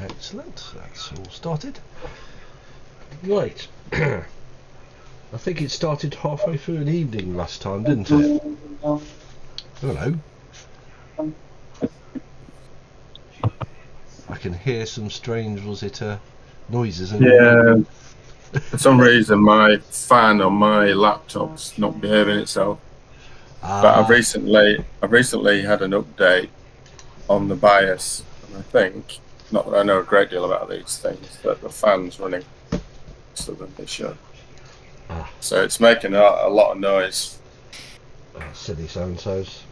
Excellent, that's all started. Right. I think it started halfway through an evening last time, didn't it? Hello. I can hear some strange, noises in your room. For some reason my fan on my laptop's not behaving itself. But I've recently had an update on the BIOS, and I think, not that I know a great deal about these things, that the fan's running faster than they should. So it's making a lot of noise. Silly so-and-sos.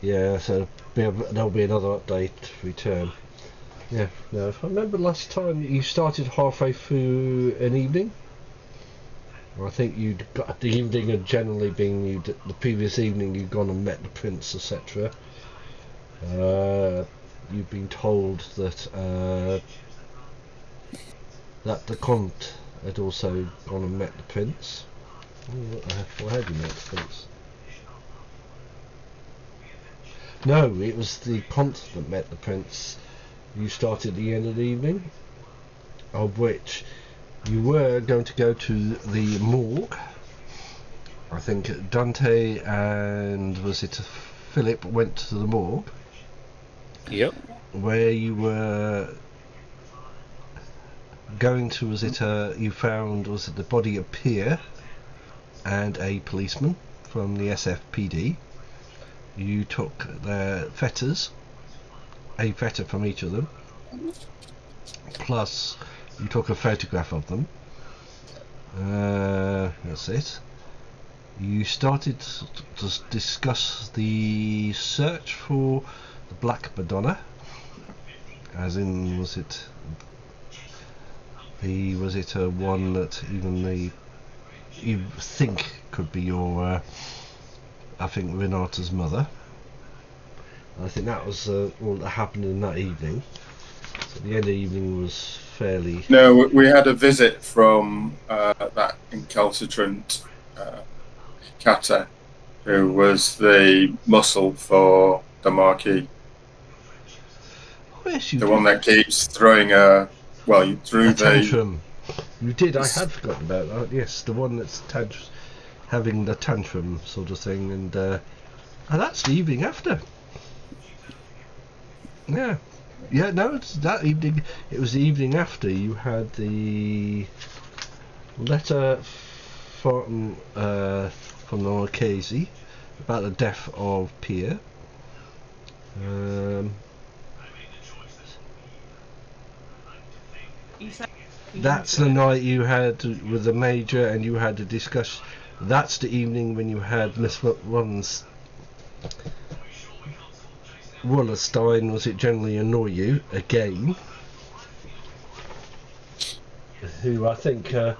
Yeah, so there'll be another update return. Yeah, no, if I remember last time you started halfway through an evening. I think you'd got the evening had generally been the previous evening you'd gone and met the prince, etc. You've been told that that the Comte had also gone and met the prince. Why had you met the prince? No, it was the Comte that met the prince. You started at the end of the evening, of which you were going to go to the morgue. I think Dante and Philip went to the morgue. Yep. Where you were going to, you found the body of Pierre and a policeman from the SFPD. You took their fetters, a fetter from each of them, plus you took a photograph of them. That's it. You started to discuss the search for the Black Madonna, as in was it one that even you think could be your I think Renata's mother. I think that was all that happened in that evening. So the end of the evening was fairly... No, we had a visit from that incalcitrant Kata, who was the muscle for the Marquis. Oh, yes, the one that keeps throwing you threw a tantrum. You did, I had forgotten about that. Yes, the one that's having the tantrum sort of thing, and that's the evening after. Yeah, no, it's that evening. It was the evening after you had the letter from the Marchese about the death of Pierre. That's the night you had with the Major, and you had to discuss. That's the evening when you had Miss Wallerstein, was it generally annoy you again? Who I think, who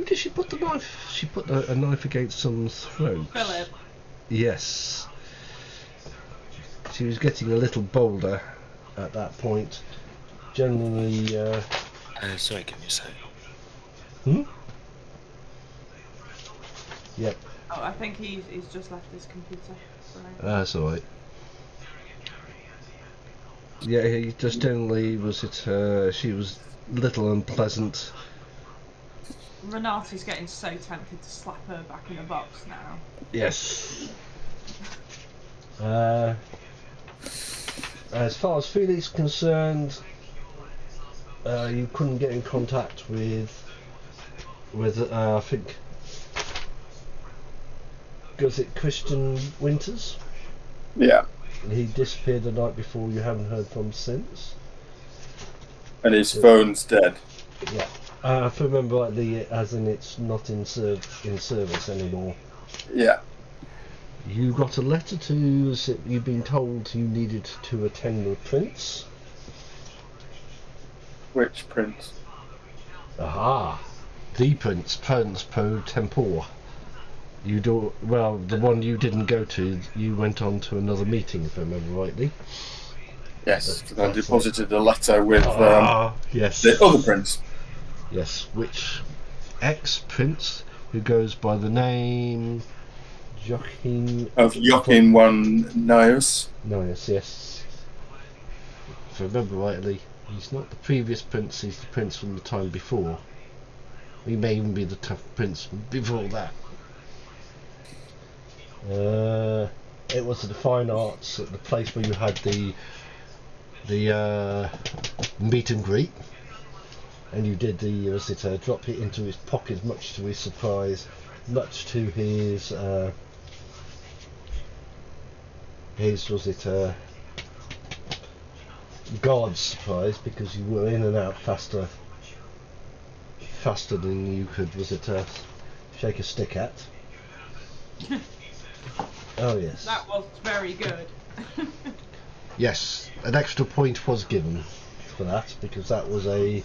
did she put the knife? She put a knife against someone's throat. Philip. Yes. She was getting a little bolder at that point. Generally, sorry, give me a sec. Yep. Oh, I think he's just left his computer. Sorry. That's alright. Yeah, he just generally she was little unpleasant. Renata's getting so tempted to slap her back in a box now. Yes. As far as Felix concerned, you couldn't get in contact with I think, was it Christian Winters? Yeah. He disappeared the night before. You haven't heard from since. And his phone's dead. Yeah. If I remember rightly, as in it's not in service anymore. Yeah. You got a letter you've been told you needed to attend the prince. Which prince? Aha! The prince pro tempore. The one you didn't go to, you went on to another meeting, if I remember rightly. Yes, I deposited a letter with yes. the other prince. Yes, which ex-prince who goes by the name Joachim one Nios. Nios, yes. if I remember rightly, he's not the previous prince, he's the prince from the time before. He may even be the tough prince from before that. It was at the Fine Arts, at the place where you had the meet and greet, and you did the drop it into his pocket, much to his surprise, much to his guard's surprise, because you were in and out faster than you could shake a stick at. Oh yes. That was very good. Yes, an extra point was given for that, because that was a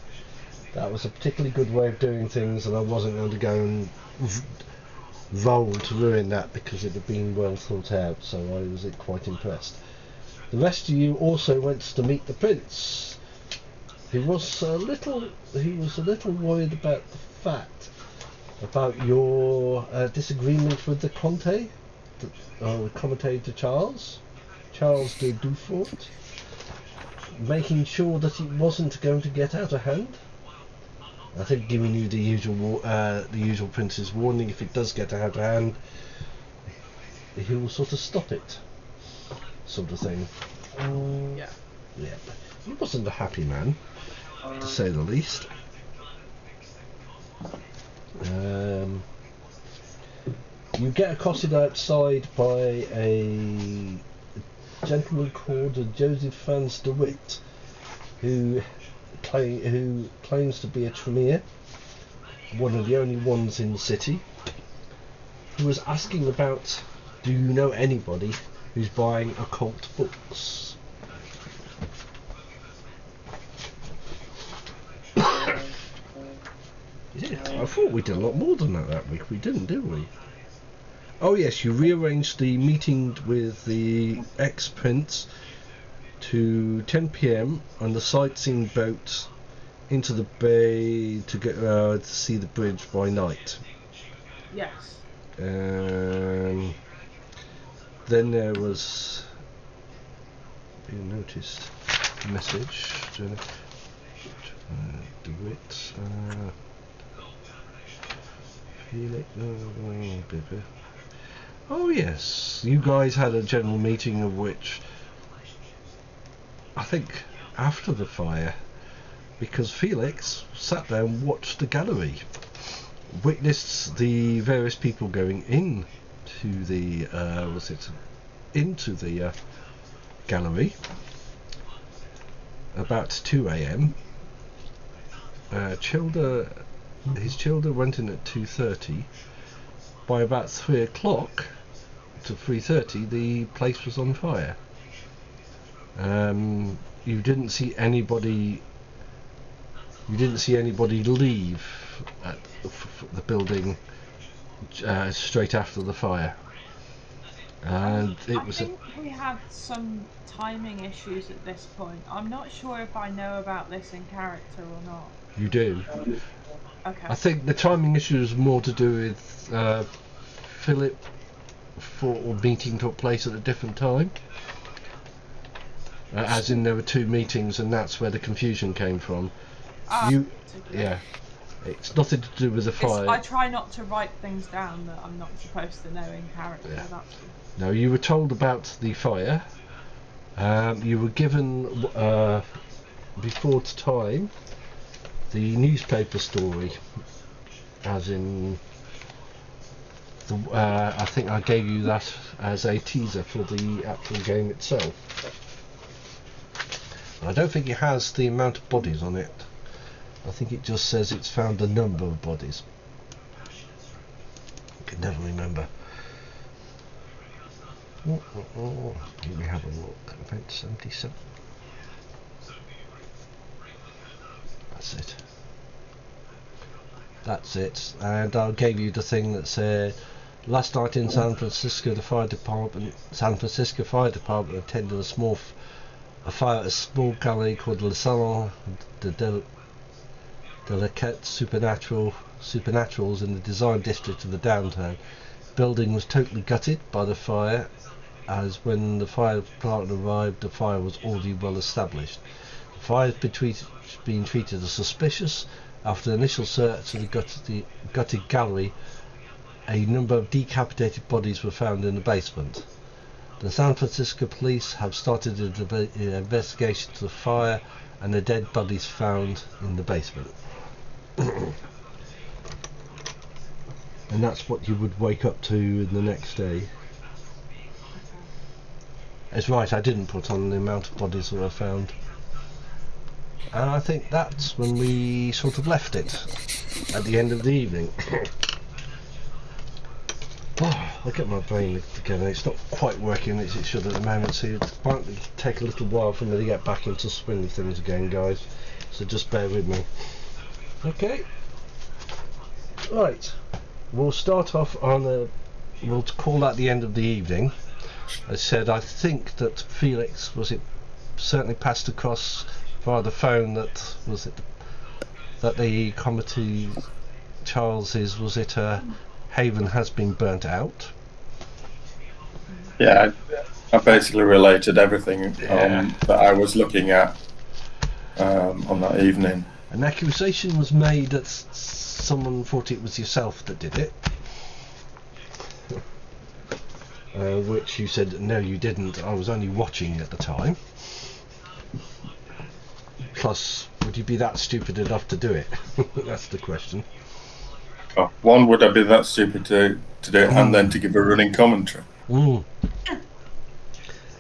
particularly good way of doing things, and I wasn't going to go and roll to ruin that because it had been well thought out. So I was quite impressed. The rest of you also went to meet the prince. He was a little worried about the fact about your disagreement with the Comte de Charles de Dufort, making sure that it wasn't going to get out of hand. I think giving you the usual prince's warning: if it does get out of hand, he will sort of stop it, sort of thing. Yeah. He wasn't a happy man, to say the least. You get accosted outside by a gentleman called Joseph Franz de Witt, who claims to be a Tremere, one of the only ones in the city, who was asking about, do you know anybody who's buying occult books? Yeah, I thought we did a lot more than that week. We didn't, did we? Oh yes, you rearranged the meeting with the ex-prince to 10 PM on the sightseeing boat into the bay to get to see the bridge by night. Yes. Then there was, you noticed a message to DeWitt. Oh yes, you guys had a general meeting, of which I think after the fire, because Felix sat down and watched the gallery, witnessed the various people going in to the gallery about 2 AM. His children went in at 2:30. By about 3 o'clock to 3:30, the place was on fire. You didn't see anybody. You didn't see anybody leave at the building straight after the fire. And I think we had some timing issues at this point. I'm not sure if I know about this in character or not. You do. Okay. I think the timing issue is more to do with Philip meeting took place at a different time. As in, there were two meetings, and that's where the confusion came from. It's nothing to do with the fire. I try not to write things down that I'm not supposed to know in character. Yeah. That's No, you were told about the fire. You were given before time the newspaper story, as in I think I gave you that as a teaser for the actual game itself. I don't think it has the amount of bodies on it. I think it just says it's found a number of bodies. I can never remember. Let me have a look. Event 77. That's it. And I gave you the thing that said, last night in San Francisco Fire Department attended a fire at a small gallery called Le Salon de Delicate Supernaturals in the design district of the downtown. Building was totally gutted by the fire, as when the fire department arrived, the fire was already well established. The fire has been treated as suspicious. After the initial search of the gutted gallery, a number of decapitated bodies were found in the basement. The San Francisco police have started an investigation to the fire and the dead bodies found in the basement. And that's what you would wake up to the next day. It's right, I didn't put on the amount of bodies that were found. And I think that's when we sort of left it, at the end of the evening. Look at my brain together, it's not quite working as it should at the moment, so it might take a little while for me to get back into swing things again, guys, so just bear with me. Okay, right, we'll start off on we'll call that the end of the evening. I said I think that Felix, certainly passed across via the phone that the committee Charles's Haven has been burnt out. Yeah, I basically related everything that I was looking at on that evening. An accusation was made that someone thought it was yourself that did it. Which you said, no you didn't, I was only watching at the time. Plus, would you be that stupid enough to do it? That's the question. Oh, one, would I be that stupid to do it and then to give a running commentary?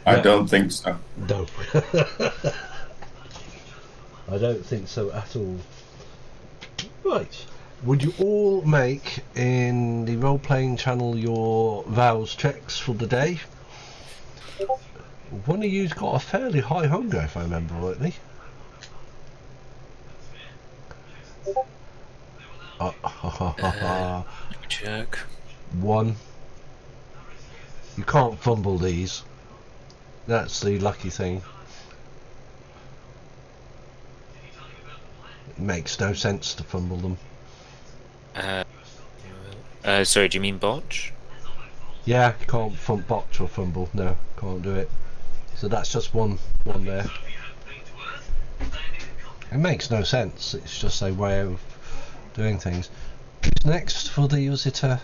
I don't think so. No. I don't think so at all. Right. Would you all make in the role-playing channel your vows checks for the day? One of you's got a fairly high hunger, if I remember rightly. Check. 1. You can't fumble these. That's the lucky thing. It makes no sense to fumble them. Sorry, do you mean botch? Yeah, you can't botch or fumble. No, can't do it. So that's just one there. It makes no sense. It's just a way of doing things. Who's next for the visitor?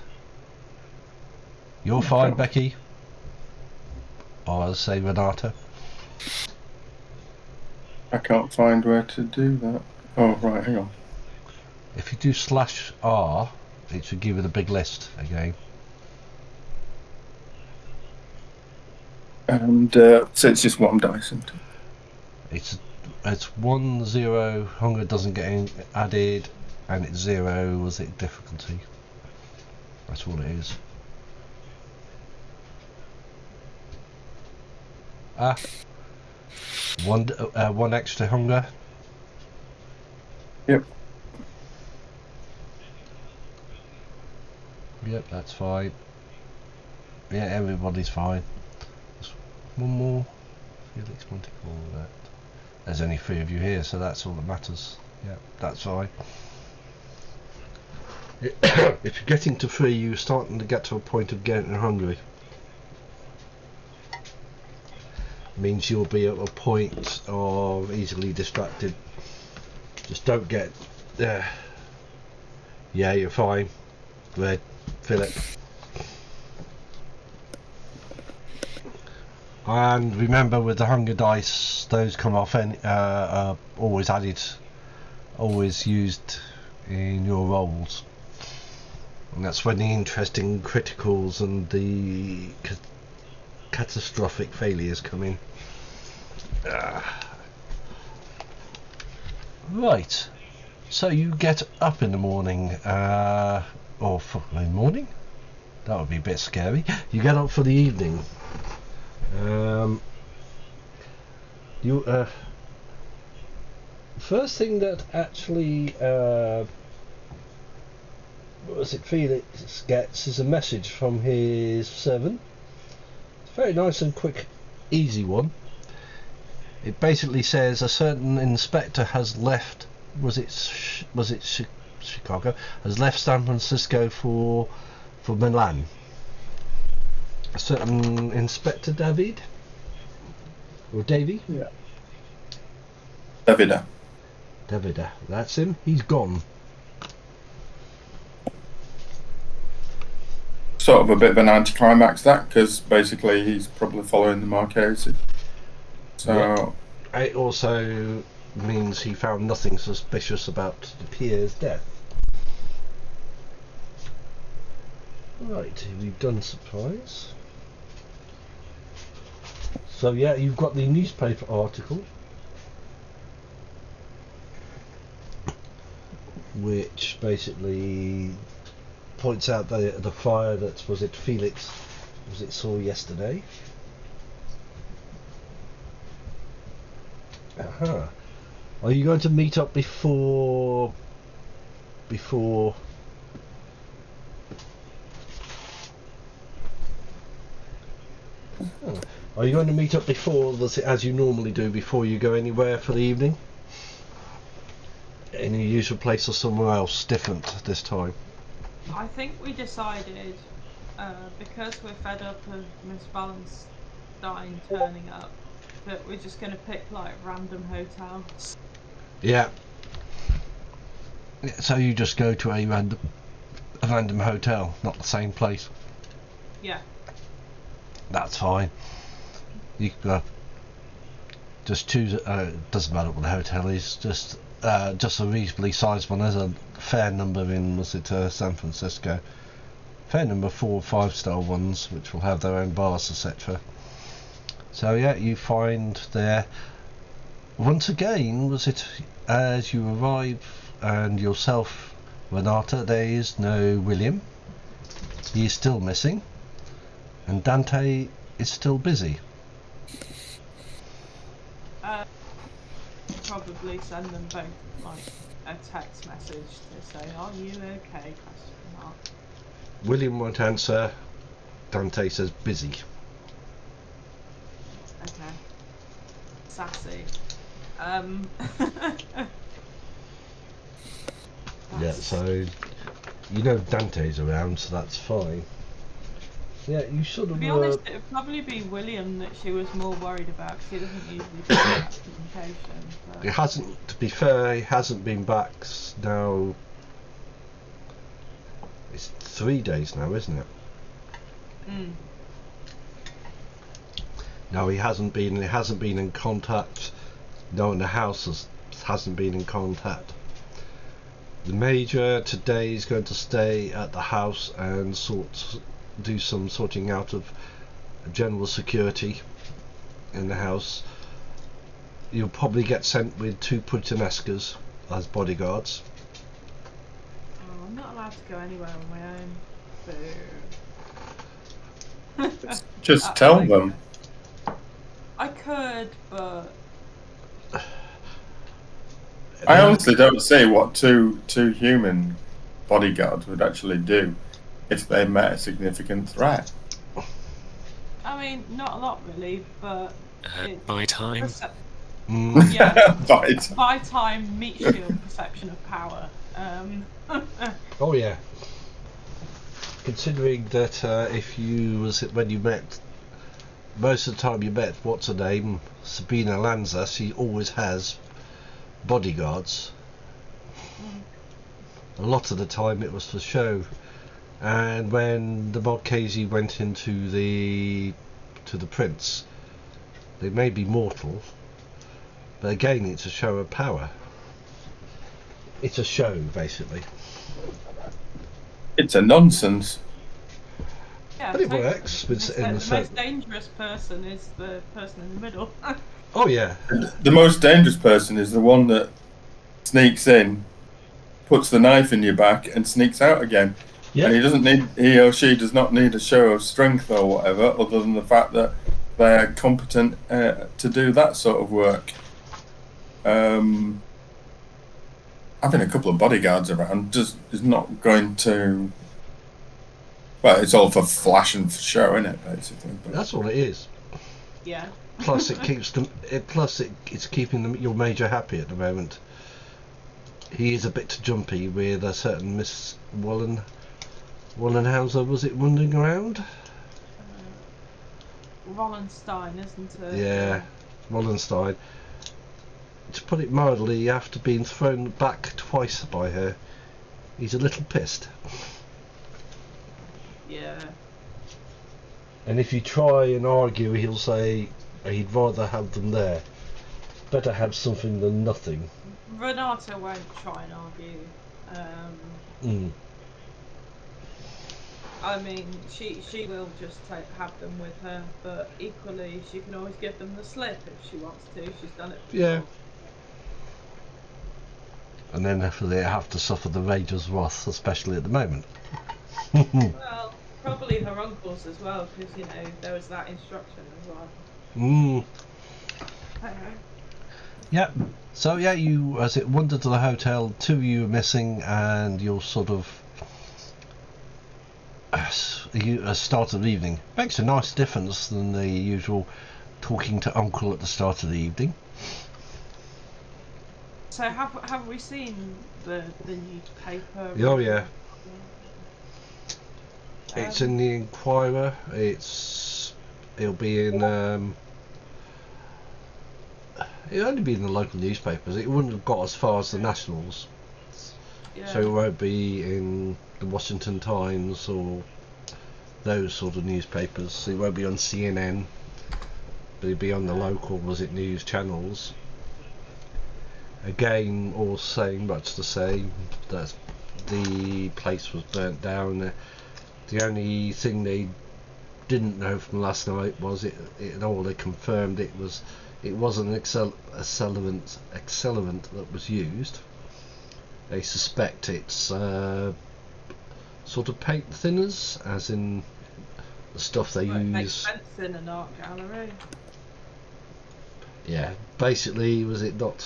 You're fine, Becky. Or I'll say Renata. I can't find where to do that. Oh, right, hang on. If you do /R, it should give you the big list again. And so it's just one dice, isn't it? It's 1 0, hunger doesn't get added, and it's 0 was it difficulty. That's all it is. One extra hunger. Yep. Yep, that's fine. Yeah, everybody's fine. Just one more. Felix Monticle, that. There's only 3 of you here, so that's all that matters. Yep, that's fine. If you're getting to 3, you're starting to get to a point of getting hungry. Means you'll be at a point of easily distracted. Just don't get there. Yeah, you're fine. Red, fill it. And remember, with the hunger dice, those come off and always added, always used in your rolls. And that's when the interesting criticals and the catastrophic failures come in. Right, so you get up in the morning, or for the morning? That would be a bit scary. You get up for the evening. First thing that actually Felix gets is a message from his servant. It's a very nice and quick, easy one. It basically says a certain inspector has left. Was it Chicago? Has left San Francisco for Milan. a certain Inspector David or Davy. Yeah. Davida. Davida, that's him. He's gone. Sort of a bit of an anticlimax, that, because basically he's probably following the Marchese. So. Yep. It also means he found nothing suspicious about Pierre's death. Right, we've done supplies. So yeah, you've got the newspaper article, which basically points out the fire that was it Felix saw yesterday. Aha. Are you going to meet up before Are you going to meet up as you normally do before you go anywhere for the evening? In your usual place or somewhere else different this time? I think we decided, because we're fed up of Miss Valentine turning up, that we're just going to pick like random hotels. Yeah. So you just go to a random hotel, not the same place. Yeah. That's fine. You just choose. Doesn't matter what the hotel is. Just a reasonably sized one. There's a fair number in San Francisco. Fair number 4 or 5 star ones, which will have their own bars, etc. So yeah, you find there. Once again, as you arrive and yourself, Renata, there is no William. He is still missing, and Dante is still busy. Probably send them both like a text message to say, "Are you okay?" ? William won't answer. Dante says busy. Okay. Sassy. Yeah, so you know Dante's around, so that's fine. Yeah, you sort of. To be honest, it would probably be William that she was more worried about, because he doesn't usually do that communication. But... It hasn't. To be fair, he hasn't been back now. It's 3 days now, isn't it? Mm. No, he hasn't been. He hasn't been in contact. No, and the house hasn't been in contact. The Major today is going to stay at the house and do some sorting out of general security in the house. You'll probably get sent with 2 Puttanescas as bodyguards. Oh, I'm not allowed to go anywhere on my own. Boo. Just tell them. I could, but I honestly don't see what two human bodyguards would actually do if they met a significant threat. I mean, not a lot really, but by time. Yeah, By time, meat shield, perception of power. Oh yeah. Considering that when you met, most of the time you met, what's her name, Sabina Lanza, she always has bodyguards. A lot of the time it was for show. And when the Marchese went into the prince, they may be mortal, but again it's a show of power. It's a show, basically. It's a nonsense. Yeah, but it works. The most dangerous person is the person in the middle. Oh yeah. The most dangerous person is the one that sneaks in, puts the knife in your back, and sneaks out again. Yeah. And he or she does not need a show of strength or whatever, other than the fact that they're competent to do that sort of work. Having a couple of bodyguards around just is not going to. Well, it's all for flash and for show, isn't it? Basically. But that's all it is. Yeah. Plus, it keeps them. It's keeping your Major happy at the moment. He is a bit jumpy with a certain Miss Wallenhauser. Was it wandering around? Wallenstein, isn't it? Yeah, Wallenstein. To put it mildly, after being thrown back twice by her, he's a little pissed. Yeah. And if you try and argue, he'll say he'd rather have them there. Better have something than nothing. Renata won't try and argue. I mean, she will just have them with her, but equally she can always give them the slip if she wants to. She's done it before. Yeah. And then they have to suffer the Rager's wrath, especially at the moment. Well, probably her uncles as well, because, you know, there was that instruction as well. Yeah. So yeah, you as it wandered to the hotel, 2 of you are missing, and you're sort of start of the evening. Makes a nice difference than the usual talking to Uncle at the start of the evening. So have we seen the newspaper? Oh yeah. It's in the Inquirer. It'll be in it'll only be in the local newspapers. It wouldn't have got as far as the nationals. Yeah. So it won't be in the Washington Times or those sort of newspapers. It won't be on CNN, but it'll be on the local news channels. Again, all saying much the same, that the place was burnt down. The only thing they didn't know from last night was they confirmed it wasn't an accelerant that was used. They suspect it's sort of paint thinners, as in the stuff they use. It makes sense in an art gallery. Yeah, basically, was it not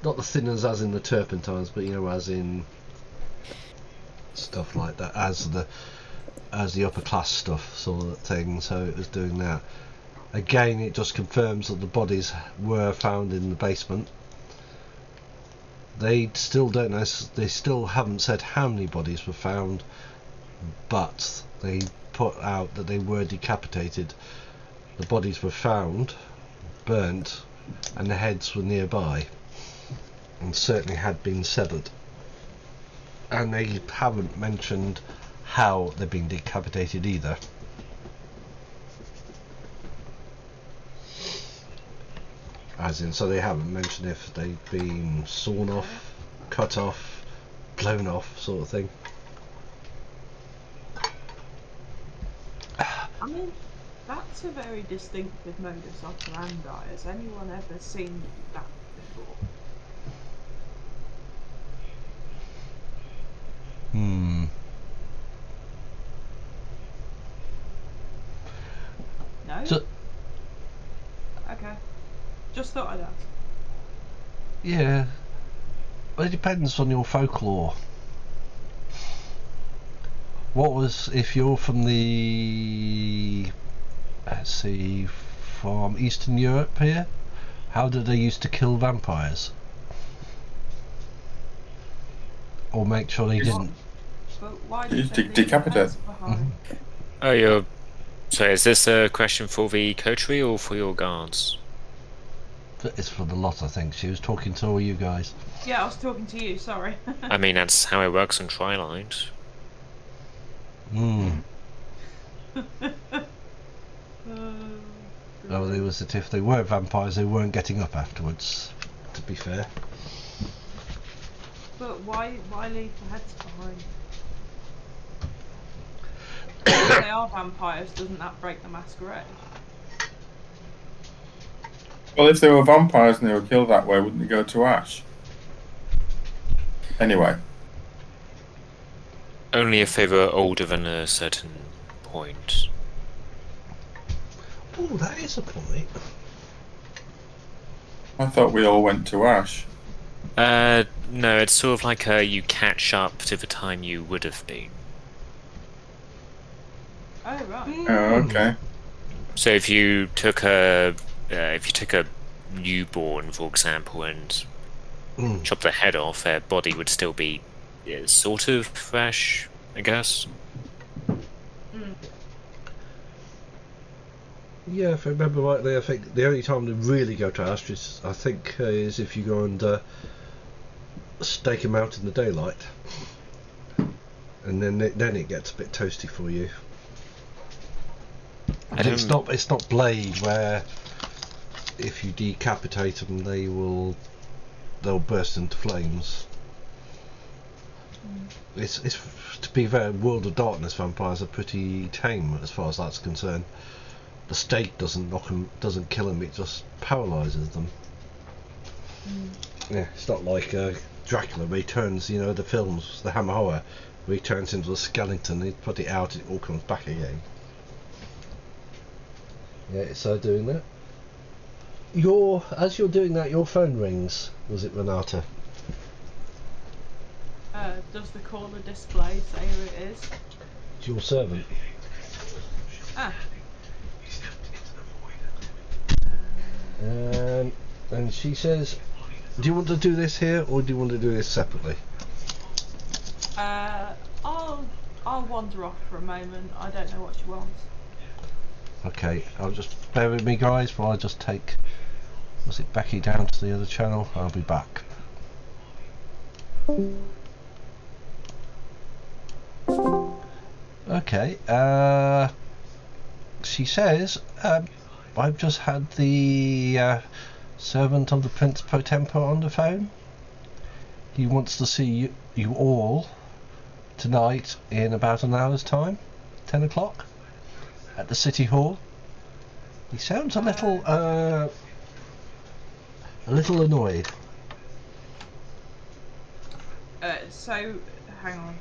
the thinners as in the turpentines, but as in stuff like that, as the upper class stuff sort of thing. So it was doing that. Again, it just confirms that the bodies were found in the basement. They still don't know. They still haven't said how many bodies were found, but they put out that they were decapitated. The bodies were found, burnt, and the heads were nearby, and certainly had been severed. And they haven't mentioned how they've been decapitated either. As in, so they haven't mentioned if they've been sawn off, cut off, blown off, sort of thing. I mean, that's a very distinctive modus operandi. Has anyone ever seen that before? No? Okay. Just thought I'd ask. Yeah. Well, it depends on your folklore. What was, if you're from from Eastern Europe here, how did they used to kill vampires? Or make sure they didn't? But why did they decapitate? Oh, so is this a question for the coterie or for your guards? It's for the lot, I think. She was talking to all you guys. Yeah, I was talking to you, sorry. I mean, that's how it works on Twilight. Well, it was that if they were vampires, they weren't getting up afterwards, to be fair. But why leave the heads behind? If they are vampires, doesn't that break the masquerade? Well, if they were vampires and they were killed that way, wouldn't they go to ash? Anyway. Only if they were older than a certain point. Oh, that is a point. I thought we all went to ash. No, it's sort of like you catch up to the time you would have been. Oh, right. Oh, okay. So if you took a newborn, for example, and chopped their head off, their body would still be sort of fresh, I guess. Yeah, if I remember rightly, I think the only time they really go to Astrid, I think, is if you go and stake them out in the daylight, and then it gets a bit toasty for you. But it's not blade where if you decapitate them, they'll burst into flames. It's to be fair, World of Darkness vampires are pretty tame as far as that's concerned. The stake doesn't kill them; it just paralyzes them. Yeah, it's not like Dracula where he turns, the films, the Hammer horror, where he turns into a skeleton. He put it out, it all comes back again. Yeah, it's doing that. As you're doing that, your phone rings. Was it Renata? Does the caller display say who it is? It's your servant. Ah. And she says, "Do you want to do this here, or do you want to do this separately?" I'll wander off for a moment. I don't know what she wants. Okay, I'll just bear with me, guys, while I just take. Was it Becky down to the other channel? I'll be back. Okay, she says, I've just had the servant of the Prince Pro Tempore on the phone. He wants to see you all tonight in about an hour's time, 10 o'clock, at the City Hall. He sounds a little annoyed. So, hang on.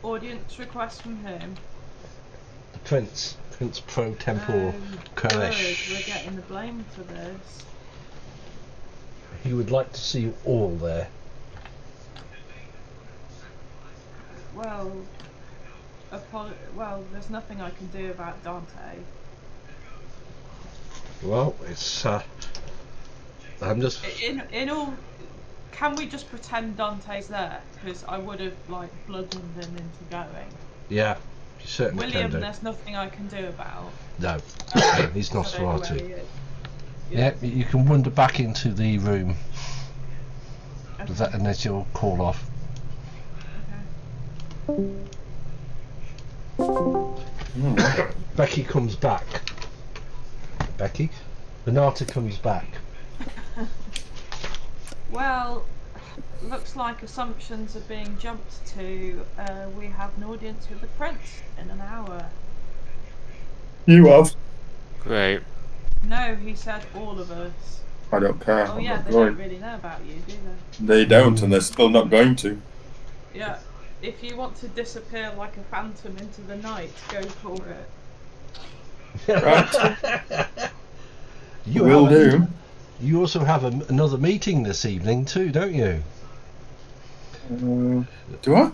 Audience request from whom? The Prince Pro Tempore Koresh. We're getting the blame for this. He would like to see you all there. Well, there's nothing I can do about Dante. Well, it's I'm just in all. Can we just pretend Dante's there? Because I would have bludgeoned him into going. Yeah, you certainly William, can do. there's nothing I can do about. No, he's not Nosferatu. Yeah, you can wander back into the room. Okay. And that's your call off. Okay. Becky comes back. Renata comes back. Well, looks like assumptions are being jumped to. We have an audience with the Prince in an hour. You have. Great. No, he said all of us. I don't care. Oh I'm yeah, not they going. don't really know about you, do they? They don't, and they're still not going to. Yeah. If you want to disappear like a phantom into the night, go for it. Right. You will do. You also have another meeting this evening too, don't you? Do I?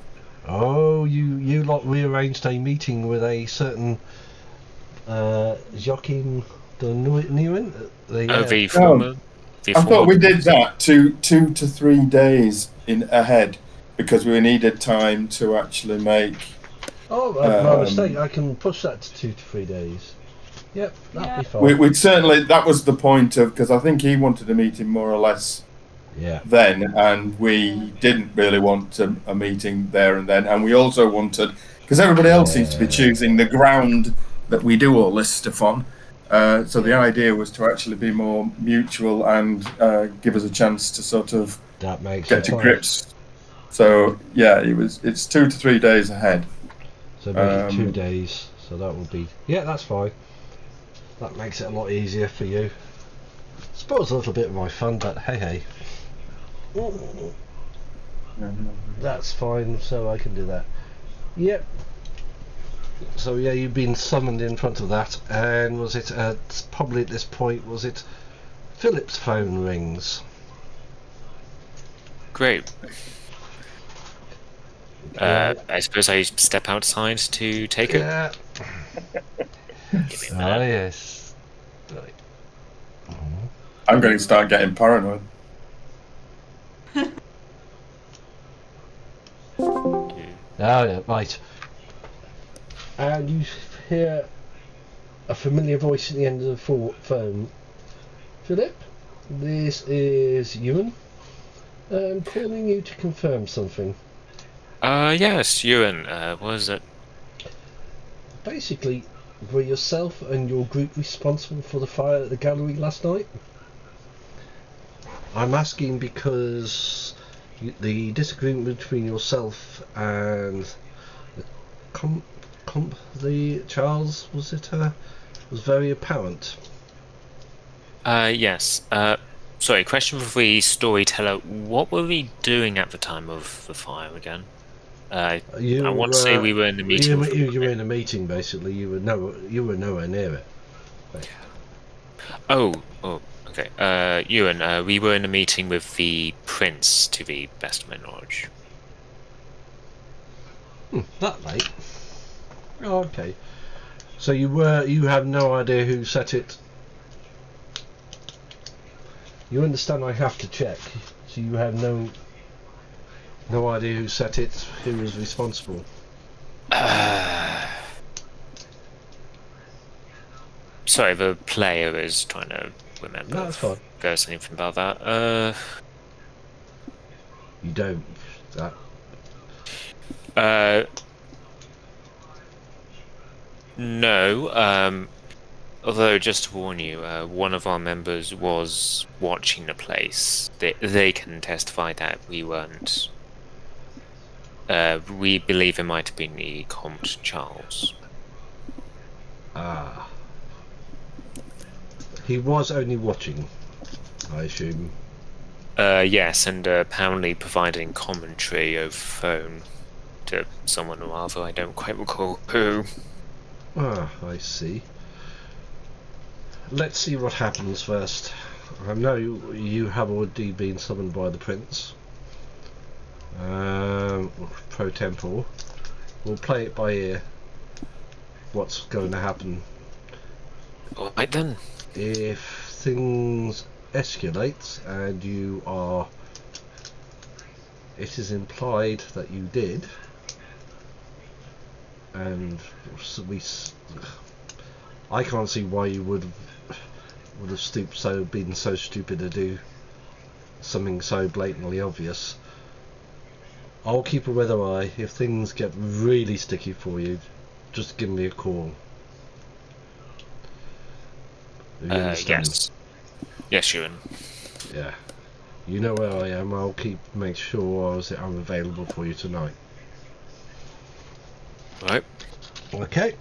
Oh, you lot rearranged a meeting with a certain Joachim de Nieuwen. The former. I thought we did that 2 to 3 days ahead because we needed time to actually make. Oh, my mistake. I can push that to 2 to 3 days. Yep, that'd be fine. We'd certainly. That was the point of because I think he wanted a meeting more or less. Yeah. Then, and we didn't really want a meeting there and then, and we also wanted because everybody else seems to be choosing the ground that we do all this stuff on. So the idea was to actually be more mutual and give us a chance to sort of get to grips. So yeah, it's 2 to 3 days ahead. So maybe 2 days. So that would be that's fine. That makes it a lot easier for you. Suppose a little bit of my fun, but hey. That's fine. So I can do that. Yep. So yeah, you've been summoned in front of that, and was it probably at this point was it Philip's phone rings? Great. I suppose I step outside to take it. Yeah. Oh yes. Right. I'm going to start getting paranoid. Oh yeah, right. And you hear A familiar voice at the end of the phone. Philip, this is Ewan. I'm calling you to confirm something. Yes, Ewan, what is it? Basically, were yourself and your group responsible for the fire at the gallery last night? I'm asking because the disagreement between yourself and the Charles, was very apparent. Yes. Sorry, question for the storyteller. What were we doing at the time of the fire again? I want to say we were in the meeting. You were in a meeting, basically. You were nowhere near it. Right. Oh, okay. Ewan, we were in a meeting with the prince, to the best of my knowledge. That late? Oh, okay. So you have no idea who set it. You understand I have to check. So you have no idea who set it, who was responsible. Sorry, the player is trying to remember. No, that's fine. If there's anything about that. You don't. That. No. Although, just to warn you, one of our members was watching the place. They can testify that we weren't. We believe it might have been the Comte Charles. Ah. He was only watching, I assume. Yes, and apparently providing commentary over phone to someone or other. I don't quite recall who. Ah, I see. Let's see what happens first. I know you have already been summoned by the Prince. Pro tempore. We'll play it by ear. What's going to happen? Alright then. If things escalate and it is implied that you did, and I can't see why you would have stooped been so stupid to do something so blatantly obvious. I'll keep a weather eye. If things get really sticky for you, just give me a call. You understand? Yes, Ewan. Yeah. You know where I am. I'll make sure I'm available for you tonight. Right. Okay.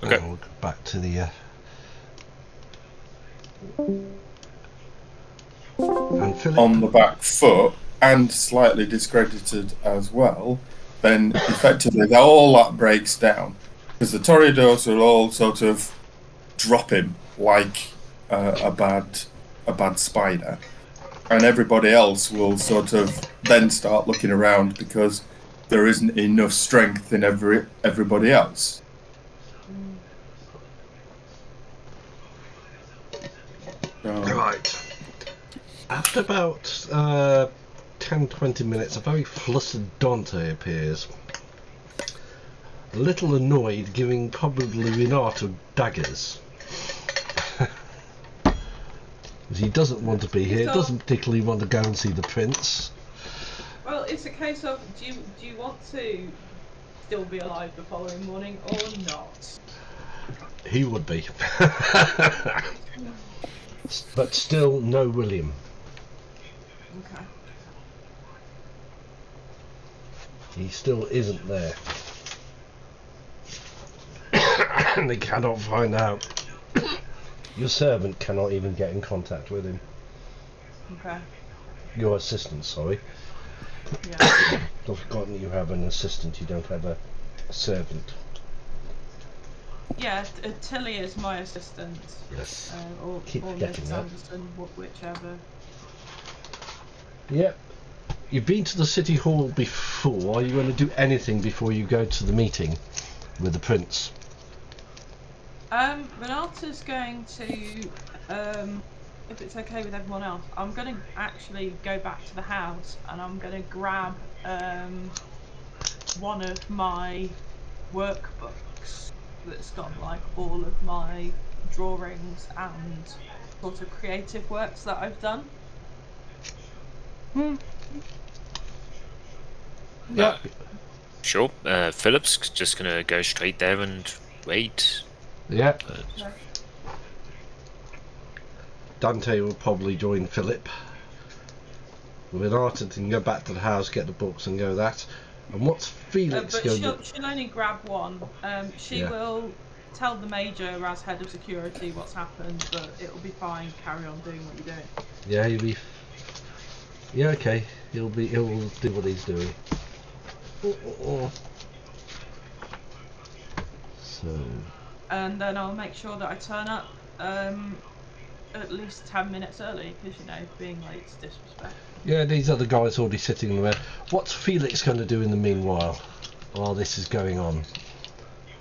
Okay. We'll go back to the and Philip. On the back foot and slightly discredited as well, then effectively all that breaks down because the Toreadors will all sort of drop him like a bad spider, and everybody else will sort of then start looking around because there isn't enough strength in everybody else. Right. After about 10-20 minutes, a very flustered Dante appears. A little annoyed, giving probably Renato daggers. He doesn't want to be here, doesn't particularly want to go and see the Prince. Well, it's a case of, do you want to still be alive the following morning or not? He would be. But still, no William. Okay. He still isn't there. And they cannot find out. Your servant cannot even get in contact with him. Okay. Your assistant, sorry. Yeah. I've forgotten that you have an assistant, you don't have a servant. Yeah, Tilly is my assistant. Yes. Or forgetting Miss that. Anderson, whichever. Yep. You've been to the City Hall before. Are you going to do anything before you go to the meeting with the Prince? Renata's going to, if it's okay with everyone else, I'm going to actually go back to the house and I'm going to grab one of my workbooks that's got like all of my drawings and sort of creative works that I've done. Yeah. Sure. Philip's just gonna go straight there and wait. Yeah. Okay. Dante will probably join Philip. With Arthur can go back to the house, get the books, and go that. And what's Felix but going to? she'll only grab one. She will tell the major as head of security what's happened, but it'll be fine. Carry on doing what you're doing. Yeah, he'll be. Yeah, okay. He'll do what he's doing. So. And then I'll make sure that I turn up at least 10 minutes early, because being late is disrespect. Yeah, these other guys already sitting there. What's Felix going to do in the meanwhile, while this is going on?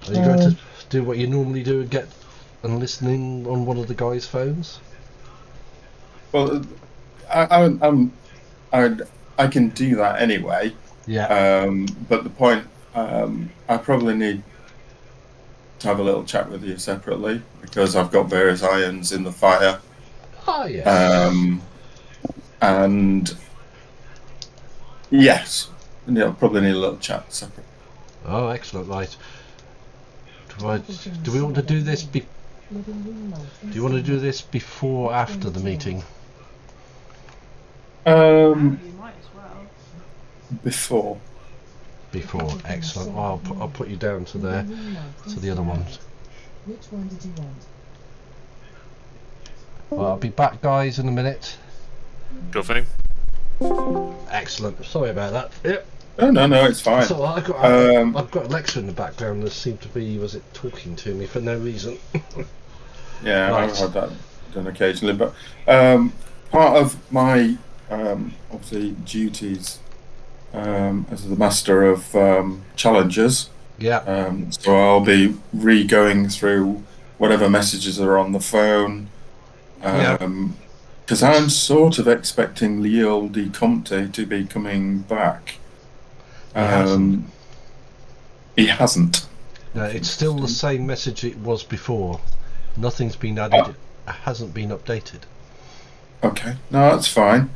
Are you going to do what you normally do and get and listen in on one of the guys' phones? Well, I can do that anyway. Yeah. But the point, I probably need to have a little chat with you separately, because I've got various irons in the fire. Oh yeah. And yes, probably need a little chat separate. Oh, excellent. Right. Do we want to do this? Do you want to do this before or after the meeting? You might as well. Before. Before, excellent. Well, I'll put you down to there, to the other ones. Which one did you want? Well, I'll be back, guys, in a minute. Sure thing. Excellent. Sorry about that. Yep. No, it's fine. So I've got Alexa in the background that seemed to be, was it talking to me for no reason? Yeah, Right. I've had that done occasionally, but part of my obviously duties as the master of challenges. Yeah. So I'll be re-going through whatever messages are on the phone. Because I'm sort of expecting Leo Di Conte to be coming back. He hasn't. No, it's still the same message it was before. Nothing's been added. It hasn't been updated. Okay, no, that's fine.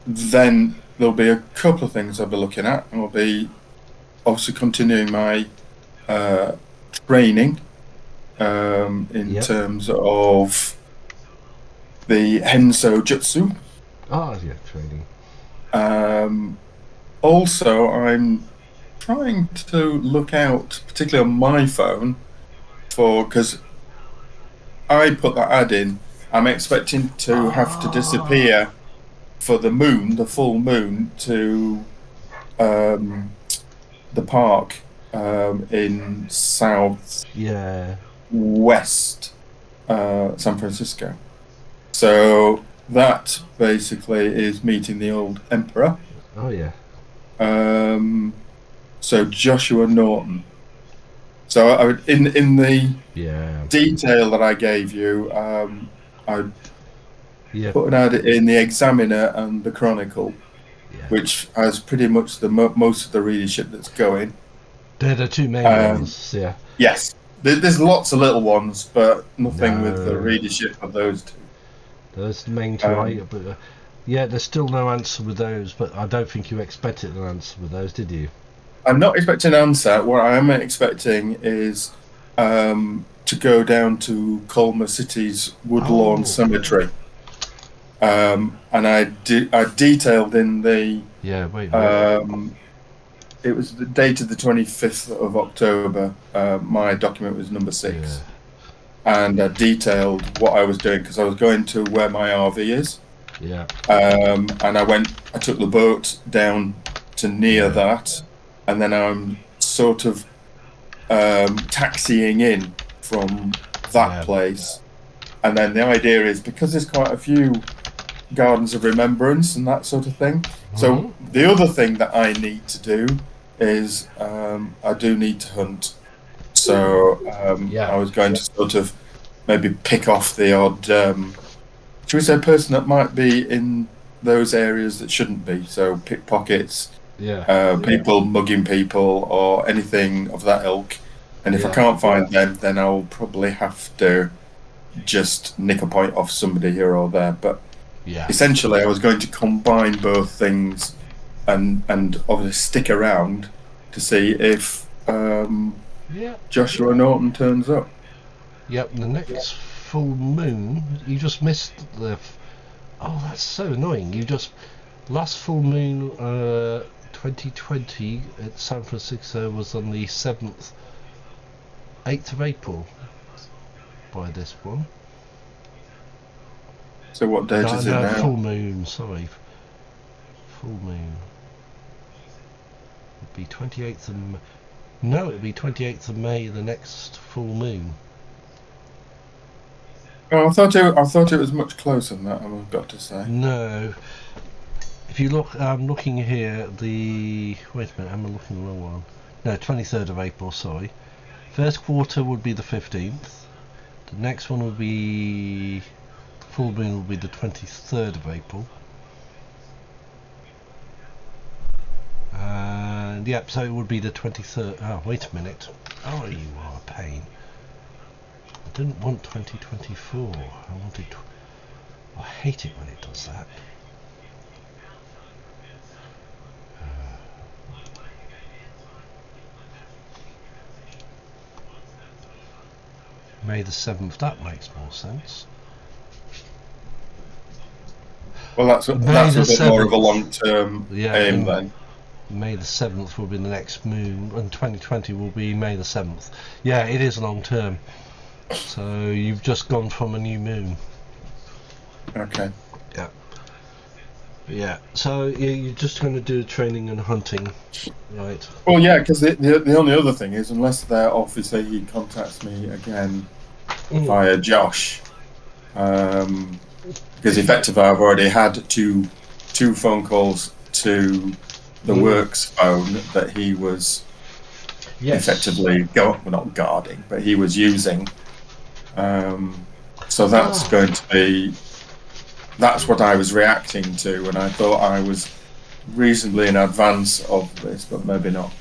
Then there'll be a couple of things I'll be looking at. I'll be obviously continuing my training in terms of the Henso Jutsu. Oh, yeah, training. Also, I'm trying to look out, particularly on my phone, because I put that ad in. I'm expecting to have to disappear for the moon, the full moon, to the park in southwest San Francisco. So that basically is meeting the old emperor. Oh yeah. So Joshua Norton. So I would, in the detail that I gave you, I put an ad in the Examiner and the Chronicle, which has pretty much the most of the readership that's going. They're the two main ones. Yeah. Yes, there's lots of little ones, but nothing with the readership of those two. Those the main two. But there's still no answer with those. But I don't think you expected an answer with those, did you? I'm not expecting an answer. What I am expecting is to go down to Culmer City's Woodlawn Cemetery. And I detailed in the it was the date of the 25th of October. My document was number 6, and I detailed what I was doing because I was going to where my RV is. Yeah. And I took the boat down to near that, and then I'm sort of taxiing in from that place. And then the idea is, because there's quite a few gardens of remembrance and that sort of thing. So the other thing that I need to do is I do need to hunt. So I was going to sort of maybe pick off the odd, should we say, person that might be in those areas that shouldn't be. So pickpockets, people mugging people or anything of that ilk. And if I can't find them, then I'll probably have to just nick a point off somebody here or there. But essentially, I was going to combine both things and obviously stick around to see if Joshua Norton turns up. Yep, the next full moon, you just missed the... Oh, that's so annoying. You just... Last full moon 2020 at San Francisco was on the 8th of April by this one. So what date is it now? Full moon, sorry. Full moon. It'd be 28th of... No, it'd be 28th of May, the next full moon. Oh, I thought it was much closer than that, I've got to say. No. If you look, I'm looking here at the... Wait a minute, am I looking at the wrong one? No, 23rd of April, sorry. First quarter would be the 15th. The next one would be... Full moon will be the 23rd of April. And yep, so it would be the 23rd. Oh, wait a minute. Oh, you are a pain. I didn't want 2024. I wanted... I hate it when it does that. May the 7th, that makes more sense. Well, that's a bit more of a long-term aim then. May the 7th will be the next moon, and 2020 will be May the 7th. Yeah, it is long-term. So you've just gone from a new moon. Okay. Yeah. Yeah. So you're just going to do training and hunting, right? Well, yeah, because the only other thing is, unless he contacts me again via Josh, because effectively I've already had two phone calls to the works phone that he was effectively not guarding, but he was using. So that's going to be... That's what I was reacting to, and I thought I was reasonably in advance of this, but maybe not.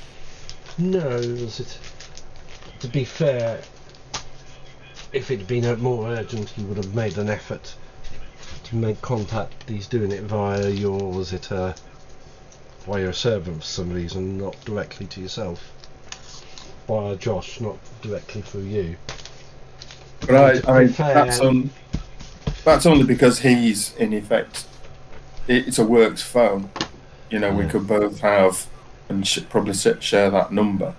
No, to be fair, if it had been more urgent, he would have made an effort to make contact. He's doing it via your servant for some reason, not directly to yourself. Via Josh, not directly through you. But that's only because he's, in effect, it's a works phone. You know, we could both have and probably share that number.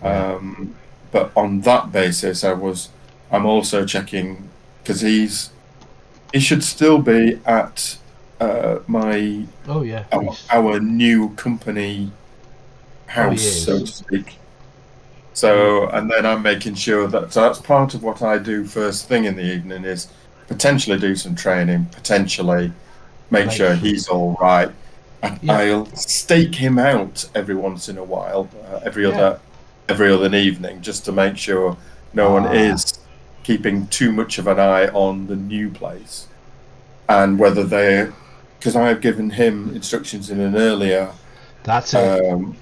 But on that basis, I'm also checking, because he should still be at our new company house, so to speak. So, and then I'm making sure so that's part of what I do first thing in the evening is potentially do some training, potentially make sure he's all right. I'll stake him out every once in a while, every other evening, just to make sure no one is keeping too much of an eye on the new place, and whether because I've given him instructions in an earlier. That's it.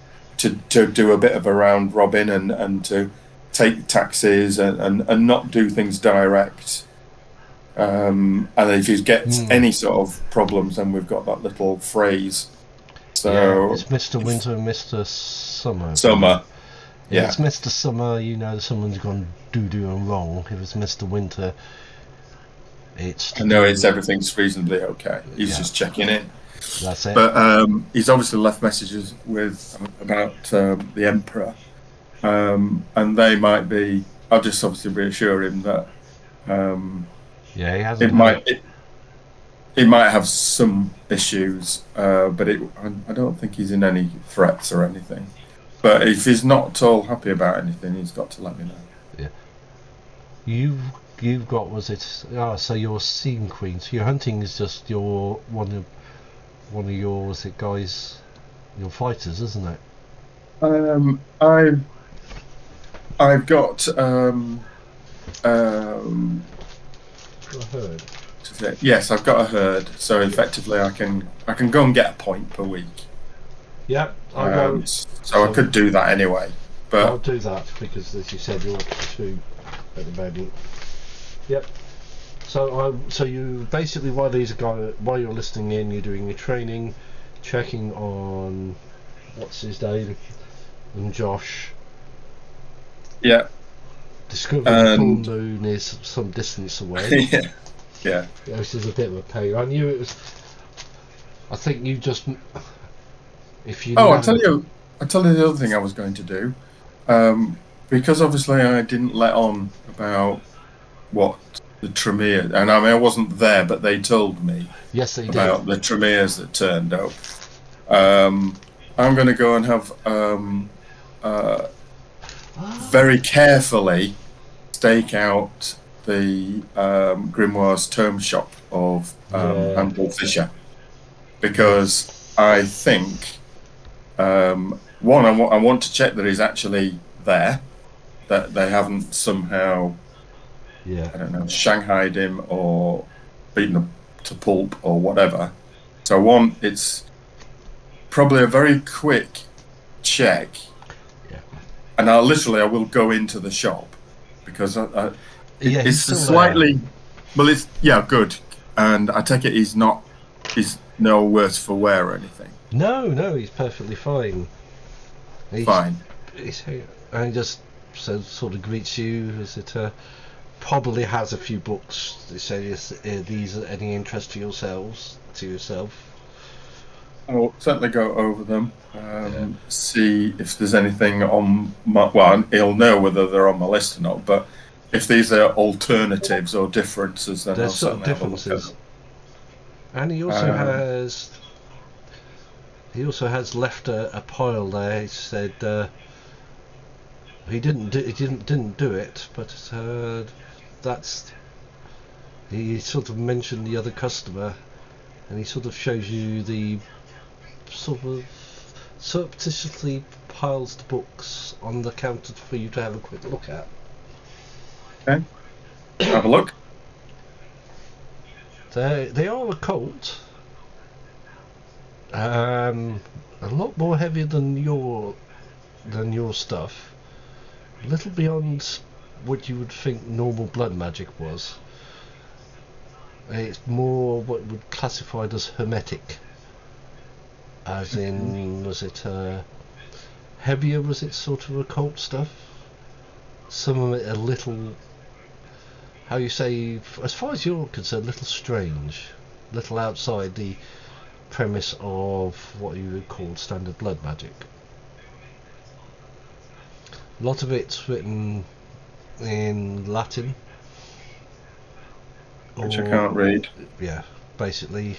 To do a bit of a round robin and to take taxis and not do things direct. And if he gets any sort of problems, then we've got that little phrase. So it's Mr. Winter and Mr. Summer. Yeah. If it's Mr. Summer, you know someone's gone doo-doo and wrong. If it's Mr. Winter, everything's reasonably okay. He's just checking in. That's it. But he's obviously left messages about the Emperor, and they might be. I'll just obviously reassure him that. He hasn't. It might have some issues, but I don't think he's in any threats or anything. But if he's not at all happy about anything, he's got to let me know. Yeah. You've got, was it? So you're Scene Queen. So your hunting is just your one of your, was it guys, your fighters, isn't it? I've got a herd. Yes, I've got a herd. So effectively, I can go and get a point per week. Yeah, I won't. So I could do that anyway. But I'll do that because, as you said, you're up to 2 at the moment. Yep. So you basically, while you're listening in, you're doing your training, checking on what's his name and Josh. Yeah. Discovering the full moon is some distance away. Yeah. This is a bit of a pain. I knew it was. I think you just. If you. I'll tell you the other thing I was going to do, because obviously I didn't let on about what the Tremere, and I mean I wasn't there, but they told me. Yes, they about did. the Tremeres that turned up. I'm going to go and have very carefully stake out the Grimoire's tome shop of Andrew Fisher, because I think one, I want to check that he's actually there, that they haven't somehow, I don't know, shanghaied him or beaten him to pulp or whatever. So one, it's probably a very quick check, and I will go into the shop because it's a slightly there. Well, it's good, and I take it he's no worse for wear or anything. No, he's perfectly fine. Fine. And he just sort of greets you as it probably has a few books that say these are any interest to yourself. I'll certainly go over them, see if there's anything on my. Well, he'll know whether they're on my list or not. But if these are alternatives or differences, then there's I'll certainly differences. And he also has. He also has left a pile there. He said he didn't do it, but that's. He sort of mentioned the other customer, and he sort of shows you the sort of surreptitiously piles the books on the counter for you to have a quick look at. Okay, have a look. They are occult. A lot more heavy than your stuff. A little beyond what you would think normal blood magic was. It's more what would be classified as hermetic. As in, was it heavier? Was it sort of occult stuff? Some of it a little, how you say, as far as you're concerned, a little strange, little outside the premise of what you would call standard blood magic. A lot of it's written in Latin, which I can't read. Yeah, basically.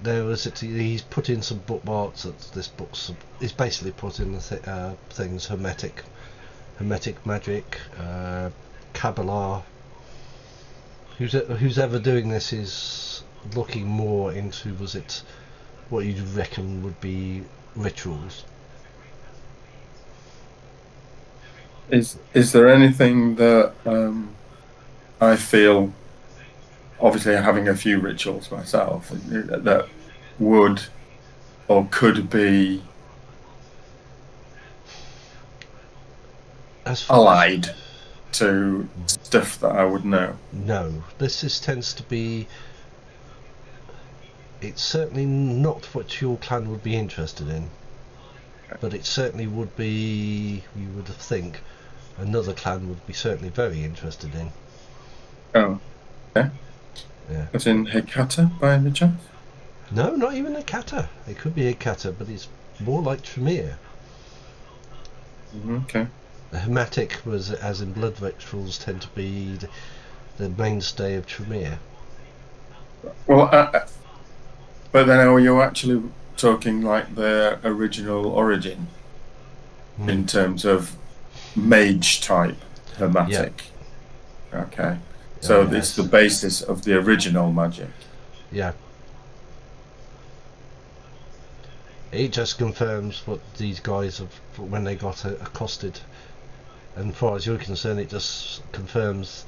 He's put in some bookmarks that this book's. He's basically put in the things hermetic magic, Kabbalah. Who's ever doing this is looking more into what you'd reckon would be rituals. Is there anything that I feel, obviously having a few rituals myself, that would or could be allied to stuff that I would know? No, this tends to be. It's certainly not what your clan would be interested in, but it certainly would be. You would think another clan would be certainly very interested in. Oh, okay. Yeah. As in Hecata, by any chance? No, not even Hecata. It could be Hecata, but it's more like Tremere. Okay. The hermetic was, as in blood rituals, tend to be the mainstay of Tremere. Well, but then are you actually talking like the original origin in terms of mage type hermetic? Yeah. Okay. So it's the basis of the original magic. Yeah. It just confirms what these guys have when they got accosted. And as far as you're concerned, it just confirms,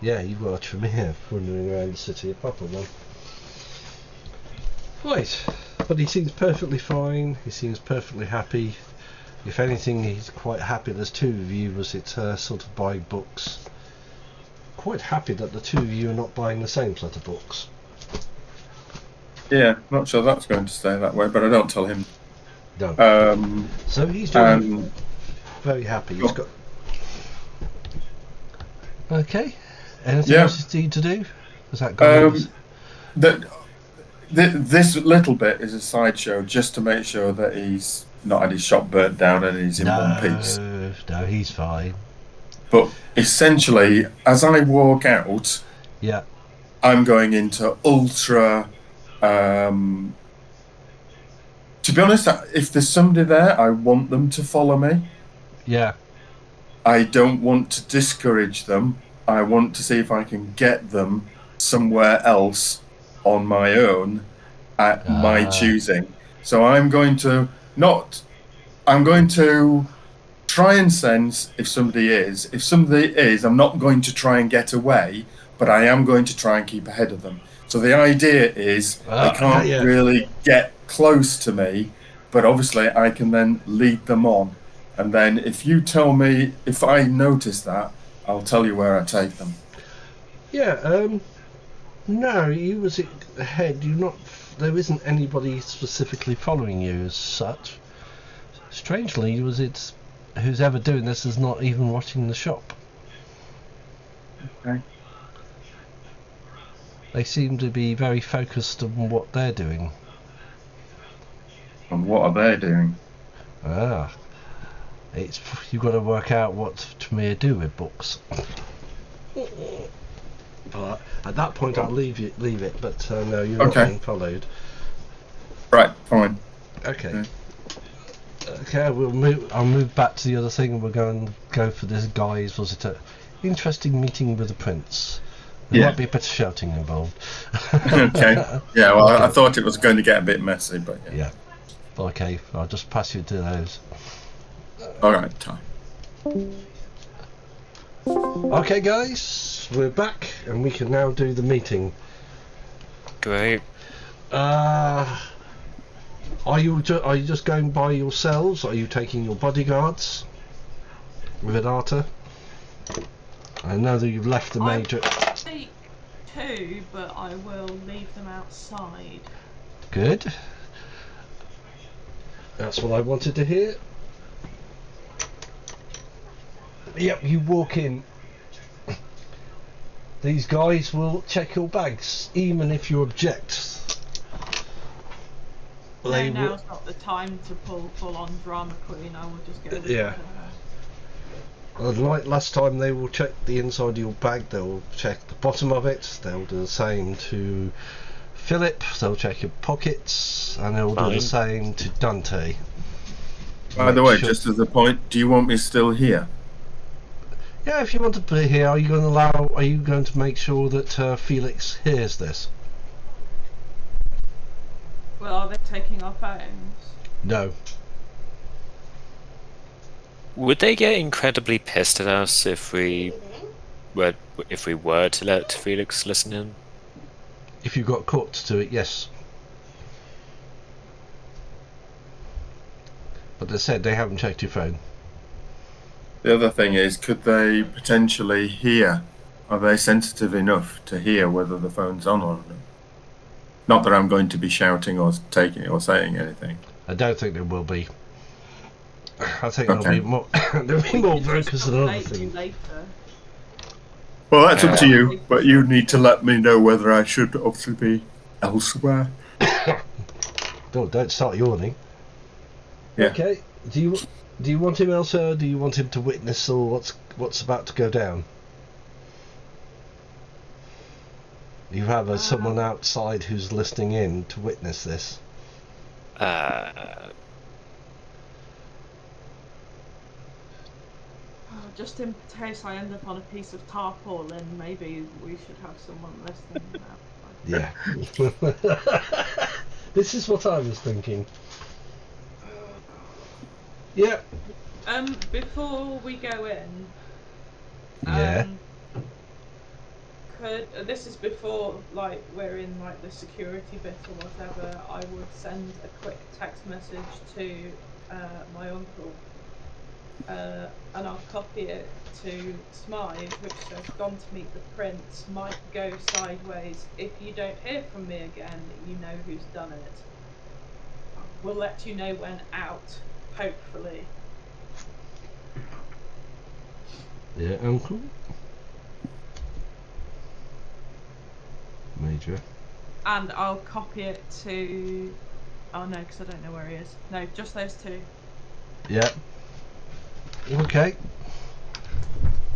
you've got a Tremere wandering around the city of Papelon. Right, but he seems perfectly fine. He seems perfectly happy. If anything, he's quite happy there's two of you as it's sort of buying books. Quite happy that the two of you are not buying the same set of books. Yeah, not sure that's going to stay that way, but I don't tell him. No. So he's doing very happy. He's got. Okay. Anything else you need to do? Has that gone? This little bit is a sideshow just to make sure that he's not had his shop burnt down and he's in one piece. No, he's fine. But essentially, as I walk out, I'm going into ultra. To be honest, if there's somebody there, I want them to follow me. Yeah. I don't want to discourage them. I want to see if I can get them somewhere else on my own at my choosing. So I'm going to try and sense if somebody is. If somebody is, I'm not going to try and get away, but I am going to try and keep ahead of them. So the idea is they can't really get close to me, but obviously I can then lead them on. And then if you tell me, if I notice that, I'll tell you where I take them. Yeah, no, you was ahead. There isn't anybody specifically following you as such. Strangely, who's ever doing this is not even watching the shop. Okay. They seem to be very focused on what they're doing. And what are they doing? You've got to work out what Tremere do with books. But at that point, I'll leave it. But no, you're not being followed. Right, fine. Okay. Okay, I'll move back to the other thing, and we're going to go for this guy's. Was it an interesting meeting with the prince? There might be a bit of shouting involved. Okay. Yeah. Well, okay. I thought it was going to get a bit messy, but yeah. Okay, I'll just pass you to those. All right, Tom. Okay, guys, we're back, and we can now do the meeting. Great. Are you just going by yourselves? Are you taking your bodyguards with Renata? I know that you've left the major. I take two, but I will leave them outside. Good. That's what I wanted to hear. Yep, you walk in. These guys will check your bags, even if you object. Now's not the time to pull full-on drama queen. I will just go with like last time, they will check the inside of your bag. They'll check the bottom of it. They'll do the same to Philip. They'll check your pockets, and they'll do the same to Dante. By the way, just as a point, do you want me still here? Yeah, if you want to be here, are you going to make sure that Felix hears this? Well, are they taking our phones? No. Would they get incredibly pissed at us if we were to let Felix listen in? If you got caught to it, yes. But they said they haven't checked your phone. The other thing is, could they potentially hear? Are they sensitive enough to hear whether the phone's on or not? Not that I'm going to be shouting or taking or saying anything. I don't think there will be. I think there'll be more. There'll be more focus than other things. Well, that's up to you, but you need to let me know whether I should obviously be elsewhere. Don't start yawning. Yeah. Okay. Do you want him elsewhere? Or do you want him to witness all what's about to go down? You have someone outside who's listening in to witness this. Just in case I end up on a piece of tarpaulin, maybe we should have someone listening now. Yeah. This is what I was thinking. Yeah. Before we go in, could, this is before like we're in like the security bit or whatever, I would send a quick text message to my uncle, and I'll copy it to Smythe, which says gone to meet the prince, might go sideways. If you don't hear from me again, you know who's done it. We'll let you know when out, hopefully. Yeah, uncle. Major. And I'll copy it to... Oh no, because I don't know where he is. No, just those two. Yeah. Okay.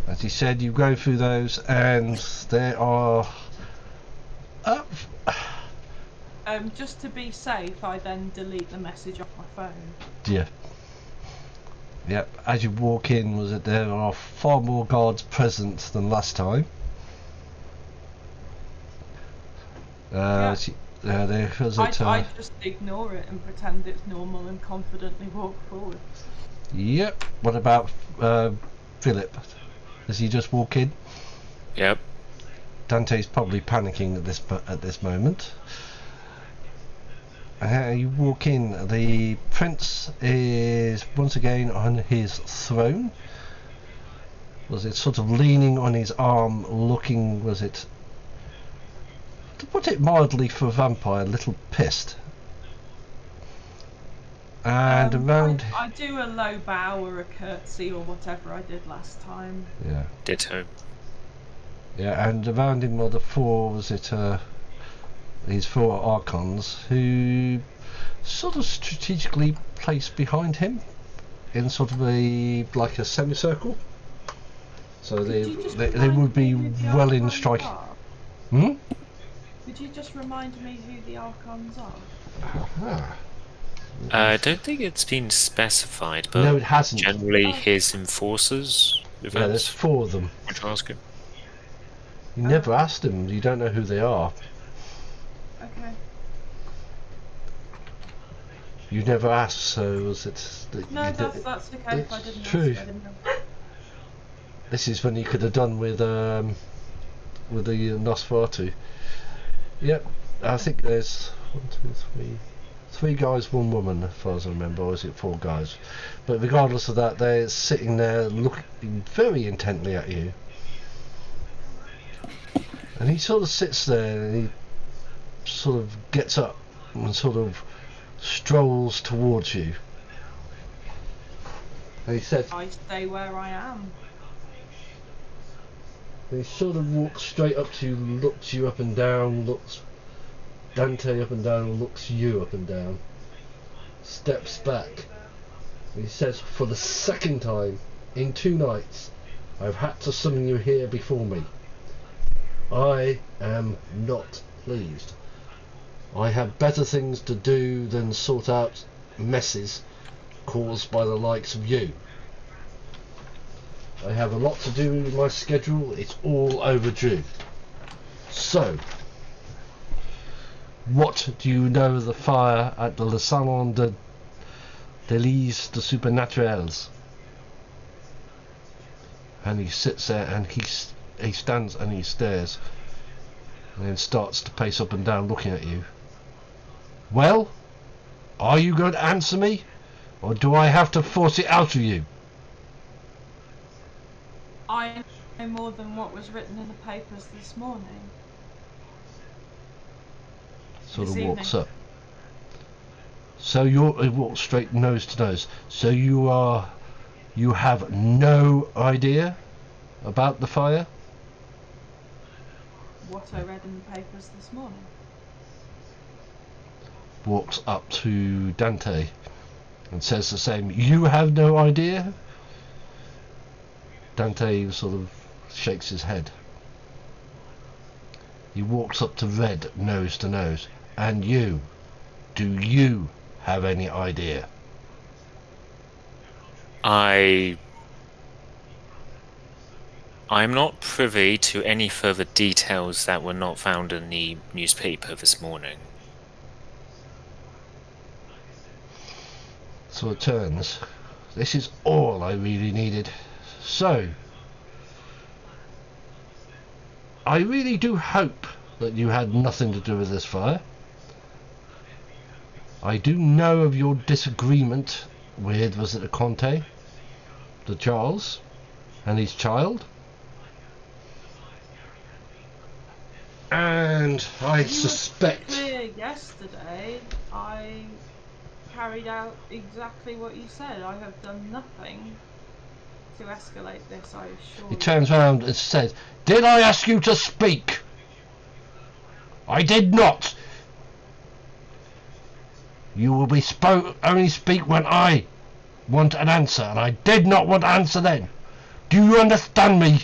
As you said, you go through those, and there are... Just to be safe, I then delete the message off my phone. Yeah. Yep. As you walk in, was it there are far more guards present than last time. Yeah. There was it. I just ignore it and pretend it's normal and confidently walk forward. Yep. What about Philip? Does he just walk in? Yep. Dante's probably panicking at this moment. You walk in. The prince is once again on his throne. Was it sort of leaning on his arm, looking? Was it, to put it mildly for a vampire, a little pissed? And around... I do a low bow or a curtsy or whatever I did last time. Yeah. Ditto. Yeah, and around him are the four, was it, these four archons, who sort of strategically placed behind him in sort of like a semicircle. So they would be well in strike. Hmm? Could you just remind me who the archons are? Aha. I don't think it's been specified, but no, it hasn't. Generally his enforcers. Yeah, there's four of them. Would you ask him? You never asked them. You don't know who they are. Okay. You never asked, so was it? No, that's okay. If I didn't true. ask, I didn't know. This is when you could have done with the Nosferatu. Yep, I think there's 3 guys, 1 woman, as far as I remember, or is it 4 guys? But regardless of that, they're sitting there looking very intently at you. And he sort of sits there and he sort of gets up and sort of strolls towards you. And he says, I stay where I am. he sort of walks straight up to you, looks you up and down, looks Dante up and down, looks you up and down, steps back. He says, for the second time in 2 nights, I've had to summon you here before me. I am not pleased. I have better things to do than sort out messes caused by the likes of you. I have a lot to do with my schedule. It's all overdue. So, what do you know of the fire at the Salon de Délices de Supernaturels? And he sits there and he stands and he stares and then starts to pace up and down looking at you. Well, are you going to answer me, or do I have to force it out of you? I know more than what was written in the papers this morning. Sort of This walks evening. up. So he walks straight nose to nose. So you have no idea about the fire? What I read in the papers this morning. Walks up to Dante and says the same. You have no idea? Dante sort of shakes his head. He walks up to Red, nose to nose. And you? Do you have any idea? I'm not privy to any further details that were not found in the newspaper this morning. So it turns. This is all I really needed. So, I really do hope that you had nothing to do with this fire. I do know of your disagreement with, was it the Conte, the Charles, and his child? And I suspect... Clear yesterday, I carried out exactly what you said. I have done nothing to escalate this, I assure you. He turns around and says, "Did I ask you to speak? I did not. You will be only speak when I want an answer, and I did not want an answer then. Do you understand me?"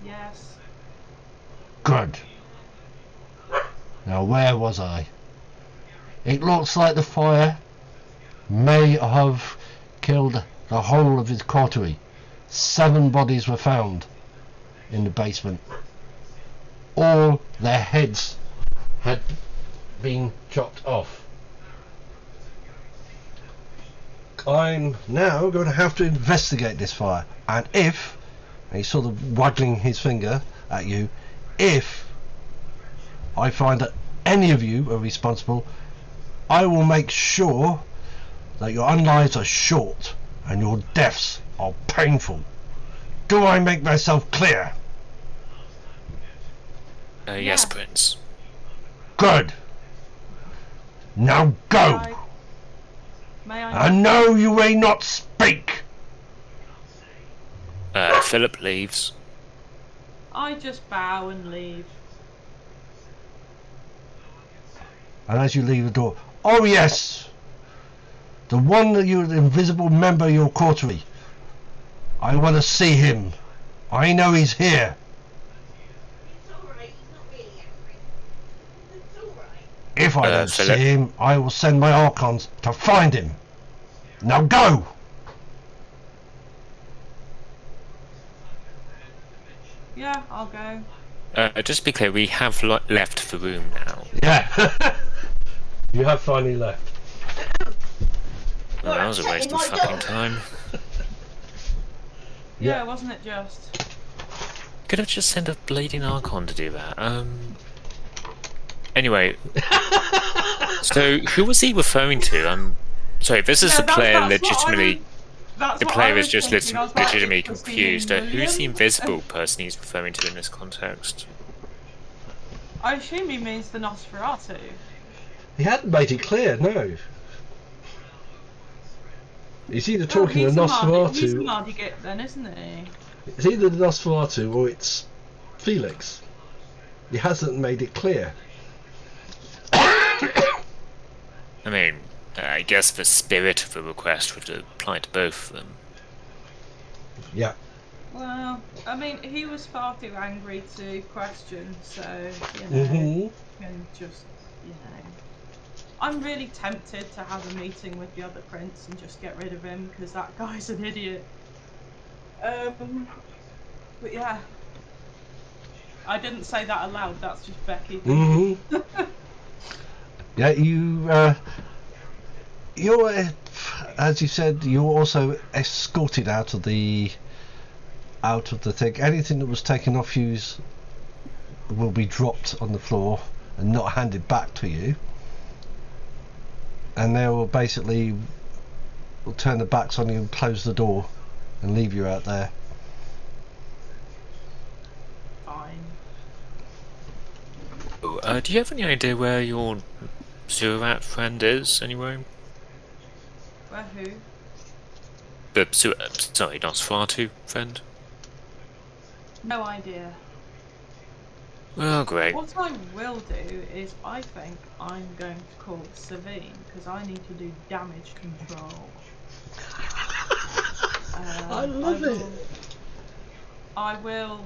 Yes. Good. Now where was I? It looks like the fire may have killed the whole of his coterie. 7 bodies were found in the basement. All their heads had been chopped off. I'm now going to have to investigate this fire, and if, and he's sort of waggling his finger at you, if I find that any of you are responsible, I will make sure that your unlives are short and your deaths are painful. Do I make myself clear? Yes, Prince. Good. Now go. May I? And no, you may not speak. Philip leaves. I just bow and leave. And as you leave the door, oh yes, the one that you're the invisible member of your coterie. I want to see him. I know he's here. It's alright, he's not really angry. It's alright. If I don't Philip. see him, I will send my Archons to find him. Now go! Yeah, I'll go. Just to be clear, we have left the room now. Yeah. You have finally left. Well, that was a waste of fucking time. Yeah, wasn't it just? Could have just sent a bleeding Archon to do that. Anyway, so who was he referring to? Sorry, this is the player legitimately. The player is just legitimately confused. Who's the invisible person he's referring to in this context? I assume he means the Nosferatu. He hadn't made it clear, no. He's either talking to He's Nosferatu. the Mardy Git then, isn't he? It's either the Nosferatu or it's Felix. He hasn't made it clear. I mean, I guess the spirit of the request would apply to both of them. Yeah. Well, I mean, he was far too angry to question, so, you know, can just, you know. I'm really tempted to have a meeting with the other prince and just get rid of him, because that guy's an idiot. But yeah. I didn't say that aloud, that's just Becky. Yeah, you're, as you said, you're also escorted out of the thing. Anything that was taken off you will be dropped on the floor and not handed back to you. And they will basically turn their backs on you and close the door and leave you out there. Fine. Oh, do you have any idea where your Surat friend is, anyway? Where who? The sorry, Nosferatu friend? No idea. Well, great. What I will do is I think I'm going to call Savine because I need to do damage control. I love it. I will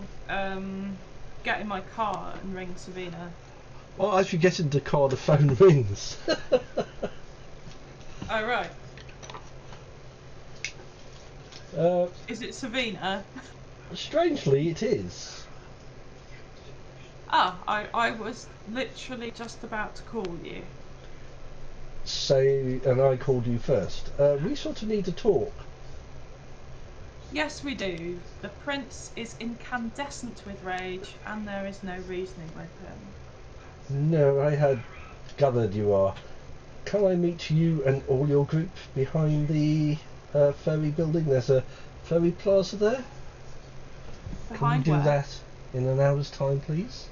get in my car and ring Savina. Well, as you get into the car, the phone rings. Oh right. Is it Savina? Strangely, it is. Ah, I was literally just about to call you. And I called you first. We sort of need to talk. Yes, we do. The prince is incandescent with rage, and there is no reasoning with him. No, I had gathered you are. Can I meet you and all your group behind the ferry building? There's a ferry plaza there. Behind Can we do where? that in an hour's time, please?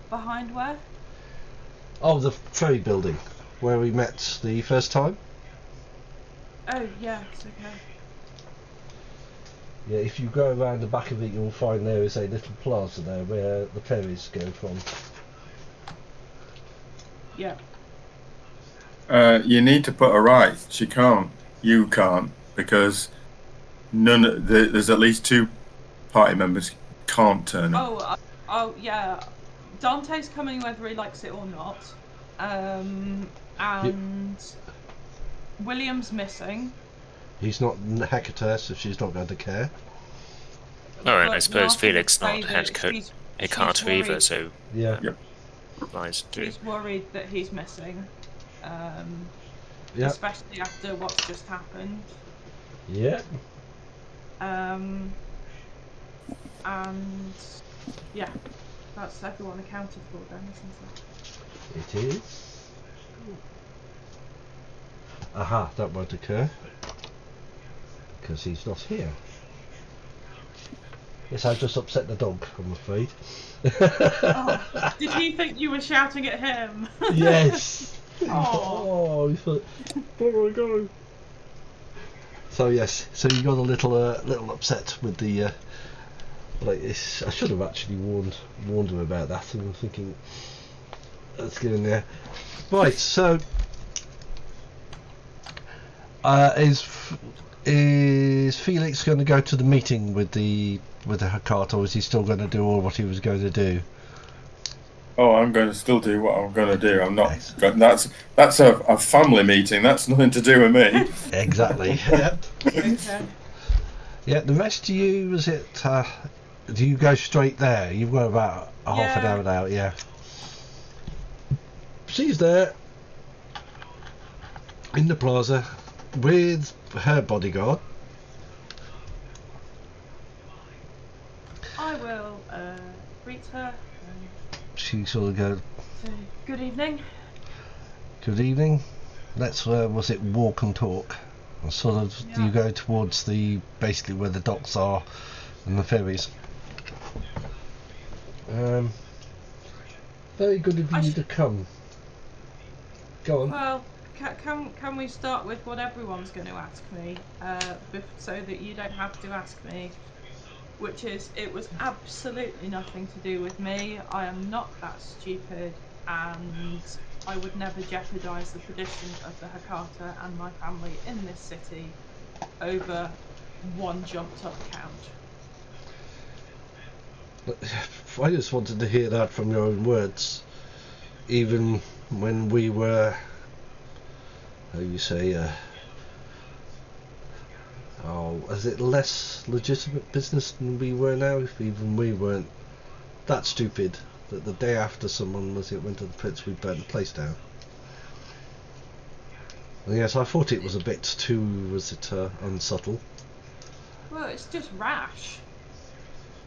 Behind where? Oh, the ferry building where we met the first time. Oh, yeah, it's okay. Yeah, if you go around the back of it, you'll find there is a little plaza there where the ferries go from. Yeah. You need to put her right. She can't. You can't, because there's at least 2 party members can't turn up. Oh, yeah. Dante's coming whether he likes it or not. And William's missing. He's not Hecate, so she's not going to care. Alright, I But suppose Martha Felix would say not that had she's Hecate either, worried- so Yeah. Yep. nice too. She's worried that he's missing. Yeah. Especially after what's just happened. Yeah. And yeah, that's everyone accounted for then, isn't it? It is. Aha, that won't occur. Because he's not here. Yes, I've just upset the dog, I'm afraid. Oh, did he think you were shouting at him? Yes! Oh. He thought, oh my god. So yes, so you got a little upset with the like this. I should have actually warned him about that. And I'm thinking, let's get in there. Right, so is Felix going to go to the meeting with the Hecate, or is he still going to do all what he was going to do? Oh, I'm going to still do what I'm going to do. I'm not. Excellent. That's a family meeting. That's nothing to do with me. Exactly. Yep. Okay. Yeah. The rest of you, was it? Do you go straight there? You've got about half an hour now. Yeah. She's there in the plaza with her bodyguard. I will greet her. She sort of goes, Say, good evening. good evening. Let's was it walk and talk? And sort of Yeah. you go towards basically where the docks are and the ferries. Very good of you to come. Go on. Well, can we start with what everyone's going to ask me, so that you don't have to ask me? Which is, it was absolutely nothing to do with me. I am not that stupid, and I would never jeopardise the tradition of the Hecate and my family in this city over one jumped up count. I just wanted to hear that from your own words. Even when we were, how you say, is it less legitimate business than we were now? If even we weren't that stupid that the day after someone went to the pits, we burnt the place down. And yes, I thought it was a bit too, unsubtle. Well, it's just rash.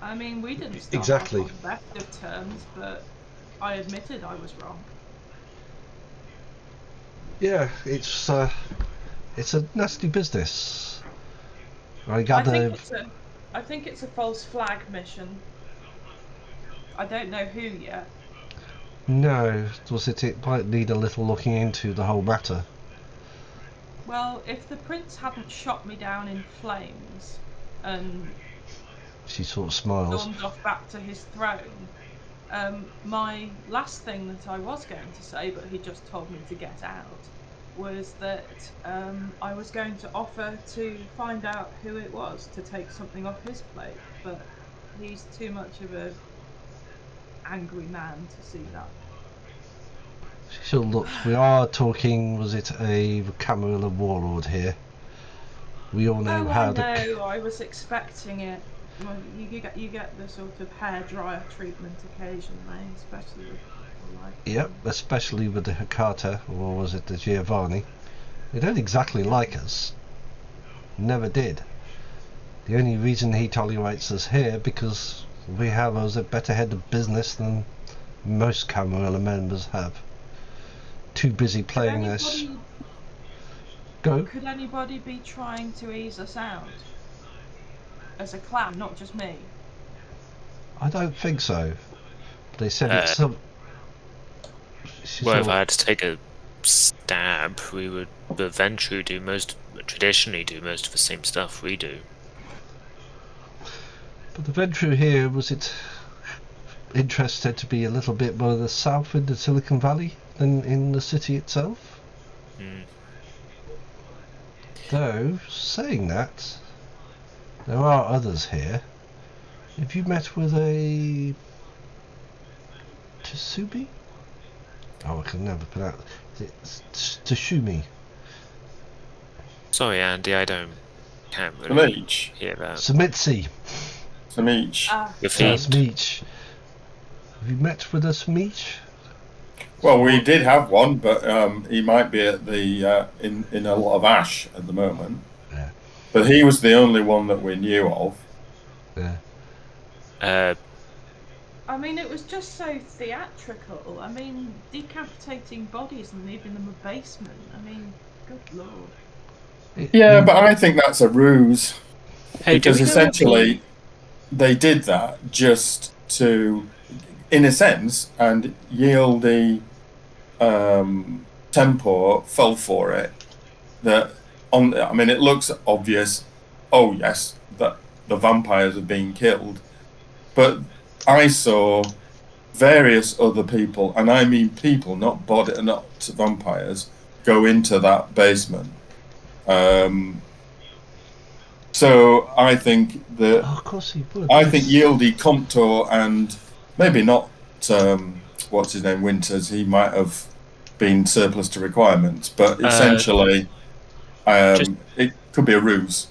I mean, we didn't start Exactly. off on the best of terms, but I admitted I was wrong. Yeah, it's a nasty business. I gather. I think it's a false flag mission. I don't know who yet. No, it might need a little looking into the whole matter. Well, if the prince hadn't shot me down in flames and She sort of smiles. stormed off back to his throne, my last thing that I was going to say, but he just told me to get out, was that I was going to offer to find out who it was to take something off his plate, but he's too much of a angry man to see that. She sort of looks. We are talking. Was it a Camarilla warlord here? We all know how I was expecting it. Well, you get the sort of hairdryer treatment occasionally, especially with people like. Yep, especially with the Hecate, or was it the Giovanni? They don't exactly like us. Never did. The only reason he tolerates us here because we have us a better head of business than most Camarilla members have. Too busy playing this. Go. Could anybody be trying to ease us out? As a clan, not just me. I don't think so. They said it's some. Well, if I had to take a stab, we would. The Ventru traditionally do most of the same stuff we do. But the Ventru here, was it interested to be a little bit more the south in the Silicon Valley than in the city itself? Though, saying that, there are others here. Have you met with a Tsubi? Oh, I can never pronounce it. Tashumi. Sorry, Andy, can't really Samich. hear that. Samitsi. Samich. The fiend. Smich. Have you met with a Smich? Well, we did have one, but he might be at the in a lot of ash at the moment. Yeah. But he was the only one that we knew of. Yeah. I mean, it was just so theatrical. I mean, decapitating bodies and leaving them a basement. I mean, good lord. Yeah, but I think that's a ruse. Hey, because essentially they did that just to, in a sense, and Yieldy Tempor fell for it. I mean, it looks obvious. Oh yes, that the vampires are being killed, but I saw various other people, and I mean people, not vampires, go into that basement. So I think that of course he would. I think Yieldy, Comptor, and maybe not what's his name, Winters. He might have been surplus to requirements, but essentially, it could be a ruse.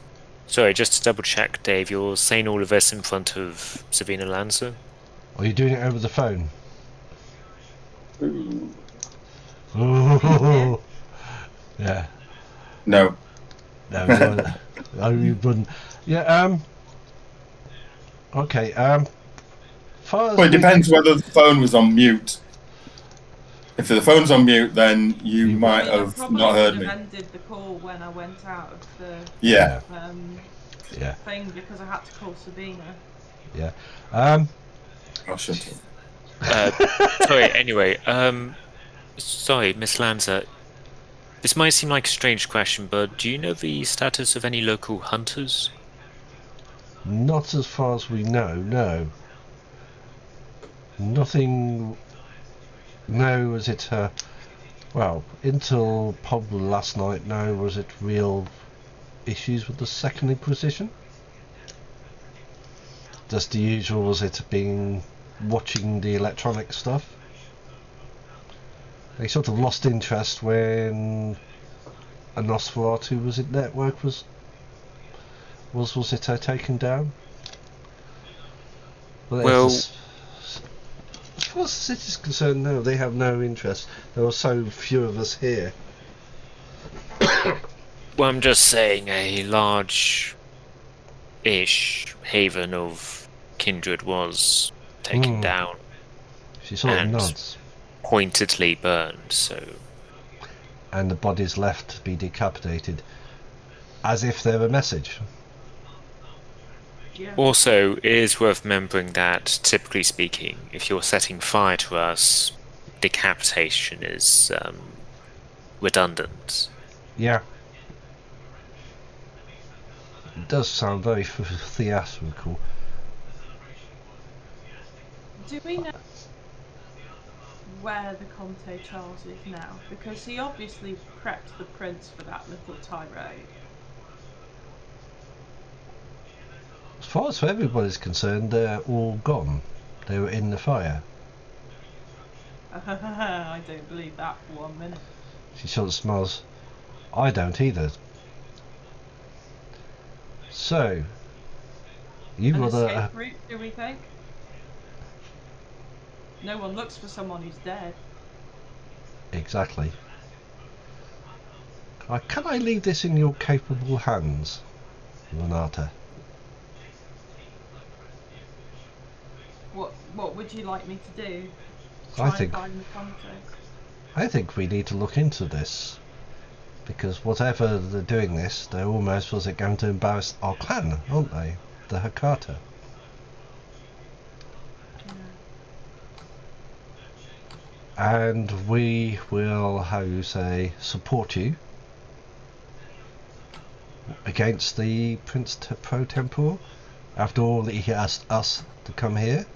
Sorry, just to double check, Dave, you're saying all of this in front of Savina Lanza? Are you doing it over the phone? Yeah. No. No, you wouldn't. Yeah. Okay. Well, it depends whether the phone was on mute. If the phone's on mute, then you might have not heard me. I ended the call when I went out of the thing because I had to call Sabina. Yeah. I'll shut up. Sorry. Anyway, sorry, Miss Lanza. This might seem like a strange question, but do you know the status of any local hunters? Not as far as we know, no. Nothing. No, was it, well, until probably last night, no, was it real issues with the Second Inquisition? Just the usual, was it being watching the electronic stuff? They sort of lost interest when a Nosferatu was it network was it taken down? Well, as far as the city's concerned, no, they have no interest. There are so few of us here. Well, I'm just saying a large-ish haven of kindred was taken down. She sort of nods. Pointedly burned, so... And the bodies left to be decapitated, as if they're a message. Yeah. Also, it is worth remembering that, typically speaking, if you're setting fire to us, decapitation is redundant. Yeah. It does sound very theatrical. Do we know where the Comte Charles is now? Because he obviously prepped the prince for that little tirade. As far as everybody's concerned, they're all gone. They were in the fire. I don't believe that for 1 minute. She sort of smiles. I don't either. So, you've got An a escape route, do we think? No one looks for someone who's dead. Exactly. Can I leave this in your capable hands, Renata? what would you like me to do? I Try think- and find the contact. I think we need to look into this. Because whatever they're doing this, they're almost, was it going to embarrass our clan, aren't they? The Hakata. And we will, how you say, support you against the Prince Pro Tempore. After all, he asked us to come here,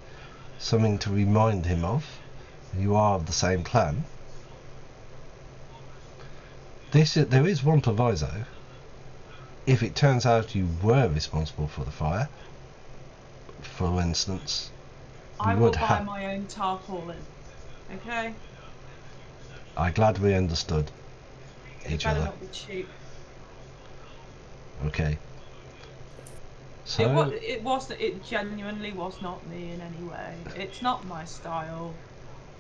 something to remind him of. You are of the same clan. There is one proviso. If it turns out you were responsible for the fire, for instance, I you will would buy have. my own tarpaulin. Okay? I'm glad we understood It each better other. not be cheap. Okay. So It genuinely was not me in any way. It's not my style.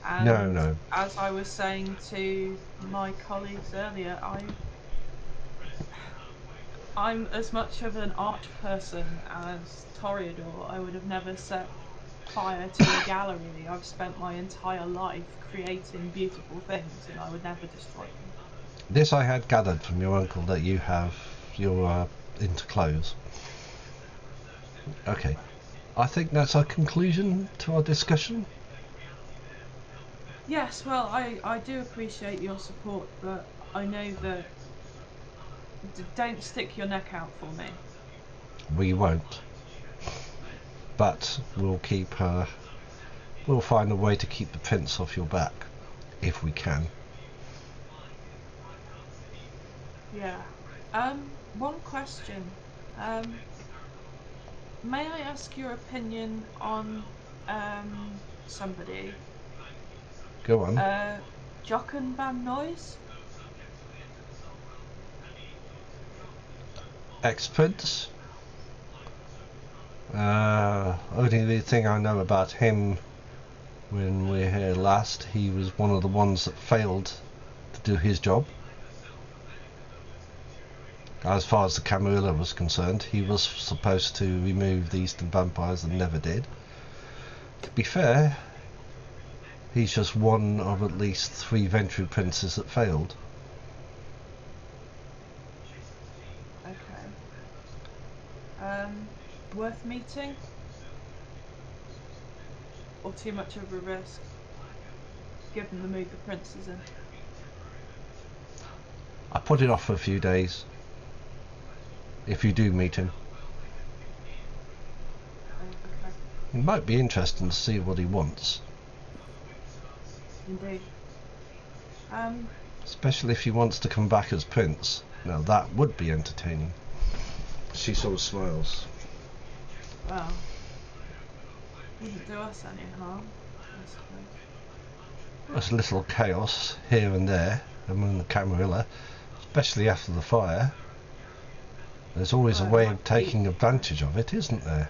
And no. as I was saying to my colleagues earlier, I'm as much of an art person as Toreador. I would have never set fire to a gallery. I've spent my entire life creating beautiful things, and I would never destroy them. this I had gathered from your uncle that you're into clothes. Okay. I think that's our conclusion to our discussion. Yes, well, I do appreciate your support, but I know that don't stick your neck out for me. We won't. But we'll we'll find a way to keep the prince off your back, if we can. Yeah. One question. May I ask your opinion on somebody? Go on. Jochen van Noys? Ex-prince. Only the thing I know about him, when we were here last, he was one of the ones that failed to do his job. As far as the Camarilla was concerned, he was supposed to remove the Eastern vampires and never did. To be fair, he's just one of at least 3 Ventru princes that failed. Okay. Worth meeting? Or too much of a risk, given the mood the prince is in? I put it off for a few days. If you do meet him, Okay. it might be interesting to see what he wants. Indeed. Especially if he wants to come back as prince. Now that would be entertaining. She sort of smiles. Well, wouldn't do us any harm, I suppose. There's a little chaos here and there among the Camarilla, especially after the fire. There's always Well, a way it of might taking advantage of it, isn't there?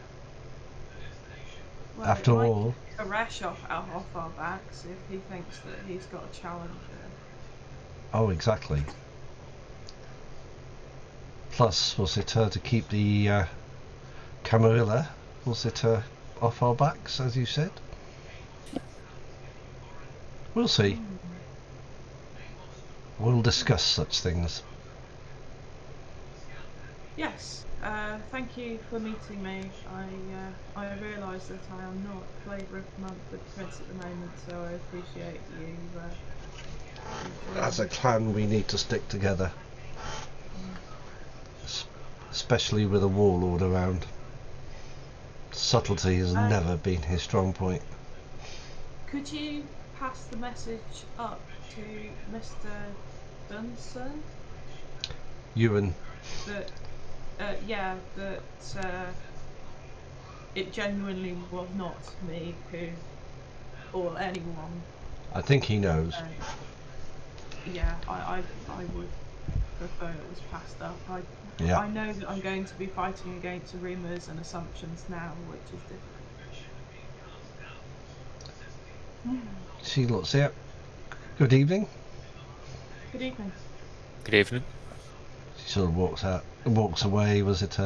Well, After it might all, keep Koresh off our backs if he thinks that he's got a challenger. oh exactly. Plus, was it to keep the Camarilla, was it off our backs, as you said? We'll see. We'll discuss such things. Yes. Thank you for meeting me. I realise that I am not flavour of the month with the prince at the moment, so I appreciate you. As a clan, we need to stick together. Especially with a warlord around. Subtlety has never been his strong point. Could you pass the message up to Mr. Dunson? Ewan, That, that it genuinely was not me who, or anyone. I think he knows. I would prefer it was passed up. Yeah. I know that I'm going to be fighting against rumours and assumptions now, which is difficult. She looks here. Good evening. Good evening. Good evening. She sort of walks out. walks away. Was it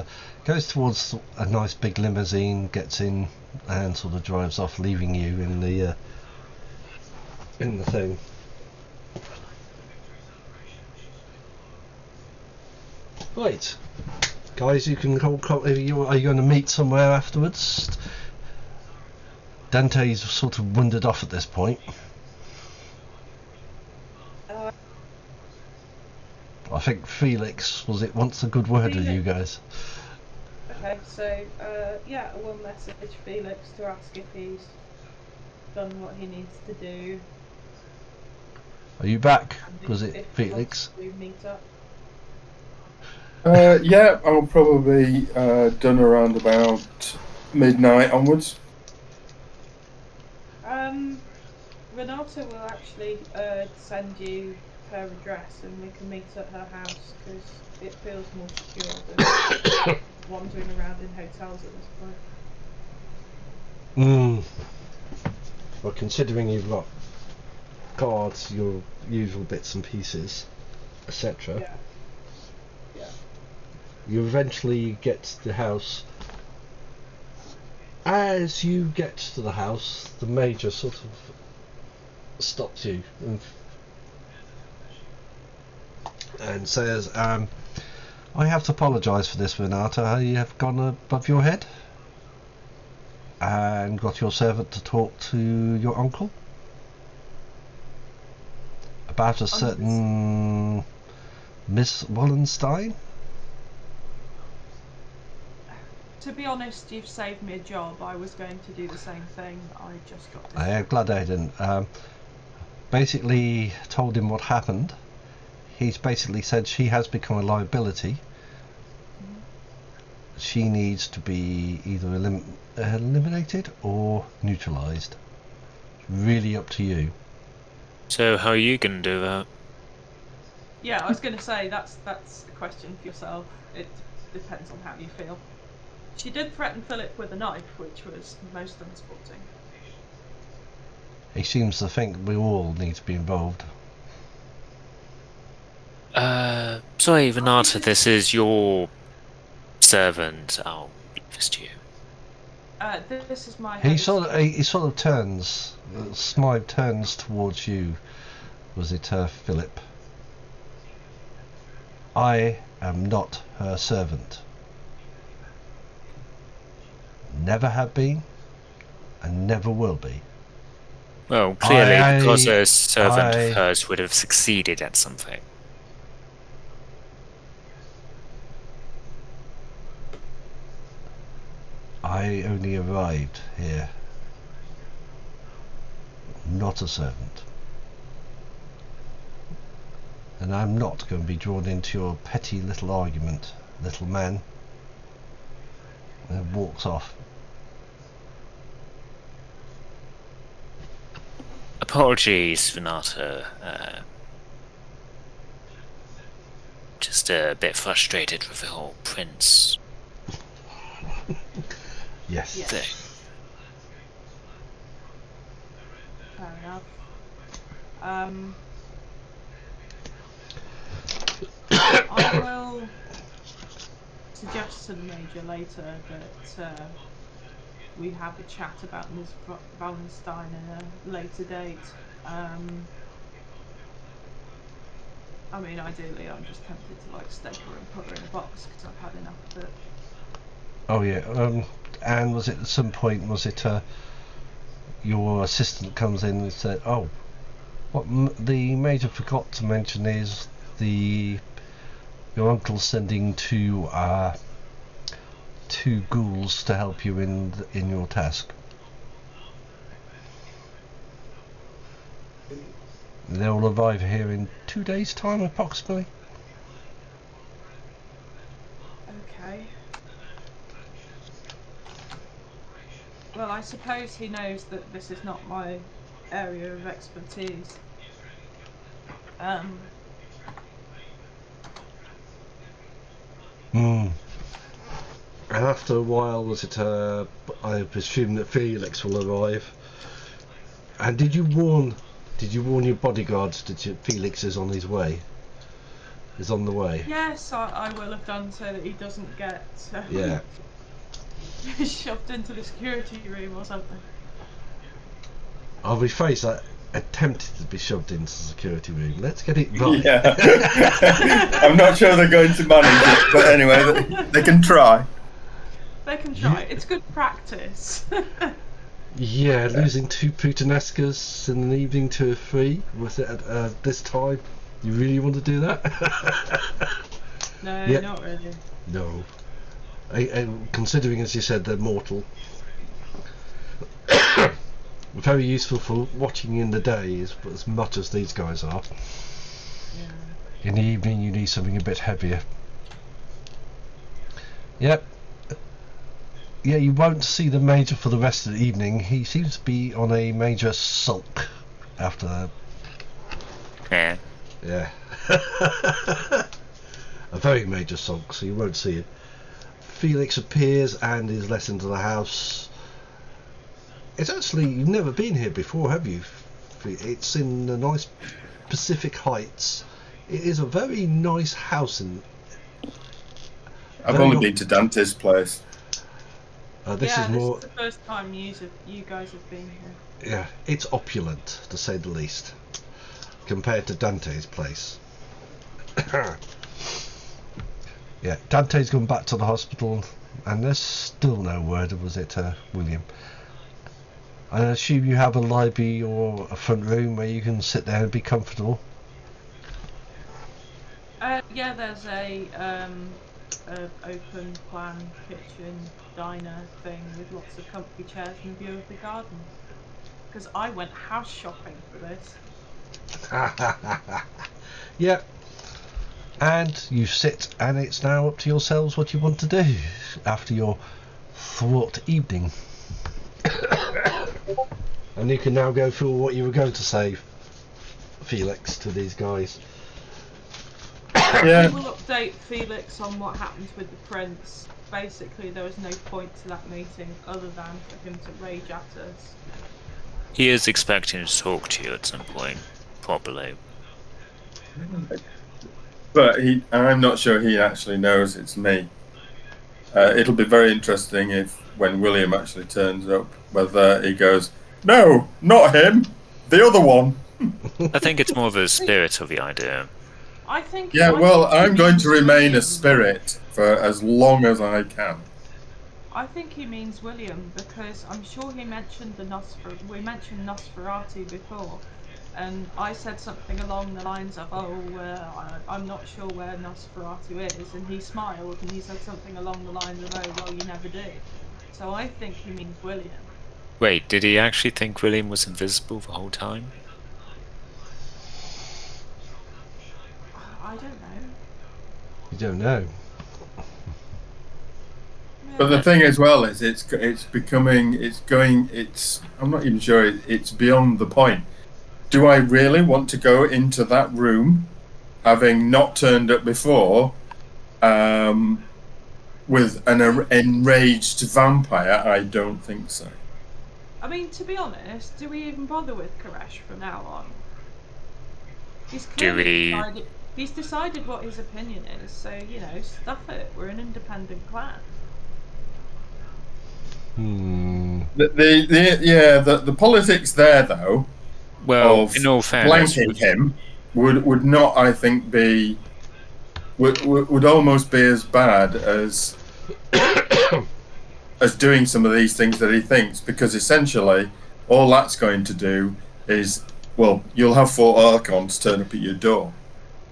goes towards a nice big limousine, gets in, and sort of drives off, leaving you in the thing. Right, guys, you can call. Are you going to meet somewhere afterwards? Dante's sort of wandered off at this point. I think Felix wants a good word with you guys. Okay, so yeah, I will message Felix to ask if he's done what he needs to do. Are you back? And Was it if Felix? he wants to meet up. Yeah, I'll probably done around about midnight onwards. Renata will actually send you her address and we can meet at her house because it feels more secure than wandering around in hotels at this point. Well, considering you've got guards, your usual bits and pieces, etc. Yeah. Yeah. You eventually get to the house. As you get to the house, the Major sort of stops you and says, I have to apologise for this, Renata. You have gone above your head and got your servant to talk to your uncle about a certain Miss Wallenstein. To be honest, you've saved me a job. I was going to do the same thing. I just got this. I am glad I didn't. Basically told him what happened. He's basically said she has become a liability. She needs to be either eliminated or neutralised. Really up to you. So how are you going to do that? Yeah, I was going to say that's a question for yourself. It depends on how you feel. She did threaten Philip with a knife, which was most unsporting. He seems to think we all need to be involved. Sorry, Renata, this is your servant. I'll leave this to you. This is my. He sort of turns. Smythe turns towards you. Was it Philip? I am not her servant. Never have been, and never will be. Well, clearly, because a servant of hers would have succeeded at something. I only arrived here. Not a servant. And I'm not going to be drawn into your petty little argument, little man. And walks off. Apologies, Renata. Just a bit frustrated with the whole prince Yes. thing. Fair enough. I will suggest to the Major later that we have a chat about Ms. Wallenstein at a later date. I mean, ideally, I'm just tempted to like stake her and put her in a box because I've had enough of it. Oh yeah. And was it at some point? Was it your assistant comes in and said, "Oh, what the Major forgot to mention is your uncle's sending two ghouls to help you in your task. They'll arrive here in 2 days' time, approximately." Okay. Well, I suppose he knows that this is not my area of expertise. And after a while, was it? I presume that Felix will arrive. And did you warn your bodyguards that Felix is on his way? is on the way. Yes, I will have done so that he doesn't get Yeah. shoved into the security room or something. I'll rephrase that. Attempted to be shoved into the security room. Let's get it right. Yeah. I'm not sure they're going to manage it, but anyway, they can try. They can try. It's good practice. Yeah, losing 2 Puttanescas in an evening to a 3 was it at this time? You really want to do that? No, Yeah. not really. No. Considering, as you said, they're mortal. Very useful for watching in the day as much as these guys are. Yeah. In the evening you need something a bit heavier. Yep. Yeah, you won't see the Major for the rest of the evening. He seems to be on a major sulk after that. Yeah. Yeah. A very major sulk, so you won't see it. Felix appears and is let into the house. It's actually, you've never been here before, have you? It's in the nice Pacific Heights. It is a very nice house. I've only been to Dante's place. This is more. This is the first time you guys have been here. Yeah, it's opulent, to say the least, compared to Dante's place. Yeah, Dante's gone back to the hospital, and there's still no word of, was it, William? I assume you have a library or a front room where you can sit there and be comfortable. Yeah, there's a open plan kitchen diner thing with lots of comfy chairs and a view of the garden. Because I went house shopping for this. Yeah. And you sit, and it's now up to yourselves what you want to do after your fraught evening. And you can now go through what you were going to say, Felix, to these guys. Yeah. We will update Felix on what happens with the prince. Basically, there was no point to that meeting other than for him to rage at us. He is expecting to talk to you at some point, probably. But I'm not sure he actually knows it's me. It'll be very interesting if, when William actually turns up, whether he goes, "No, not him, the other one." I think it's more of a spirit of the idea. I think. Yeah, I well, think he I'm going to means remain William. a spirit for as long as I can. I think he means William because I'm sure he mentioned we mentioned Nosferatu before, and I said something along the lines of, I'm not sure where Nosferatu is, and he smiled and he said something along the lines of, oh, well, you never do. So I think he means William. Wait, did he actually think William was invisible the whole time? I don't know. You don't know. But the thing as well is I'm not even sure it's beyond the point. Do I really want to go into that room, having not turned up before, with an enraged vampire? I don't think so. I mean, to be honest, do we even bother with Koresh from now on? He's decided what his opinion is, so, stuff it. We're an independent clan. The politics there, though, well, of in all fairness, blanking him would not, I think, be would almost be as bad as as doing some of these things that he thinks, because essentially all that's going to do is, well, you'll have 4 Archons turn up at your door.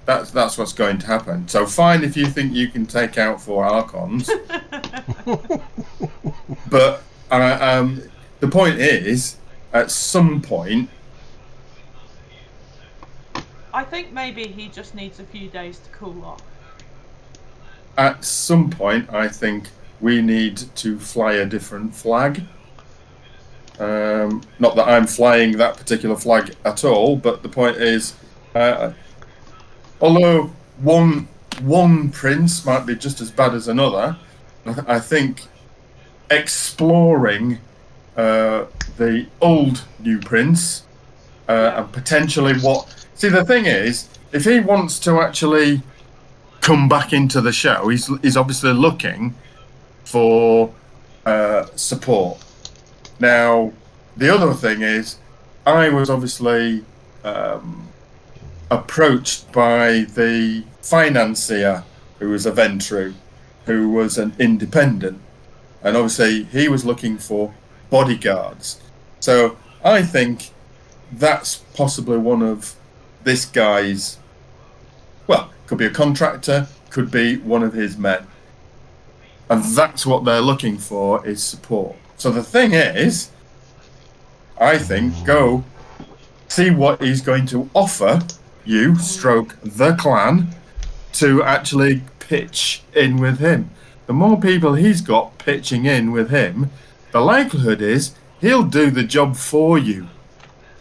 That's what's going to happen. So fine if you think you can take out 4 Archons. But the point is, at some point, I think maybe he just needs a few days to cool off. At some point, I think we need to fly a different flag. Not that I'm flying that particular flag at all, but the point is, although one prince might be just as bad as another, I think exploring the old new prince and potentially what... See, the thing is, if he wants to actually come back into the show. He's obviously looking for support. Now, the other thing is, I was obviously approached by the financier who was a Ventru, who was an independent, and obviously he was looking for bodyguards. So I think that's possibly one of this guy's, well, could be a contractor, could be one of his men. And that's what they're looking for, is support. So the thing is, I think, go see what he's going to offer you, stroke the clan, to actually pitch in with him. The more people he's got pitching in with him, the likelihood is he'll do the job for you.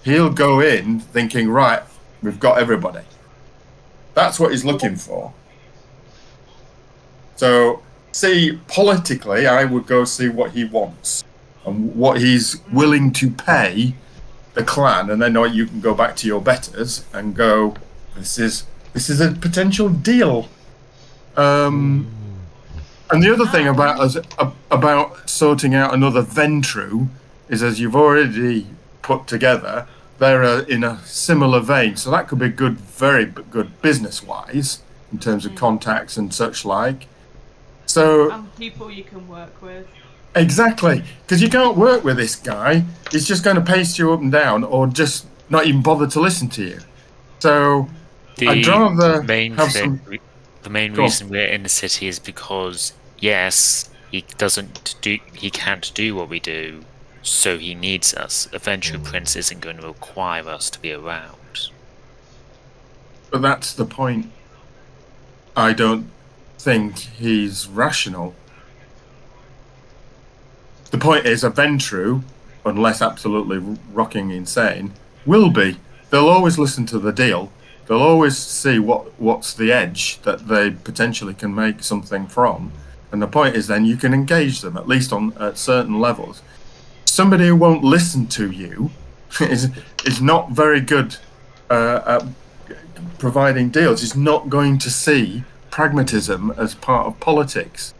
He'll go in thinking, right, we've got everybody. That's what he's looking for. So, see, politically, I would go see what he wants and what he's willing to pay the clan, and then you can go back to your betters and go, this is a potential deal. And the other thing about sorting out another Ventru is, as you've already put together, they're in a similar vein, so that could be good, very good business-wise in terms of contacts and such like. So and people you can work with. Exactly, because you can't work with this guy. He's just going to paste you up and down, or just not even bother to listen to you. So I'd rather have some. The main reason we're in the city is because, yes, he can't do what we do, so he needs us. A Venture Prince isn't going to require us to be around. But that's the point. I don't think he's rational. The point is, a Ventru, unless absolutely rocking insane, will be. They'll always listen to the deal. They'll always see what's the edge that they potentially can make something from. And the point is, then you can engage them, at least at certain levels. Somebody who won't listen to you is not very good at providing deals. Is not going to see pragmatism as part of politics.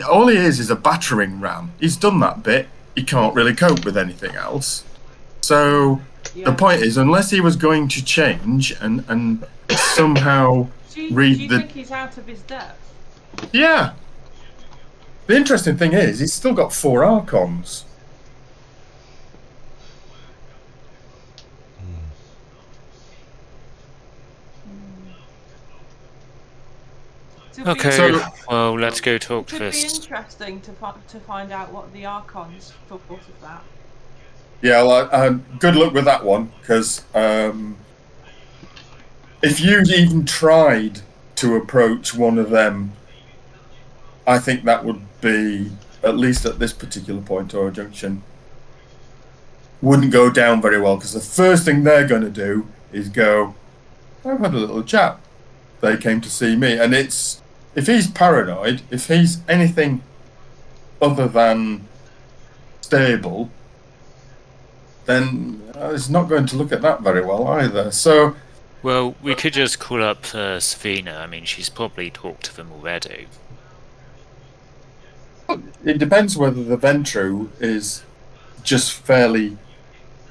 All he is a battering ram. He's done that bit. He can't really cope with anything else. So the point is, unless he was going to change and somehow do you think he's out of his depth? Yeah. The interesting thing is, he's still got 4 Archons. Okay, well, let's go talk to this. this. It could be interesting to find out what the Archons thought of that. Yeah, well, good luck with that one, because if you even tried to approach one of them, I think that would be, at least at this particular point or junction, wouldn't go down very well, because the first thing they're going to do is go, I've had a little chat. They came to see me, and it's, if he's paranoid, if he's anything other than stable, then he's not going to look at that very well either. So, well, we could just call up Savina. I mean, she's probably talked to them already. It depends whether the Ventru is just fairly.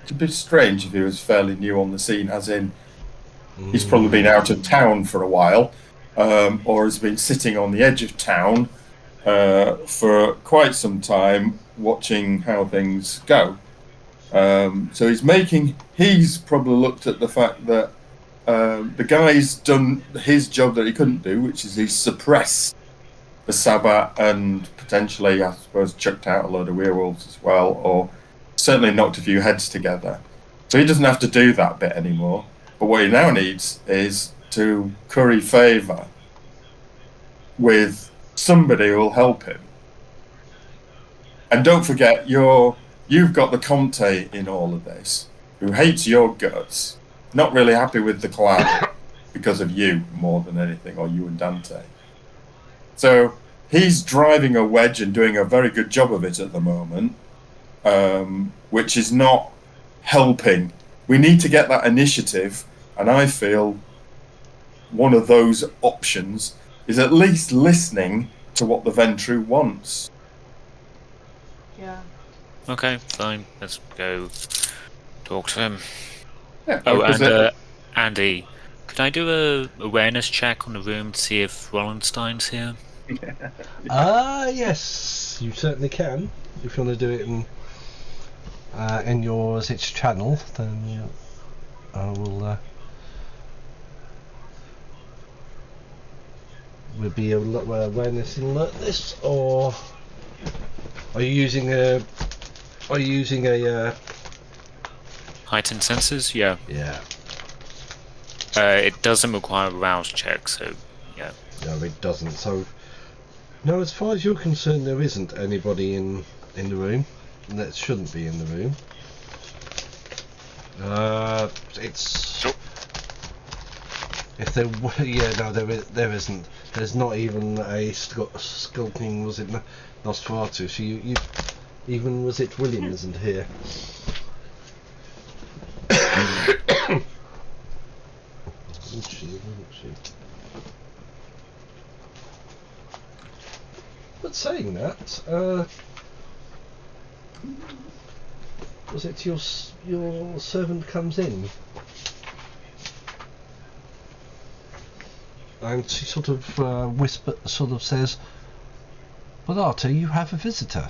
It'd be strange if he was fairly new on the scene, as in he's probably been out of town for a while, or has been sitting on the edge of town for quite some time, watching how things go. So he's probably looked at the fact that the guy's done his job that he couldn't do, which is he's suppressed the Sabbat and potentially, I suppose, chucked out a load of werewolves as well, or certainly knocked a few heads together. So he doesn't have to do that bit anymore. But what he now needs is to curry favour with somebody who will help him. And don't forget, you've got the Comte in all of this, who hates your guts, not really happy with the clan because of you more than anything, or you and Dante. So he's driving a wedge and doing a very good job of it at the moment, which is not helping. We need to get that initiative, and I feel one of those options is at least listening to what the Ventru wants. Yeah. Okay, fine. Let's go talk to him. Yeah, Oh, because and Andy, could I do a awareness check on the room to see if Rollenstein's here? Yes, you certainly can. If you want to do it in your its channel, then I will. We'll be able to awareness alert this, or are you using a? Are you using a? Heightened senses? Yeah. Yeah. It doesn't require a rouse check, so yeah. No, it doesn't. So, no, as far as you're concerned, there isn't anybody in the room. That shouldn't be in the room. It's. Oh. If there were, yeah, no, there isn't. There's not even a skulking. Was it Nosferatu? So you even was it William isn't here. Isn't she? But saying that, was it your servant comes in, and she sort of sort of says, "Belata, you have a visitor,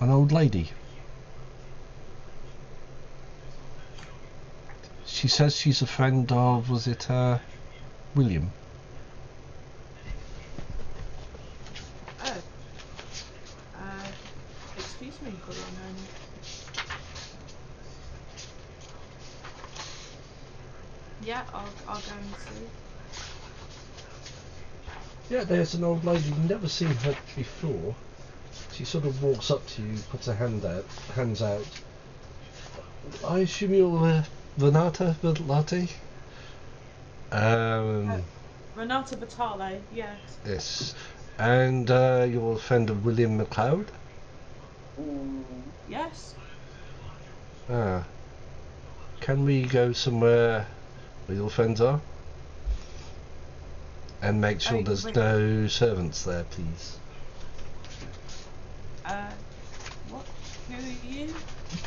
an old lady." She says she's a friend of, was it William? Oh. Excuse me for a moment. Yeah, I'll go and see. Yeah, there's an old lady. You've never seen her before. She sort of walks up to you, puts her hands out. I assume you're Renata Latte? Renata Batale, yes. Yes. And you're a friend of William MacLeod? Yes. Ah. Can we go somewhere where your friends are? And make sure there's no servants there, please. What? Who are you?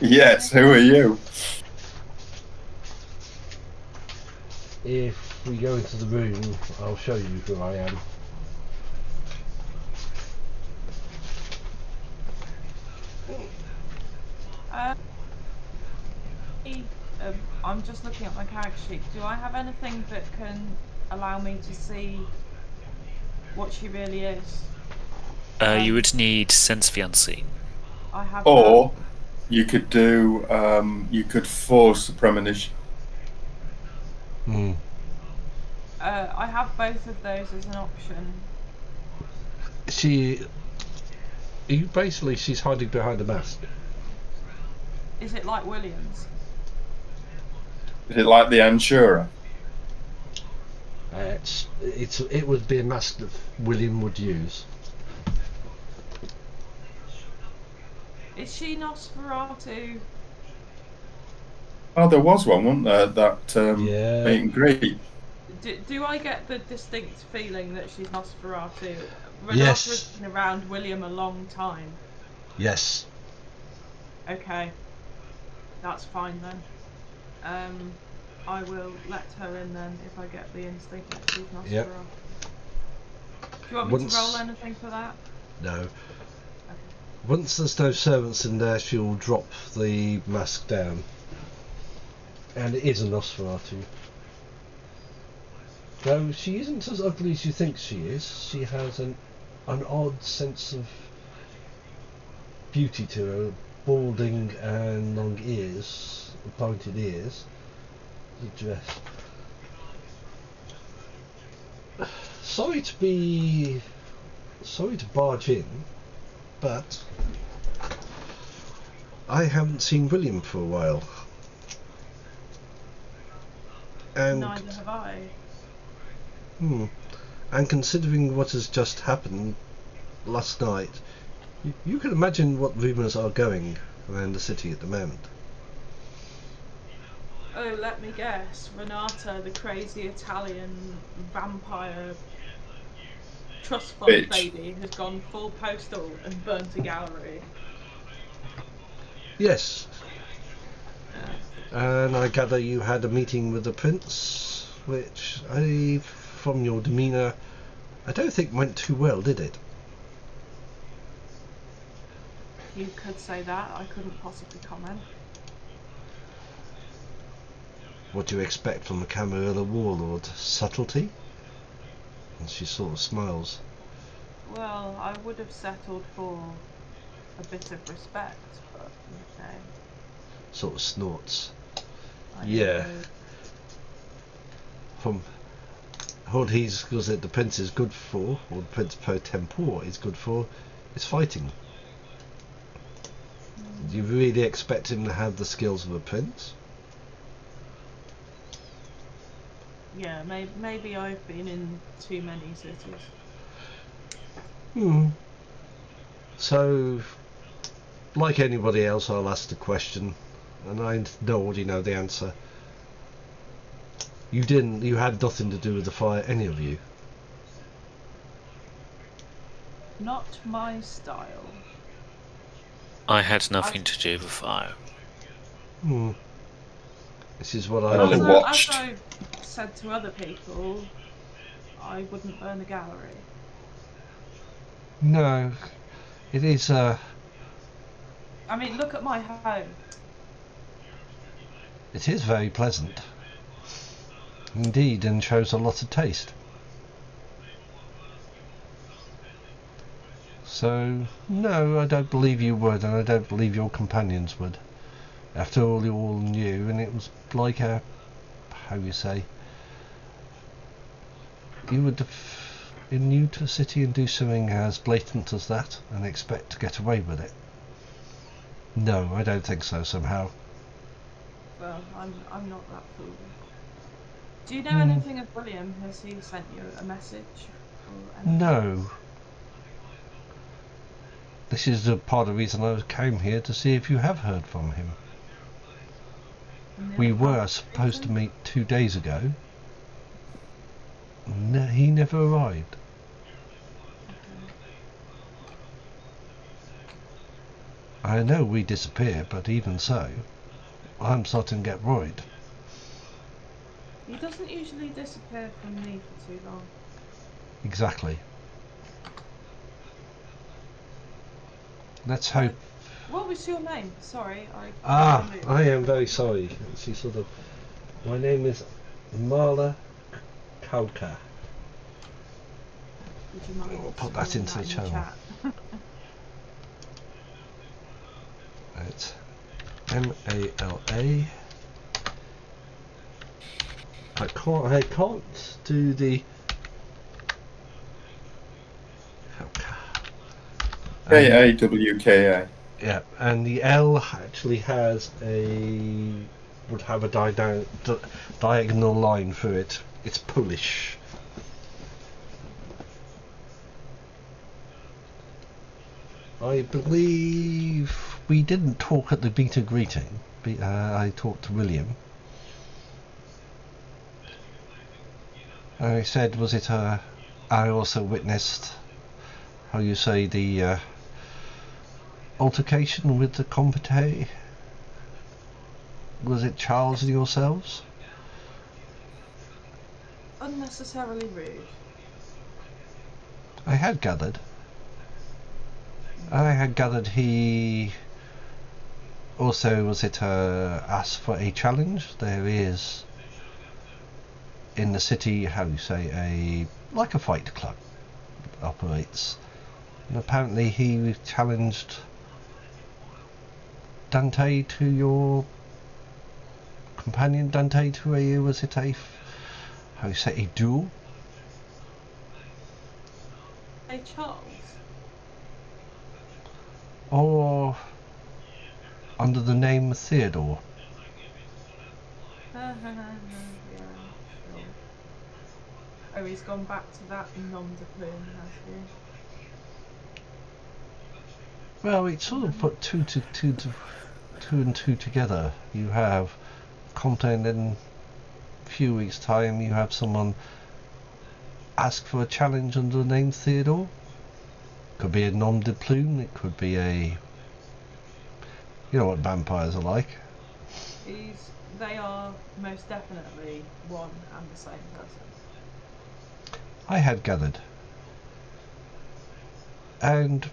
Yes, who are you? If we go into the room, I'll show you who I am. I'm just looking at my character sheet. Do I have anything that can allow me to see what she really is? You would need sense of the unseen. I have. Or you could do, you could force a premonition. Hmm. I have both of those as an option. She's hiding behind a mask. Is it like Williams? Is it like the Anshura? It would be a mask that William would use. Is she Nosferatu? Oh, there was one, wasn't there? That Yeah. meet and greet. Do I get the distinct feeling that she's Nosferatu? Yes. Renata's been around William a long time. Yes. Okay. That's fine then. I will let her in then if I get the instinct that she's Nosferatu. Yep. Do you want me to roll anything for that? No. Okay. Once there's no servants in there, she'll drop the mask down. And it is a Nosferatu. Though she isn't as ugly as you think she is. She has an odd sense of beauty to her. Balding and long ears, pointed ears. The dress. Sorry to barge in, but I haven't seen William for a while. And neither have I. And considering what has just happened last night, you can imagine what rumours are going around the city at the moment. Oh, let me guess. Renata, the crazy Italian vampire trust fund Bitch. lady, has gone full postal and burnt a gallery. Yes. Yeah. And I gather you had a meeting with the prince, which, from your demeanour, I don't think went too well, did it? You could say that. I couldn't possibly comment. What do you expect from the Camarilla warlord? Subtlety? And she sort of smiles. Well, I would have settled for a bit of respect, but you know. Sort of snorts. I Yeah. know. From what the prince is good for, or the prince per tempore is good for, is fighting. Do you really expect him to have the skills of a prince? Yeah, maybe I've been in too many cities. So, like anybody else, I'll ask the question, and I already know the answer. You had nothing to do with the fire, any of you. Not my style. I had nothing to do with fire. This is what I I only thought. watched. As I've said to other people, I wouldn't burn a gallery. No, it is. I mean, look at my home. It is very pleasant, indeed, and shows a lot of taste. So, no, I don't believe you would, and I don't believe your companions would. After all, you all knew, and it was like a, how you say, you would be new to a city and do something as blatant as that and expect to get away with it. No, I don't think so somehow. Well, I'm not that foolish. Do you know anything of William? Has he sent you a message? Or anything? No. This is the part of the reason I came here, to see if you have heard from him. We were supposed to meet 2 days ago. He never arrived. I know we disappeared, but even so, I'm starting to get worried. He doesn't usually disappear from me for too long. Exactly. Let's hope. What was your name? Sorry, I am very sorry. She sort of. My name is Marla Kauka. Would you mind I'll put that into the channel. chat? It's M-A-L-A. I can't do the. K-A-W-K-A. Yeah, and the L actually would have a diagonal line through it. It's Polish. I believe we didn't talk at the beta greeting. I talked to William. I said, I also witnessed, how you say, the altercation with the compete. Was it Charles and yourselves? Unnecessarily rude. I had gathered he also, asked for a challenge. There is in the city, how you say, like a fight club operates, and apparently he challenged Dante to your companion Dante to a duel? Hey, Charles. Or under the name Theodore? Yeah, sure. Oh, he's gone back to that nom de plume, has he? Well, it sort of put two and two together. You have content in a few weeks' time you have someone ask for a challenge under the name Theodore. Could be a nom de plume, it could be a... You know what vampires are like. They are most definitely one and the same person. I had gathered. And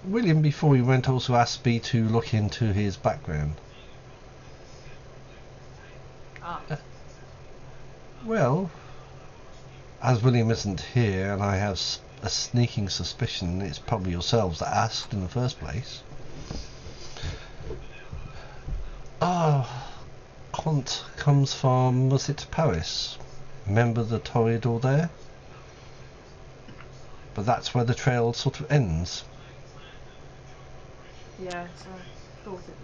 William, before he went, also asked me to look into his background. Ah. Well, as William isn't here, and I have a sneaking suspicion it's probably yourselves that asked in the first place. Comte comes from, was it Paris? Remember the Toreador there? But that's where the trail sort of ends. Yes, I thought it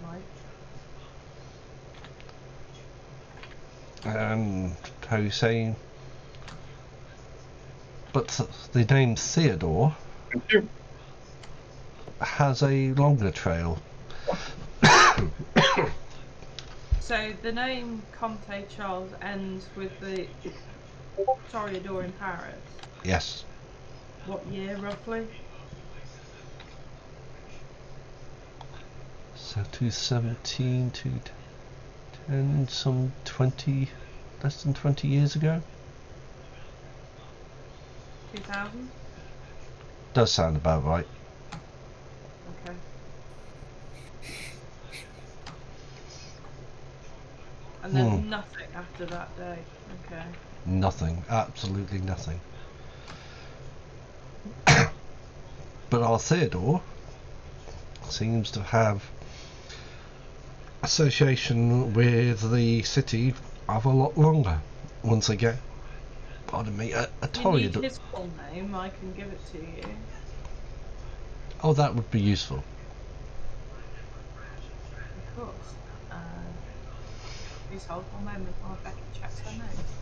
might. And how you say? But the name Theodore has a longer trail. So the name Comte Charles ends with the Toreador in Paris. Yes. What year roughly? So 217, 210, some 20, less than 20 years ago. 2000? Does sound about right. Okay. And then nothing after that day. Okay. Nothing. Absolutely nothing. But our Theodore seems to have association with the city of a lot longer. Once again, pardon me, a You need Toreador. his full name, I can give it to you. Oh, that would be useful. Of course. Please hold one moment while Becky checks her notes.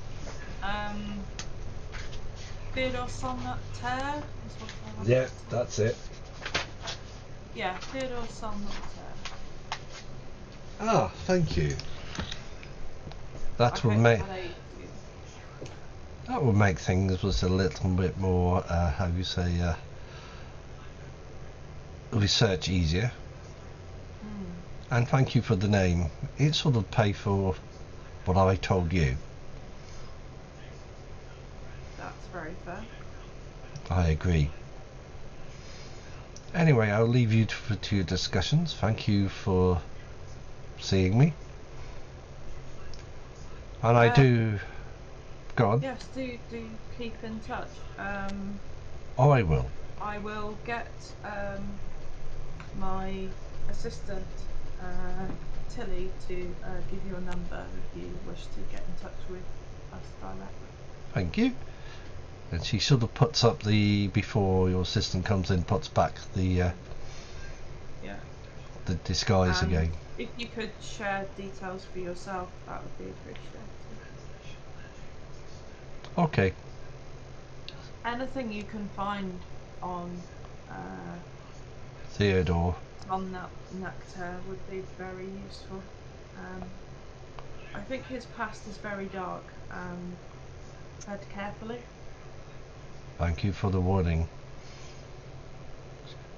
Theodore Sonneter is what I want Yeah, to say. that's it. Yeah, Theodore Sonneter. Ah, thank you. That I would hope make that aided you. things was a little bit more how you say research easier. And thank you for the name. It sort of pay for what I told you. That's very fair. I agree. Anyway, I'll leave you to your discussions. Thank you for seeing me. And I do... Go on. Yes, do keep in touch. Oh, I will. I will get my assistant Tilly to give you a number if you wish to get in touch with us directly. Thank you. And she sort of puts up the, before your assistant comes in, puts back the the disguise again. If you could share details for yourself, that would be appreciated. Okay. Anything you can find on Theodore. on that Nectar would be very useful. I think his past is very dark. Tread carefully. Thank you for the warning.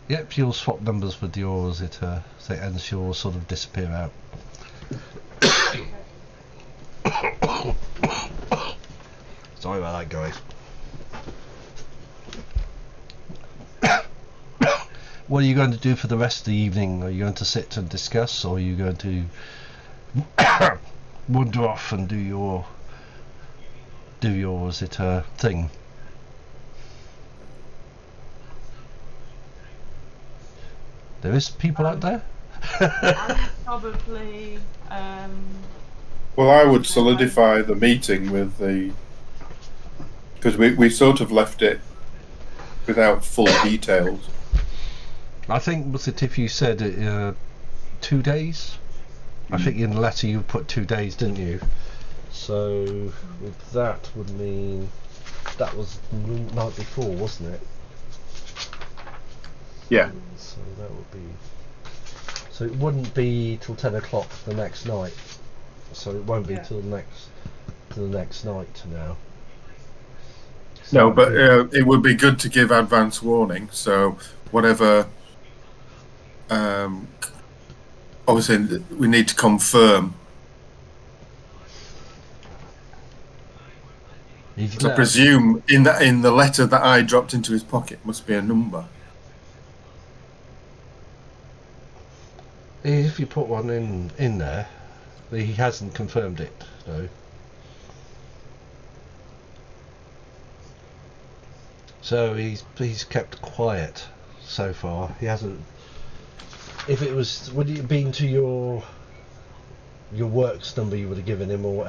Yep, she'll swap numbers with yours, and she'll sort of disappear out. Sorry about that, guys. What are you going to do for the rest of the evening? Are you going to sit and discuss, or are you going to wander off and do your thing? There is people out there? I probably. Well, I would solidify the meeting with the... Because we sort of left it without full details. I think, was it if you said 2 days? I think in the letter you put 2 days, didn't you? So with that would mean that was the night before, wasn't it? Yeah. So that would be... So it wouldn't be till 10 o'clock the next night. so it won't be Yeah. till the next night now. No, So but it would be good to give advance warning. So whatever, obviously we need to confirm. he's So I presume in the letter that I dropped into his pocket must be a number. if you put one in there, he hasn't confirmed it though. So he's kept quiet so far. He hasn't. If it was, would it have been to your works number you would have given him, or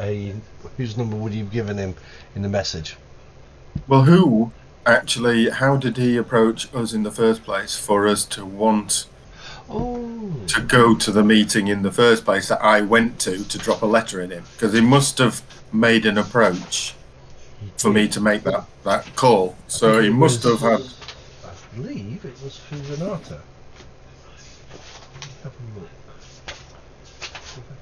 whose number would you have given him in the message? Well, how did he approach us in the first place for us to want to go to the meeting in the first place that I went to drop a letter in him? Because he must have made an approach for me to make that call. So he must have had. I believe it was through Renata. Have a look.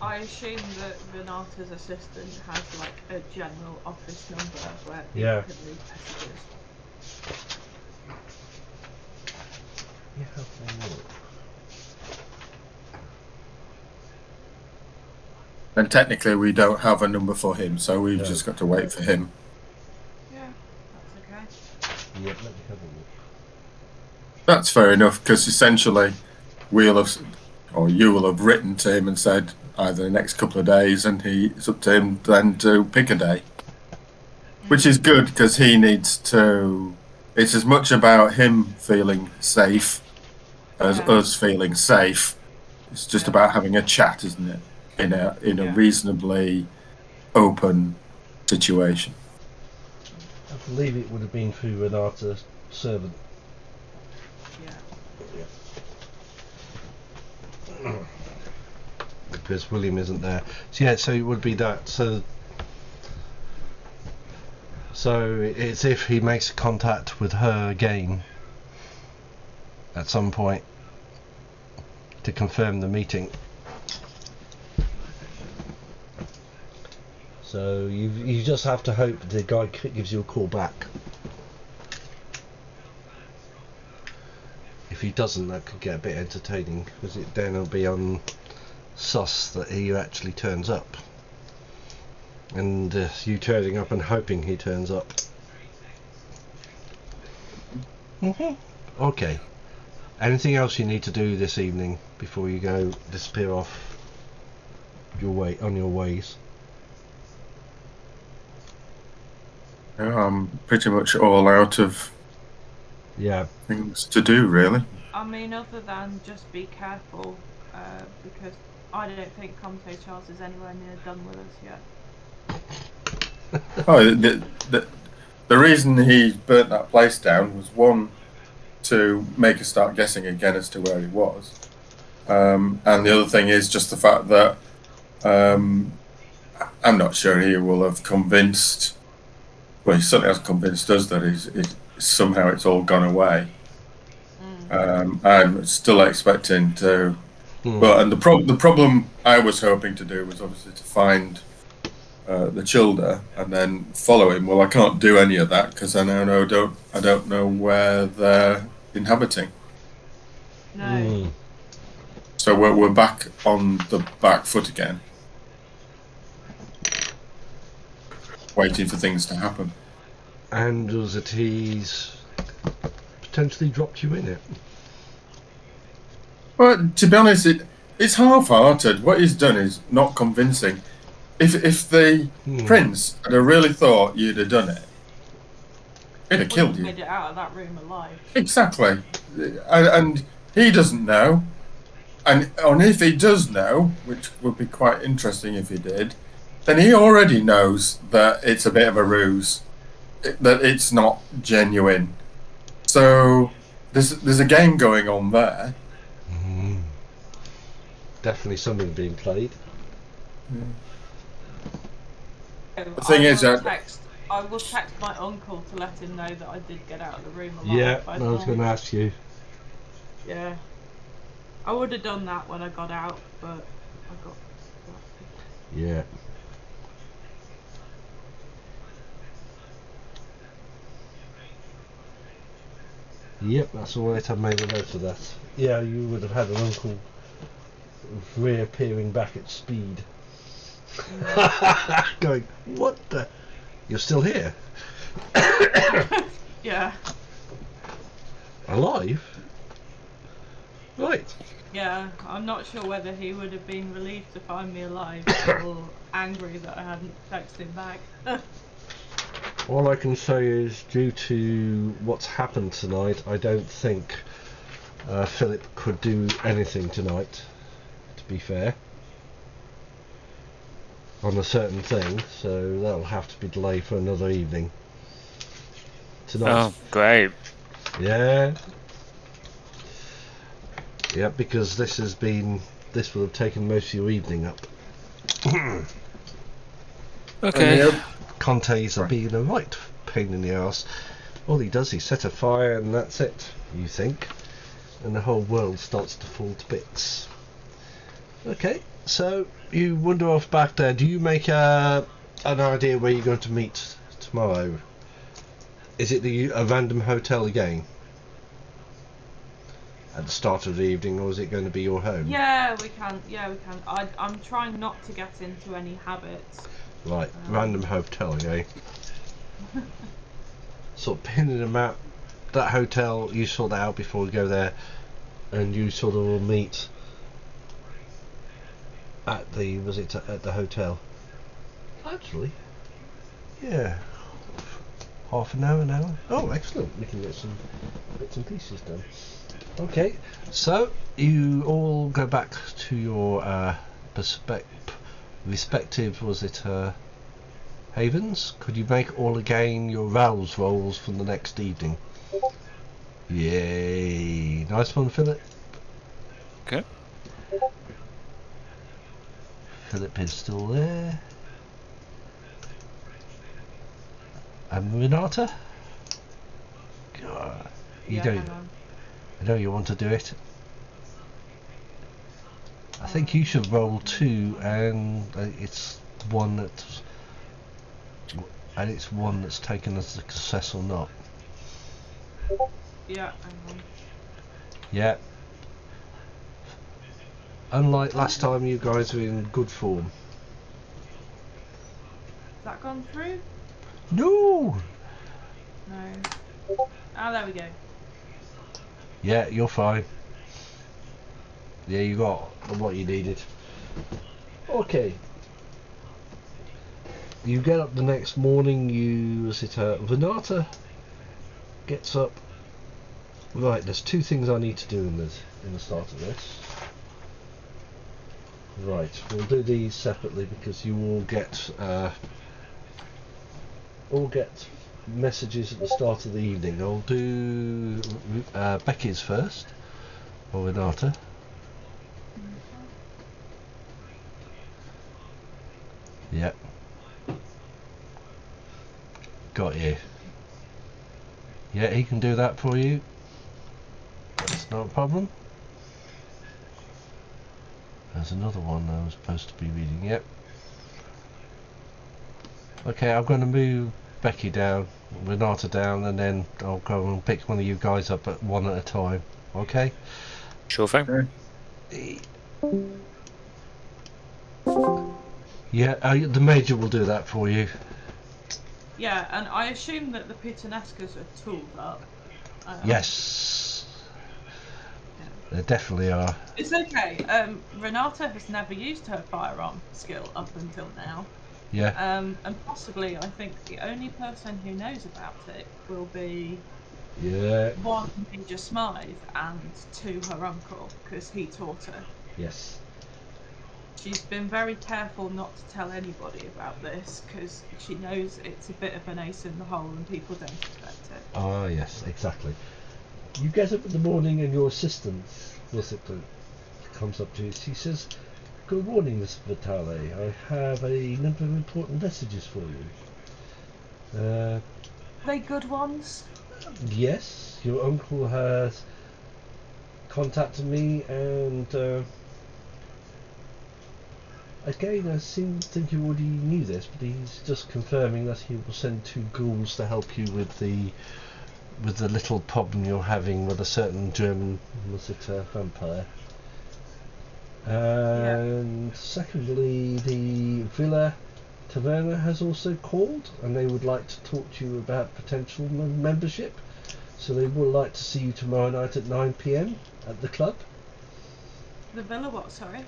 I assume that Renata's assistant has like a general office number where people can leave messages. Yeah, have a look. And technically, we don't have a number for him, so we've just got to wait for him. Yeah, that's okay. Yeah, let me have a look. That's fair enough, because essentially, you will have written to him and said either the next couple of days, and it's up to him then to pick a day. Which is good, because he needs to. It's as much about him feeling safe as us feeling safe. It's just about having a chat, isn't it? In a reasonably open situation. I believe it would have been through Renata's servant. Yeah. Because William isn't there. So it would be that. So it's if he makes contact with her again at some point to confirm the meeting. So you just have to hope the guy gives you a call back. If he doesn't, that could get a bit entertaining, because then it'll be on sus that he actually turns up, and you turning up and hoping he turns up. Okay. Anything else you need to do this evening before you go disappear off on your ways? I'm pretty much all out of things to do, really. I mean, other than just be careful, because I don't think Comte Charles is anywhere near done with us yet. The reason he burnt that place down was, one, to make us start guessing again as to where he was, and the other thing is just the fact that I'm not sure he will have convinced. Well, he certainly hasn't convinced us that somehow it's all gone away. I'm still expecting to. Well, and the problem I was hoping to do was obviously to find the childer and then follow him. Well, I can't do any of that because I don't know where they're inhabiting. No. So we're back on the back foot again, waiting for things to happen. And was it he's potentially dropped you in it? Well, to be honest, it's half-hearted. What he's done is not convincing. If the prince had really thought you'd have done it, he'd have killed you. Made it out of that room alive. Exactly, and he doesn't know. And if he does know, which would be quite interesting if he did, then he already knows that it's a bit of a ruse, that it's not genuine. So there's a game going on there. Definitely something being played. The thing is that I will text my uncle to let him know that I did get out of the room alive. Yeah, I was going to ask you. Yeah. I would have done that when I got out, but I got. Yeah. Yep, that's all right. I made a note of that. Yeah, you would have had an uncle reappearing back at speed. Going, what the? You're still here? Yeah. Alive? Right. Yeah, I'm not sure whether he would have been relieved to find me alive or angry that I hadn't texted him back. All I can say is, due to what's happened tonight, I don't think Philip could do anything tonight, to be fair, on a certain thing, so that'll have to be delayed for another evening. Tonight. Oh, great. Yeah. Yeah, because this will have taken most of your evening up. Okay. Conte's are being a right pain in the arse. All he does is set a fire and that's it, you think. And the whole world starts to fall to bits. Okay, so you wander off back there. Do you make an idea where you're going to meet tomorrow? Is it a random hotel again? At the start of the evening, or is it going to be your home? Yeah, we can. I'm trying not to get into any habits. Right, random hotel again. Sort of pinning them out. That hotel, you sort that out before we go there, and you sort of will meet at the at the hotel. Actually, yeah, half an hour. Oh, excellent! We can get some bits and pieces done. Okay, so you all go back to your respective, havens? Could you make all again your rouse rolls from the next evening? Yay! Nice one, Philip. Okay. Philip is still there. And Renata? God, I know you want to do it. I think you should roll 2, and it's one that's taken as a success or not. Yeah, hang on. Yeah. Unlike last time, you guys were in good form. Has that gone through? No! No. Oh, there we go. Yeah, you're fine. Yeah, you got what you needed. Okay. You get up the next morning, Renata gets up. Right, there's 2 things I need to do in the start of this. Right, we'll do these separately because you all get messages at the start of the evening. I'll do Becky's first, or Renata. Yep. Got you. Yeah, he can do that for you. That's not a problem. There's another one I was supposed to be reading. Yep. Okay, I'm going to move Becky down, Renata down, and then I'll go and pick one of you guys up at one at a time. Okay? Sure thing. Okay. Yeah, the Major will do that for you. Yeah, and I assume that the Putanescas are tooled up. Yes. They definitely are. It's okay. Renata has never used her firearm skill up until now. Yeah. And possibly, I think the only person who knows about it will be 1, Major Smythe, and 2, her uncle, because he taught her. Yes. She's been very careful not to tell anybody about this because she knows it's a bit of an ace in the hole and people don't expect it. Ah, yes, exactly. You get up in the morning and your assistant, comes up to you. She says, "Good morning, Miss Vitale. I have a number of important messages for you." Are they good ones? Yes, your uncle has contacted me and again, I think you already knew this, but he's just confirming that he will send 2 ghouls to help you with the little problem you're having with a certain German vampire. And secondly, the Villa Taverna has also called, and they would like to talk to you about potential membership. So they would like to see you tomorrow night at 9 p.m. at the club. The Villa what, sorry?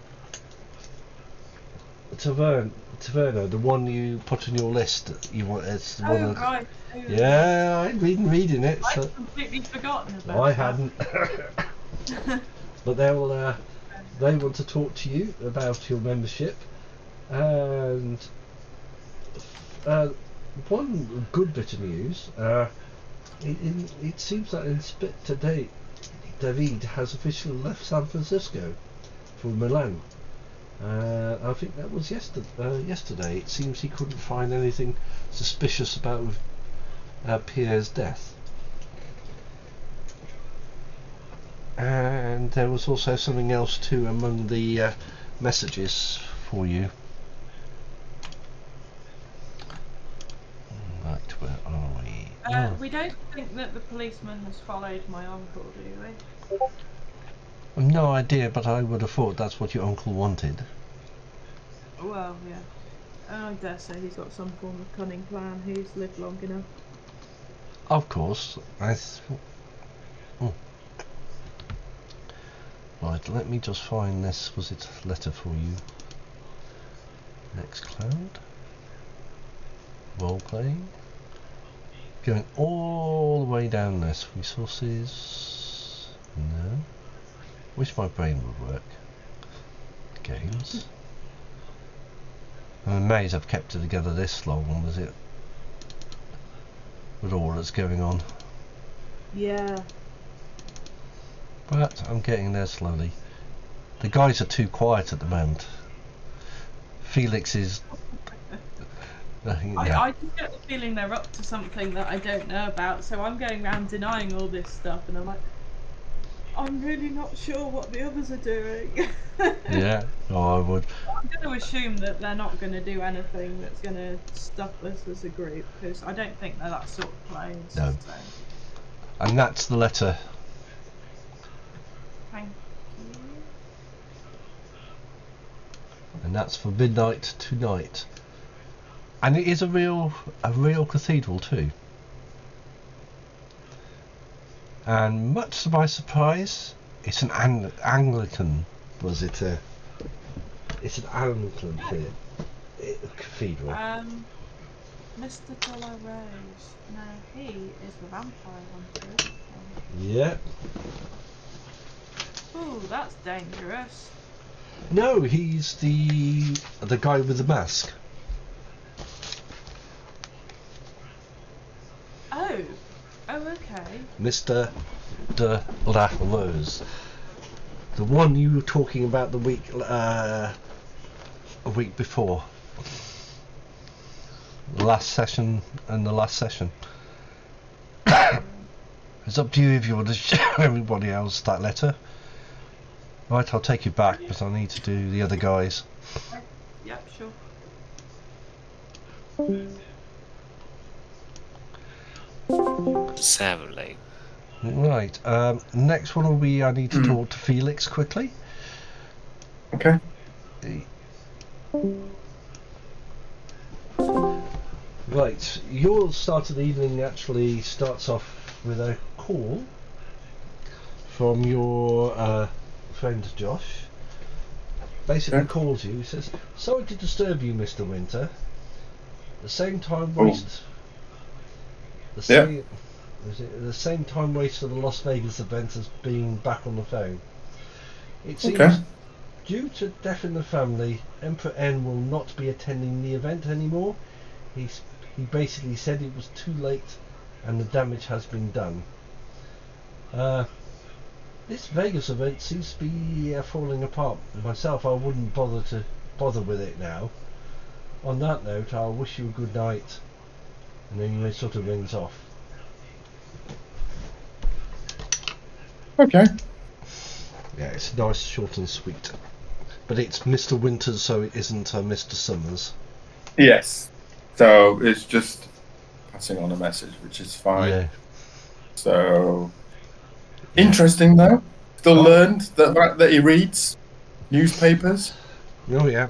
Taverna, the one you put on your list. You want? It's the one. Right. Yeah, I'd been reading it. So I've completely forgotten about I that. hadn't. But they want to talk to you about your membership, and one good bit of news. It seems that Inspector David has officially left San Francisco for Milan. I think that was yesterday. It seems he couldn't find anything suspicious about Pierre's death. And there was also something else too among the messages for you. Right, where are we? We don't think that the policeman has followed my uncle, do we? I've no idea, but I would have thought that's what your uncle wanted. Well, yeah. I dare say he's got some form of cunning plan. He's lived long enough. Of course. Right, let me just find this. Was it a letter for you? Nextcloud. Role playing. Going all the way down this. Resources. No. Wish my brain would work. Games. I'm amazed I've kept it together this long, was it? With all that's going on. Yeah. But I'm getting there slowly. The guys are too quiet at the moment. Felix is... I just get the feeling they're up to something that I don't know about, so I'm going around denying all this stuff, and I'm like, I'm really not sure what the others are doing. Yeah, I would. I'm going to assume that they're not going to do anything that's going to stop us as a group, because I don't think they're that sort of players. No. So. And that's the letter. Thank you. And that's for midnight tonight. And it is a real cathedral too. And much to my surprise, it's an Anglican. Was it a? It's an Anglican cathedral. Mr. Dolores. No, he is the vampire hunter. Yeah. Ooh, that's dangerous. No, he's the guy with the mask. Oh, okay. Mr. de la Rose. The one you were talking about a week before. The last session and the last session. It's up to you if you want to show everybody else that letter. Right, I'll take you back, but I need to do the other guys. Yep, sure. Sadly. Right, next one will be I need to talk to Felix quickly. Okay. Right, your start of the evening actually starts off with a call from your friend Josh. Basically calls you, says, sorry to disturb you, Mr. Winter. The same time waste... The same time waste for the Las Vegas event as being back on the phone. It seems due to death in the family, Emperor N will not be attending the event anymore. He basically said it was too late and the damage has been done. This Vegas event seems to be falling apart. Myself, I wouldn't bother with it now. On that note, I'll wish you a good night. And then he sort of rings off. Okay. Yeah, it's nice, short and sweet. But it's Mr. Winters, so it isn't Mr. Summers. Yes. So it's just passing on a message, which is fine. Yeah. So Yeah. interesting, though. Still Oh. learned that he reads newspapers. Oh yeah.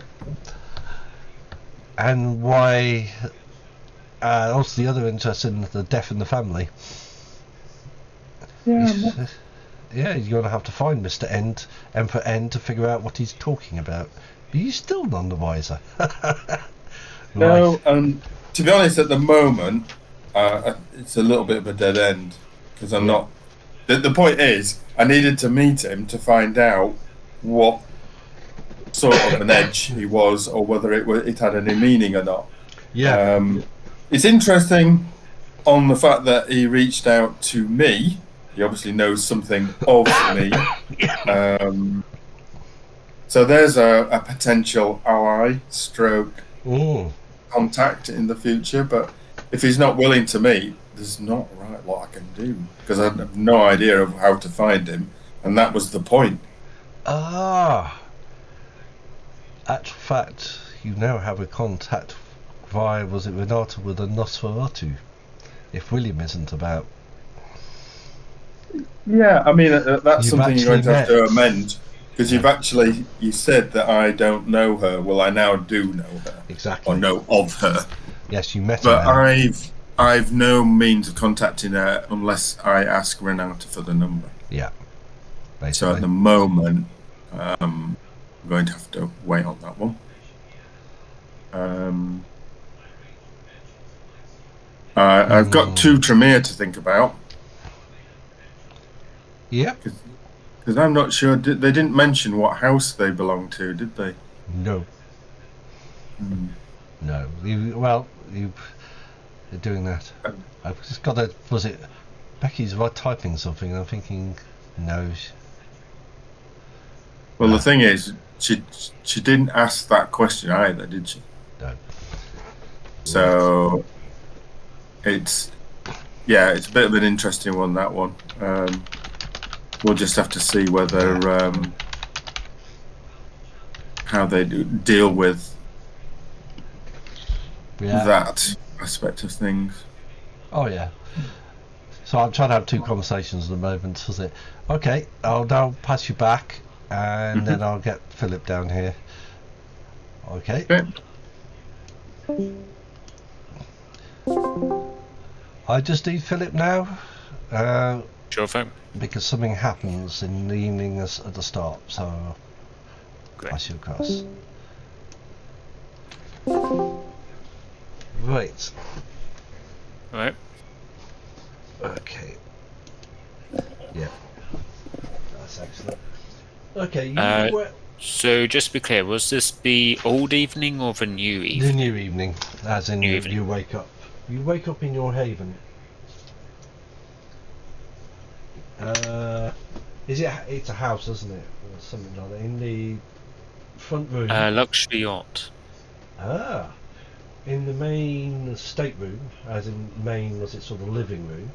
And why? Also, the other interest in the death in the family. Yeah. Yeah, you're going to have to find Mr. Emperor N to figure out what he's talking about. But he's still none the wiser. No, Right. to be honest, at the moment, it's a little bit of a dead end because I'm Yeah. not. The point is, I needed to meet him to find out what sort of an edge he was, or whether it had any meaning or not. Yeah. It's interesting on the fact that he reached out to me. He obviously knows something of me. So there's a potential ally stroke contact in the future, but if he's not willing to meet, there's not right what I can do, because I have no idea of how to find him, and that was the point. Actual fact, you now have a contact via, was it Renata, with a Nosferatu, if William isn't about. Yeah, I mean, that's You've something you're going to have actually to met. amend, because you said that I don't know her. Well, I now do know her. Exactly. Or know of her. Yes, you met But her. I've no means of contacting her unless I ask Renata for the number. Yeah. Basically. So at the moment, I'm going to have to wait on that one. I've got two Tremere to think about. Yep. Because I'm not sure. They didn't mention what house they belong to, did they? No. No. They're doing that. I've just got that. Was it Becky's right typing something? And I'm thinking, no. Well, the thing is, she didn't ask that question either, did she? No. So it's a bit of an interesting one, that one. We'll just have to see whether how they deal with that aspect of things. Oh yeah. So I'm trying to have two conversations at the moment. Was it okay? I'll now pass you back, and then I'll get Philip down here. Okay. I just need Philip now. Sure thing. Because something happens in the evening at the start, so pass you across. Right. Right. Okay. Yeah. That's excellent. Okay. So just to be clear, was this the old evening or the new evening? The new evening, as in New you evening. wake up. You wake up in your haven. It's a house, isn't it? Or something like that. In the front room. Luxury yacht. In the main stateroom, as in main, was it sort of living room?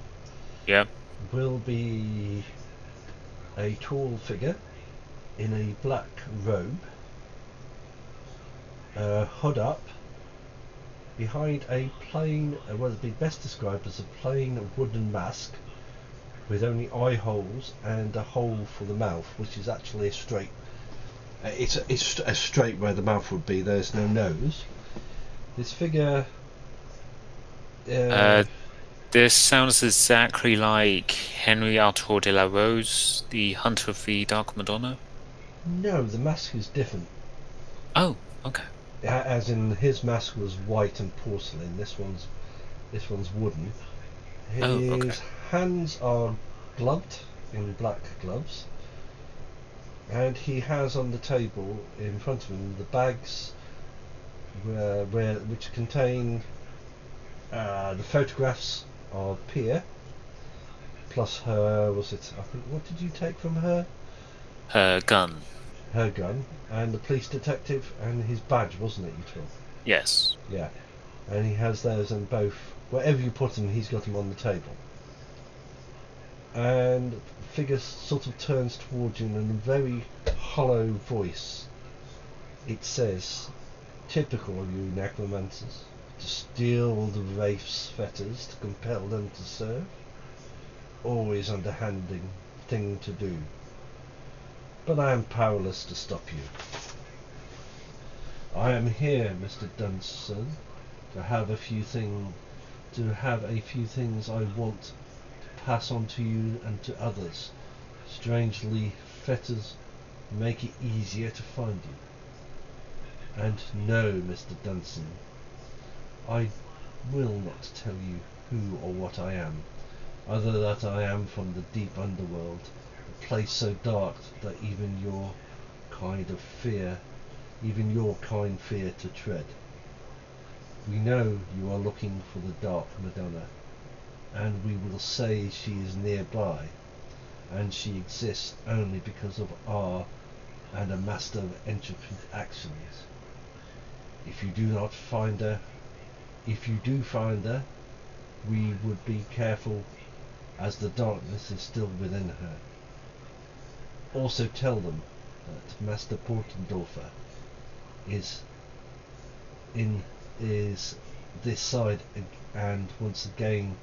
Yeah. Will be a tall figure in a black robe, hood up, behind a plain, what would be best described as a plain wooden mask with only eye holes and a hole for the mouth, which is actually a straight. It's a straight where the mouth would be. There's no nose. This figure. This sounds exactly like Henry Arthur de la Rose, the Hunter of the Dark Madonna. No, the mask is different. Oh, okay. As in, his mask was white and porcelain. This one's wooden. His hands are gloved in black gloves, and he has on the table in front of him the bags which contain the photographs of Pia, plus her. Was it? I think. What did you take from her? Her gun. Her gun, and the police detective, and his badge, wasn't it? You took. Yes. Yeah, and he has those in both. Wherever you put him, he's got them on the table. And the figure sort of turns towards you in a very hollow voice. It says, typical of you necromancers, to steal the wraith's fetters to compel them to serve. Always underhanding thing to do. But I am powerless to stop you. I am here, Mr. Dunson, to have a few things I want to pass on to you and to others. Strangely, fetters make it easier to find you. And no, Mr. Dunson, I will not tell you who or what I am, other that I am from the deep underworld, a place so dark that even your kind fear to tread. We know you are looking for the Dark Madonna, and we will say she is nearby, and she exists only because of our and a master of intricate actions. If you do find her, we would be careful, as the darkness is still within her. Also tell them that Master Portendorfer is this side, and once again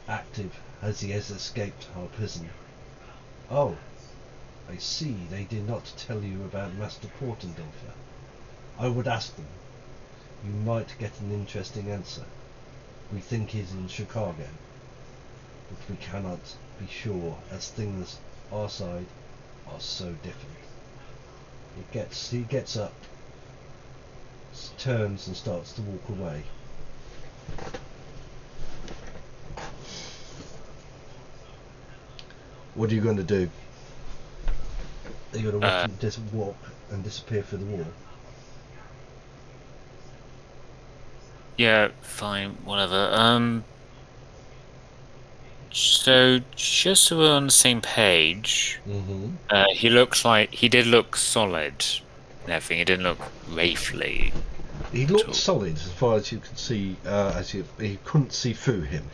active, as he has escaped our prison. Oh, I see they did not tell you about Master Portendorfer. I would ask them. You might get an interesting answer. We think he's in Chicago, but we cannot be sure, as things our side are so different. He gets up, turns and starts to walk away. What are you going to do? Are you going to watch him just walk and disappear through the wall? Yeah, fine, whatever. So just so we're on the same page, he did look solid and everything. He didn't look wraithly. He looked solid as far as you could see, he couldn't see through him.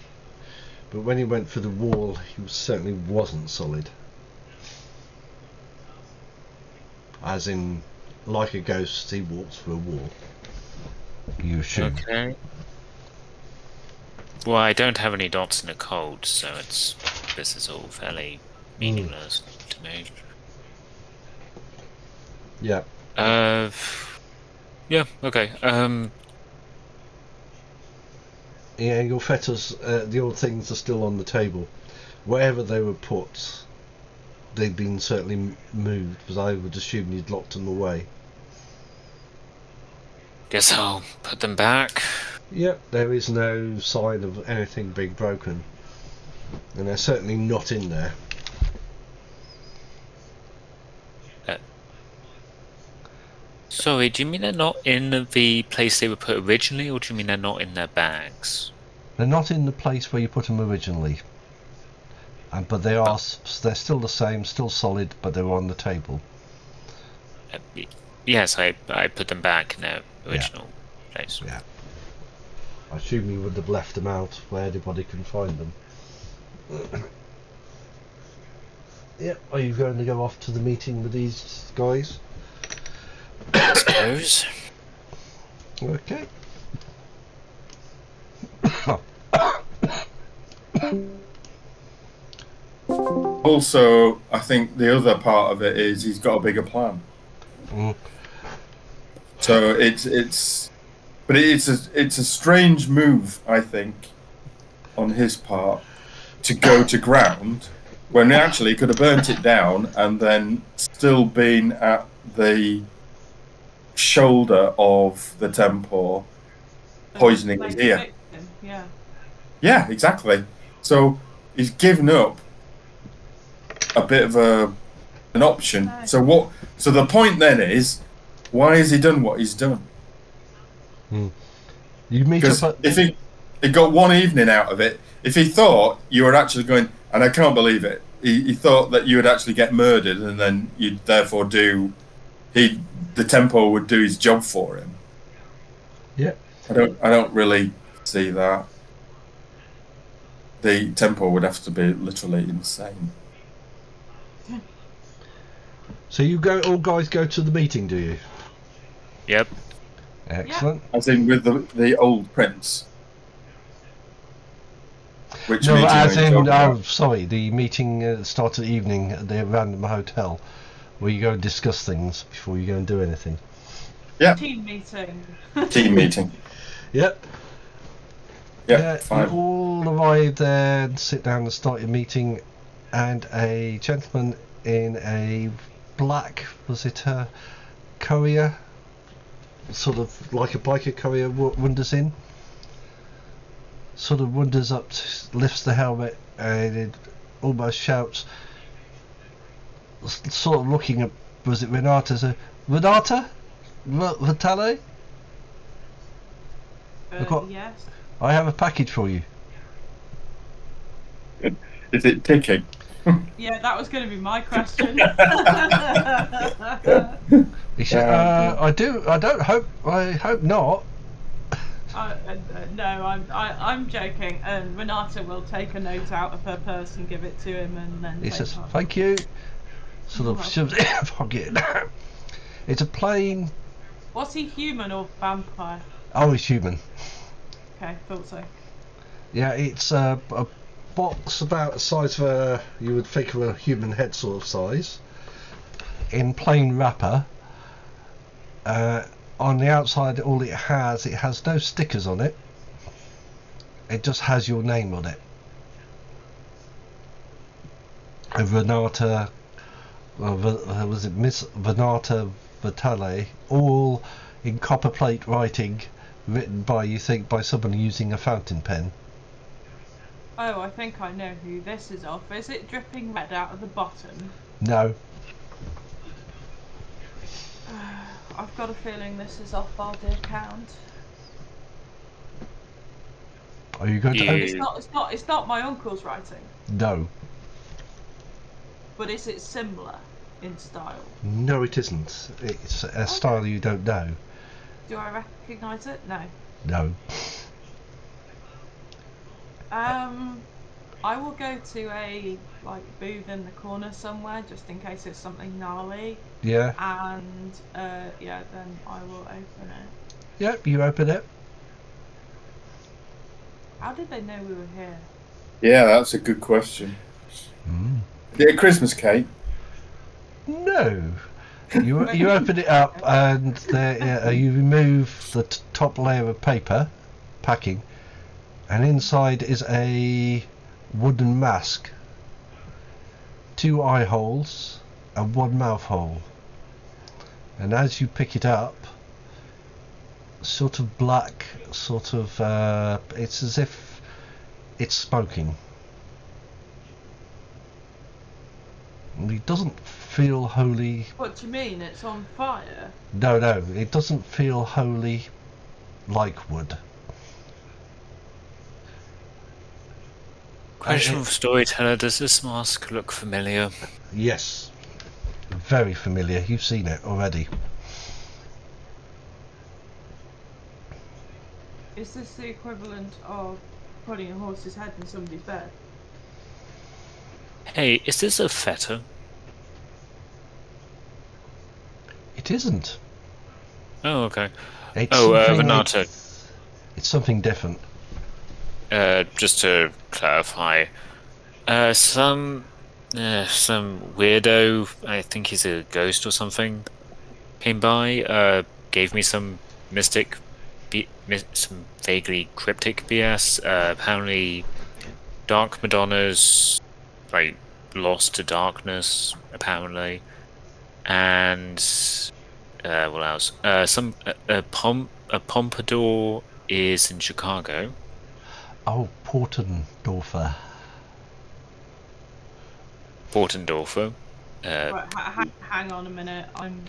But when he went through the wall, he certainly wasn't solid. As in, like a ghost, he walks through a wall. You assume. Okay. Well, I don't have any dots in the code, so this is all fairly meaningless to me. Yeah. Yeah. Okay. Yeah, your fetters, the old things are still on the table. Wherever they were put, they've been certainly moved, because I would assume you'd locked them away. Guess I'll put them back. Yep, there is no sign of anything being broken. And they're certainly not in there. Sorry, do you mean they're not in the place they were put originally, or do you mean they're not in their bags? They're not in the place where you put them originally. But they are, they're still the same, still solid, but they're on the table. Yes, I put them back in their original place. Yeah. I assume you would have left them out where anybody can find them. Yep. Are you going to go off to the meeting with these guys? I suppose. Okay. Also, I think the other part of it is he's got a bigger plan. So it's a strange move, I think, on his part, to go to ground when he actually could have burnt it down and then still been at the shoulder of the temple, poisoning his ear. Yeah, exactly. So he's given up a bit of an option. So the point then is, why has he done what he's done? You meet up if he got one evening out of it, if he thought you were actually going, and I can't believe it, he thought that you would actually get murdered, and then you'd therefore the tempo would do his job for him. Yeah. I don't really see that. The tempo would have to be literally insane. So you all guys go to the meeting, do you? Yep. Excellent. As in with the old prince. Which No, meeting are as you in, talking about? oh, sorry, the meeting at the start of the evening at the random hotel where you go and discuss things before you go and do anything. Yeah, Team meeting. team meeting. Yep. Yeah, Yeah, you fine. all arrive there and sit down and start your meeting, and a gentleman in a black, was it a courier? Sort of like a biker courier wanders in. Sort of wanders up, lifts the helmet, and it almost shouts, sort of looking at, was it Renata? So, Renata? Vitale? Yes. I have a package for you. Is it ticking? Yeah, that was going to be my question. He said, I hope not. No, I'm joking. And Renata will take a note out of her purse and give it to him, and then He take says, off. thank you. Sort You're of shoves it in her pocket. It's a plain. Was he human or vampire? Oh, he's human. Okay, thought so. Yeah, it's a box about the size of a, you would think of a human head sort of size, in plain wrapper. On the outside, all it has no stickers on it. It just has your name on it. Renata, was it Miss Renata Vitale? All in copper plate writing, written by, you think, by someone using a fountain pen. Oh, I think I know who this is of. Is it dripping red out of the bottom? No. I've got a feeling this is off our dear Count. Are you going to You- open? It's not my uncle's writing. No. But is it similar in style? No, it isn't. It's a style you don't know. Do I recognise it? No. No. I will go to a booth in the corner somewhere just in case it's something gnarly. Yeah. And yeah, then I will open it. Yep, you open it. How did they know we were here? Yeah, that's a good question. Is it a Christmas cake? No. You open it up and there, you remove the top layer of paper, packing, and inside is a wooden mask, 2 eye holes and 1 mouth hole. And as you pick it up, sort of black, sort of, it's as if it's smoking. It doesn't feel wholly. What do you mean? It's on fire? No, it doesn't feel wholly like wood. Question of storyteller: does this mask look familiar? Yes, very familiar. You've seen it already. Is this the equivalent of putting a horse's head in somebody's bed? Hey, is this a fetter? It isn't. Oh, okay. It's Oh, something, Renata. it's something different. Just to clarify, some weirdo, I think he's a ghost or something, came by, gave me some some vaguely cryptic BS. Apparently, Dark Madonna's lost to darkness, apparently, and what else? A pompadour is in Chicago. Oh, Portendorfer. Portendorfer. Right, hang on a minute. I'm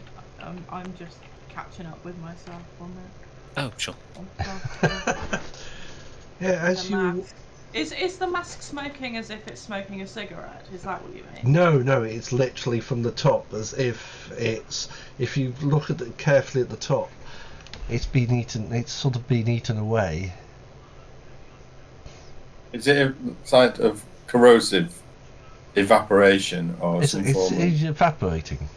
just catching up with myself on Oh, sure. that. Yeah, as The you. mask. Is the mask smoking as if it's smoking a cigarette? Is that what you mean? No, it's literally from the top, as if it's. If you look at it carefully at the top, it's been eaten. It's sort of been eaten away. Is it a site of corrosive evaporation or It's some form of... evaporating.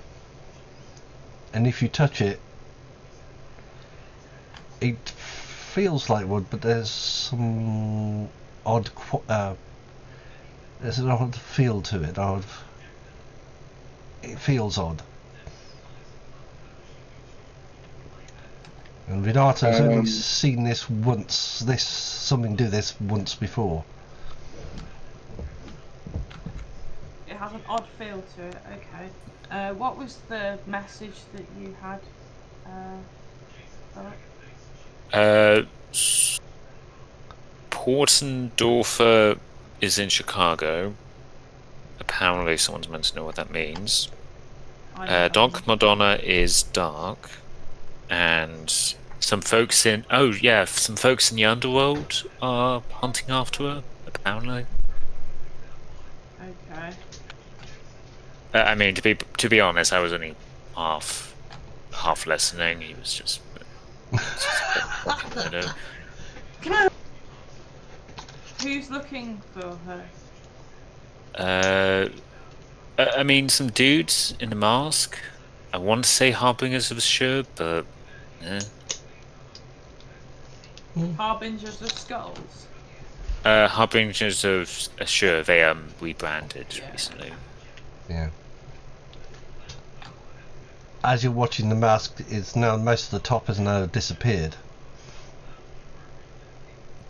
And if you touch it, It feels like wood, but there's some odd. There's an odd feel to it. It feels odd. And Renato's only seen this once. Something do this once before. It has an odd feel to it. Okay. What was the message that you had, Philip? Portendorfer is in Chicago. Apparently, someone's meant to know what that means. Doc Madonna is dark, and some folks in the underworld are hunting after her. Apparently. Okay. I mean, to be honest, I was only half listening. He was just. Who's looking for I her? mean, some dudes in a mask. I want to say harbingers of Assure, but. Harbingers of Skulls. Harbingers of Assure. They rebranded recently. Yeah. As you're watching, the mask is now, most of the top has now disappeared.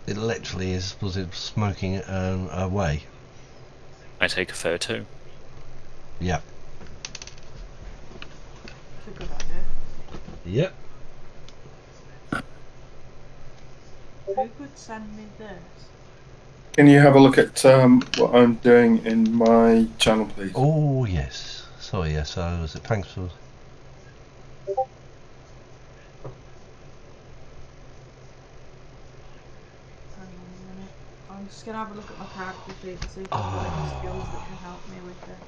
It literally was it smoking away. I take a photo. Yeah. It's a good idea. Yep. Who could send me this? Can you have a look at what I'm doing in my channel, please? Oh yes. Sorry, yes, I was. Thanks for. I'm just gonna have a look at my character sheet and see if I've got any skills that can help me with this.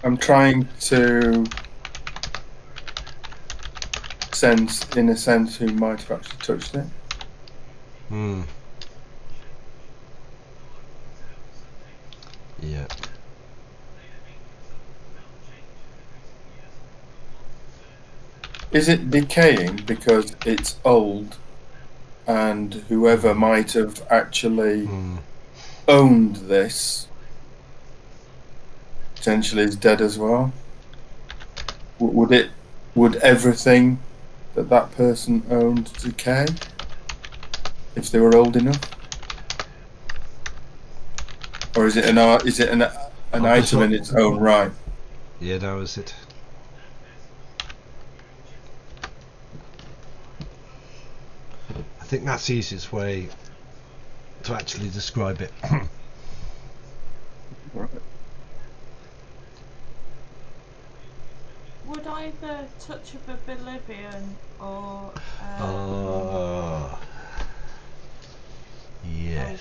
I'm trying to sense, in a sense, who might have actually touched it. Yeah. Is it decaying because it's old and whoever might have actually owned this potentially is dead as well? Would everything that person owned decay if they were old enough? Or is it an item in its own right? Yeah, that was it. I think that's the easiest way to actually describe it. Right. Would either Touch of Oblivion or yes. Oh,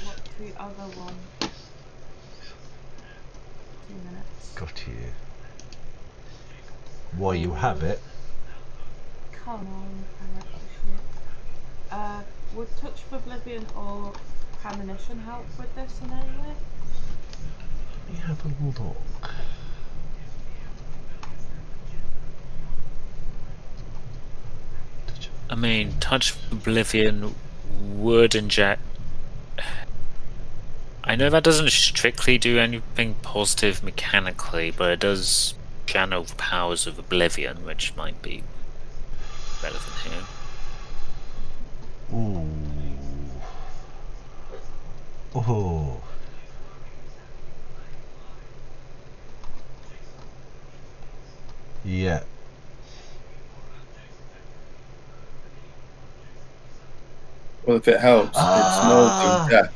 what's the other one? 2 minutes. Got you. While you have it. Come on, character sheet. Would Touch of Oblivion or Premonition help with this in any way? Let me have a look. I mean, Touch of Oblivion would inject. I know that doesn't strictly do anything positive mechanically, but it does channel the powers of Oblivion, which might be relevant here. Ooh. Oh. Yeah. Well, if it helps, it smells of death.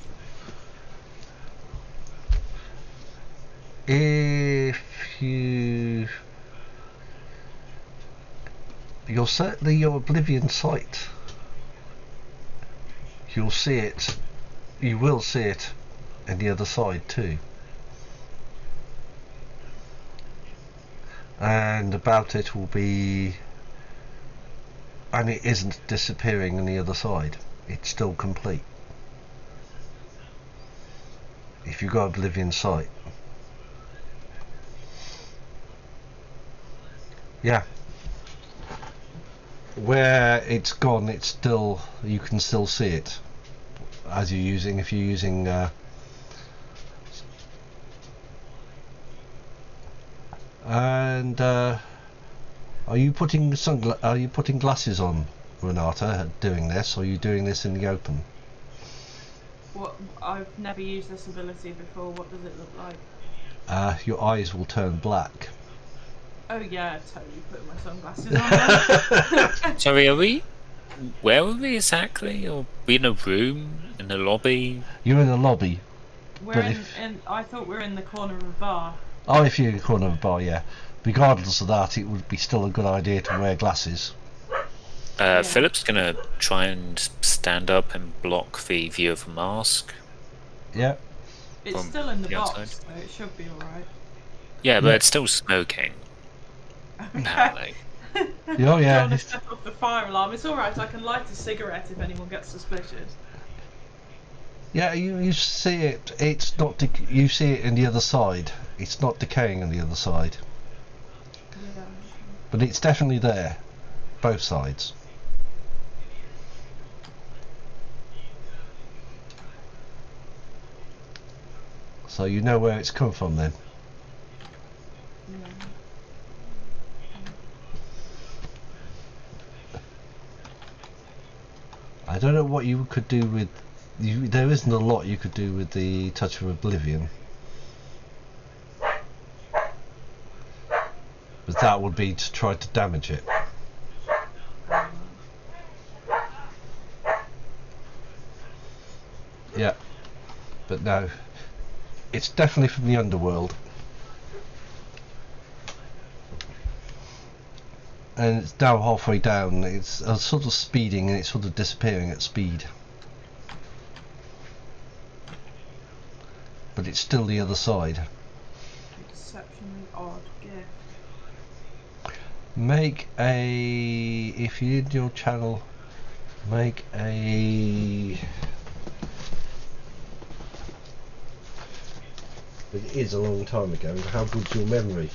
If you'll certainly your Oblivion sight. You'll see it. You will see it on the other side too. And about it will be, and it isn't disappearing on the other side. It's still complete. If you've got Oblivion sight. Yeah. Where it's gone, it's still, you can still see it as you're using, if you're using and are you putting glasses on, Renata, doing this, or are you doing this in the open? What? I've never used this ability before. What does it look like? Your eyes will turn black. Oh yeah, totally putting my sunglasses on then. Sorry, where are we exactly? Are we in a room? In a lobby? You're in a lobby. We're in. I thought we were in the corner of a bar. Oh, if you're in the corner of a bar, yeah. Regardless of that, it would be still a good idea to wear glasses. Yeah. Philip's gonna try and stand up and block the view of the mask. Yeah. It's From still in the the box, outside. so it should be alright. Yeah, but Yeah. it's still smoking, Okay. apparently. Oh Do you yeah. want to set off the fire alarm? It's alright, I can light a cigarette if anyone gets suspicious. Yeah, you see it. It's not. You see it in the other side. It's not decaying on the other side, Yeah. but it's definitely there, both sides. So you know where it's come from then. Yeah. I don't know what you could do with. There isn't a lot you could do with the Touch of Oblivion. But that would be to try to damage it. Yeah. But no. It's definitely from the underworld. And it's now halfway down. It's sort of speeding and it's sort of disappearing at speed. But it's still the other side. Exceptionally odd gift. Make a, if you did your channel, make a, but it is a long time ago. How good's your memory?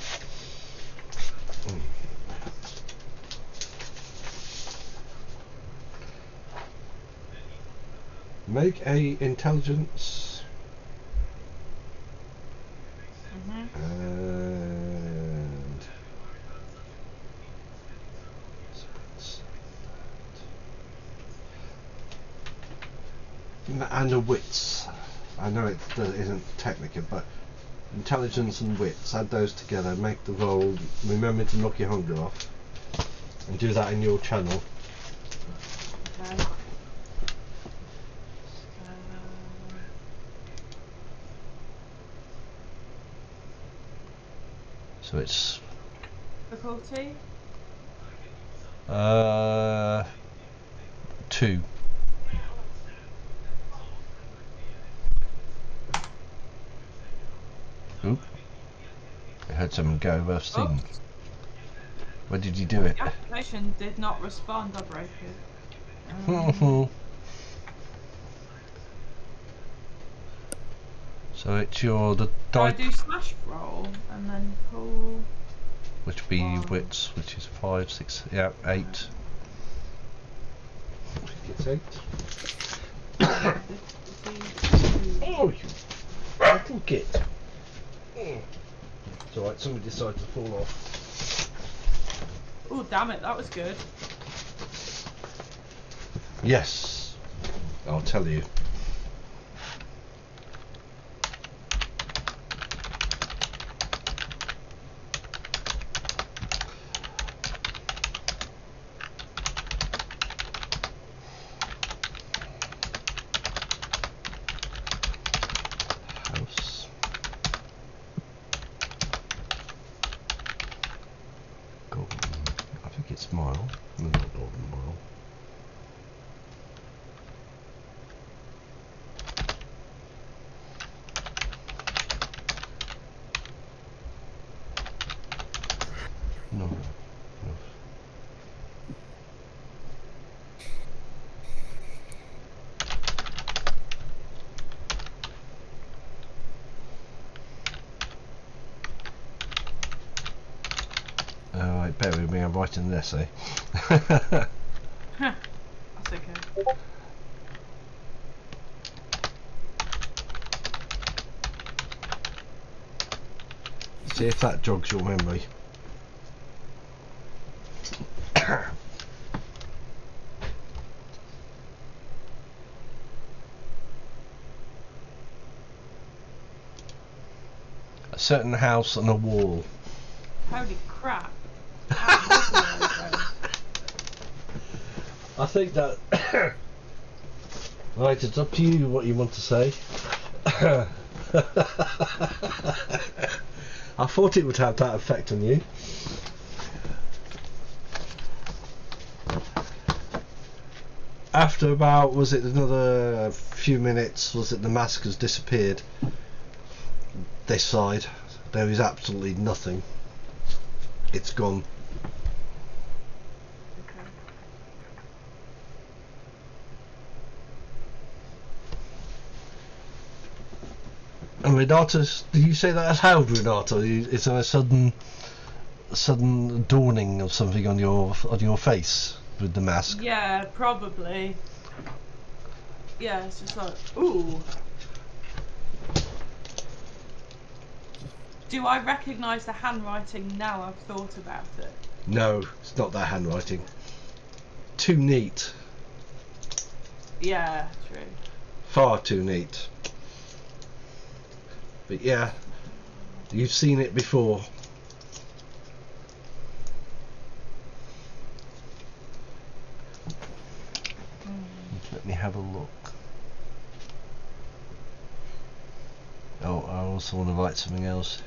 Make a intelligence and a wits. I know it isn't technical, but intelligence and wits, add those together, make the roll. Remember to knock your hunger off, and do that in your channel. Okay. So it's Difficulty? 2. Oop. I heard someone go above steam. Oops. Where did you do it? The application did not respond, I broke it. So it's the So I die, do slash roll and then pull. which be Wow. wits, which is 5, 6, yeah, 8. It's 8. Oh, you little git. It's alright, somebody decided to fall off. Oh damn it, that was good. Yes, I'll tell you. House. Golden. I think it's mile. No, not golden mile. No. No. Alright, bear with I'm writing an essay. That's okay. See if that jogs your memory. A certain house on a wall. Holy crap. That was a while ago. I think that. Right, it's up to you what you want to say. I thought it would have that effect on you. After about, was it another few minutes, was it the mask has disappeared this side? There is absolutely nothing. It's gone. Okay. And Renata, did you say that as held, Renata? Is there a sudden dawning of something on your face with the mask? Yeah, probably. Yeah, it's just like, ooh. Do I recognise the handwriting now I've thought about it? No, it's not that handwriting. Too neat. Yeah, true. Far too neat. But yeah, you've seen it before. Let me have a look. Oh, I also want to write something else.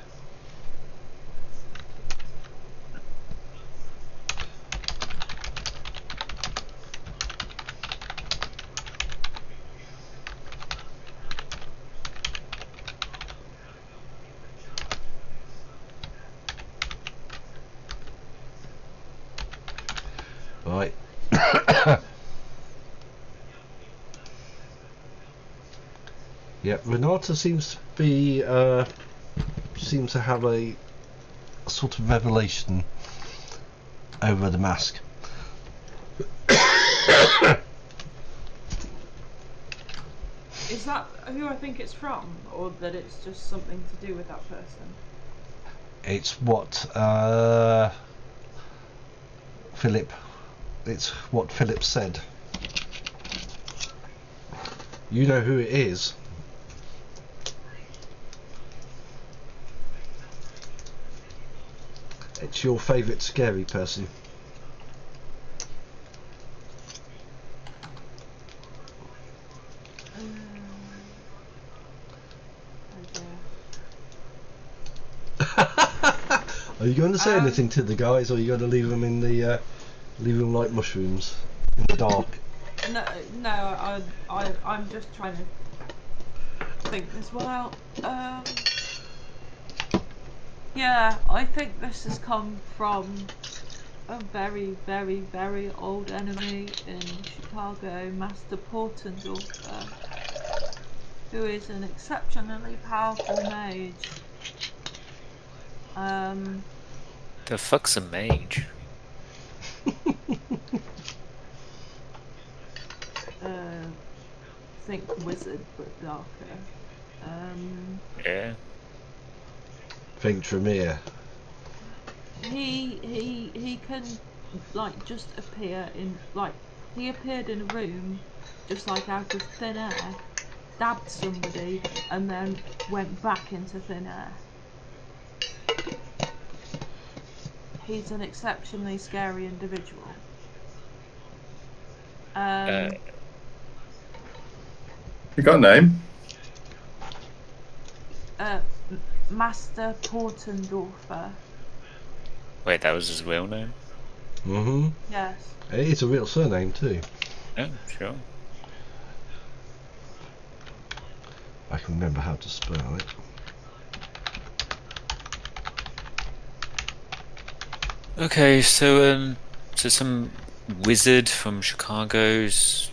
Right. Yeah, Renata seems to have a sort of revelation over the mask. Is that who I think it's from, or that it's just something to do with that person? It's what Philip. It's what Philip said. You know who it is. It's your favourite scary person. Are you going to say anything to the guys, or are you going to leave them in the leave them like mushrooms in the dark? No, I'm just trying to think this one out. Yeah, I think this has come from a very, very, very old enemy in Chicago, Master Portendorfer, who is an exceptionally powerful mage. The fuck's a mage? Think wizard, but darker. Yeah. Think Tremere. He can like just appear in he appeared in a room just like out of thin air, stabbed somebody, and then went back into thin air. He's an exceptionally scary individual. You got a name? Master Portendorfer. Wait, that was his real name? Mm-hmm. Yes. It's a real surname too. Oh, sure. I can remember how to spell it. Okay, so some wizard from Chicago's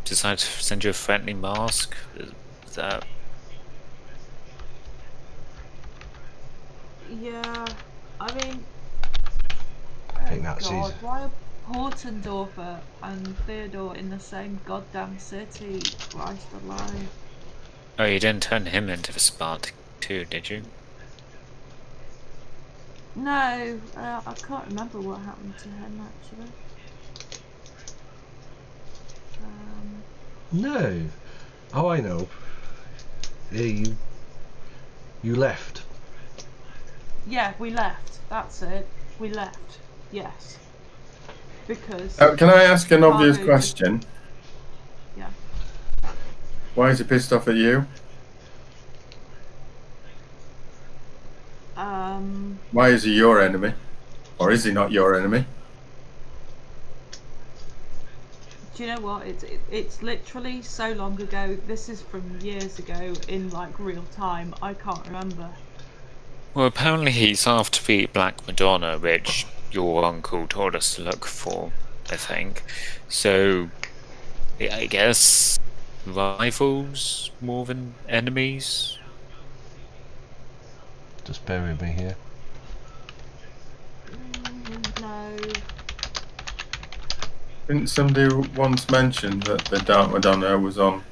decided to send you a friendly mask. Is that? Yeah, I mean, think that's God, easy. why are Portendorfer and Theodore in the same goddamn city? Christ alive. Oh, you didn't turn him into a Spartan too, did you? No, I can't remember what happened to him actually. No. Oh, I know. Yeah, you left. Yeah, we left. That's it. We left. Yes. Because. Can I ask an obvious Chicago just- question? Yeah. Why is he pissed off at you? Why is he your enemy? Or is he not your enemy? Do you know what? It's literally so long ago. This is from years ago in like real time. I can't remember. Well, apparently he's after the Black Madonna, which your uncle told us to look for, I think. So, I guess rivals more than enemies? Just bear with me here. No. Didn't somebody once mention that the Dark Madonna was on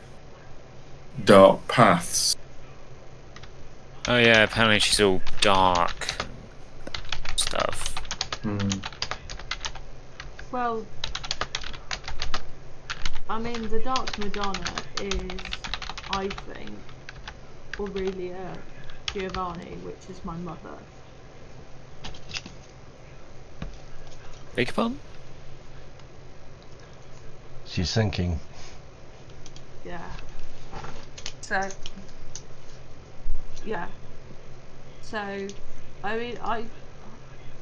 dark paths? Oh yeah, apparently she's all dark and stuff. Well, I mean, the Dark Madonna is, I think, Aurelia Giovanni, which is my mother. Beg your pardon? She's thinking. Yeah. So. Yeah. So, I mean,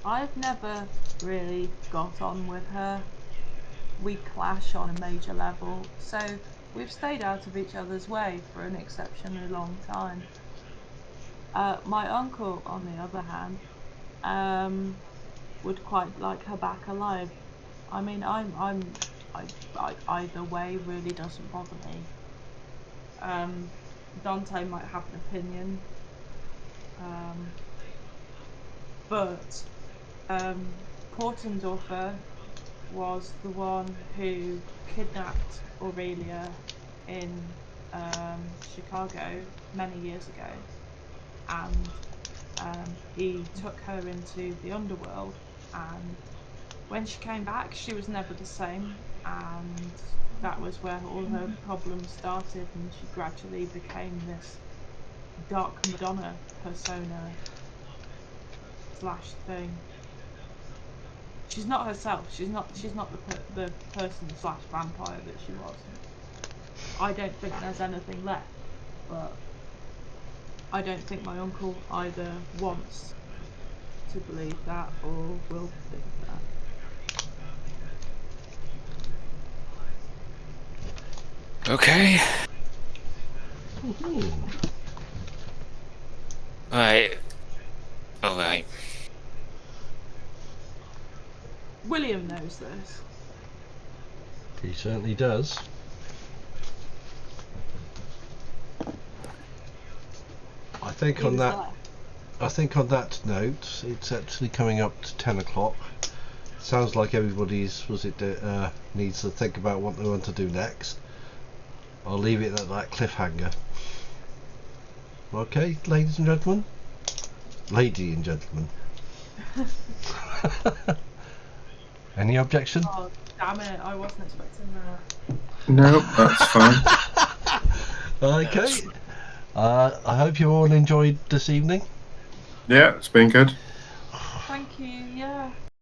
I've never really got on with her. We clash on a major level, so we've stayed out of each other's way for an exceptionally long time. My uncle, on the other hand, would quite like her back alive. I mean, either way really doesn't bother me. Dante might have an opinion, but Portendorfer was the one who kidnapped Aurelia in Chicago many years ago, and he took her into the underworld, and when she came back she was never the same, and that was where all her problems started, and she gradually became this Dark Madonna persona / thing. She's not herself. She's not the person / vampire that she was. I don't think there's anything left, but I don't think my uncle either wants to believe that or will believe that. Okay. Ooh. Right. Alright. William knows this. He certainly does. I think He on was that. there. I think on that note, it's actually coming up to 10 o'clock. Sounds like everybody's needs to think about what they want to do next. I'll leave it at that cliffhanger. Okay, ladies and gentlemen. Lady and gentlemen. Any objection? Oh, damn it, I wasn't expecting that. No, that's fine. Okay. I hope you all enjoyed this evening. Yeah, it's been good. Thank you, yeah.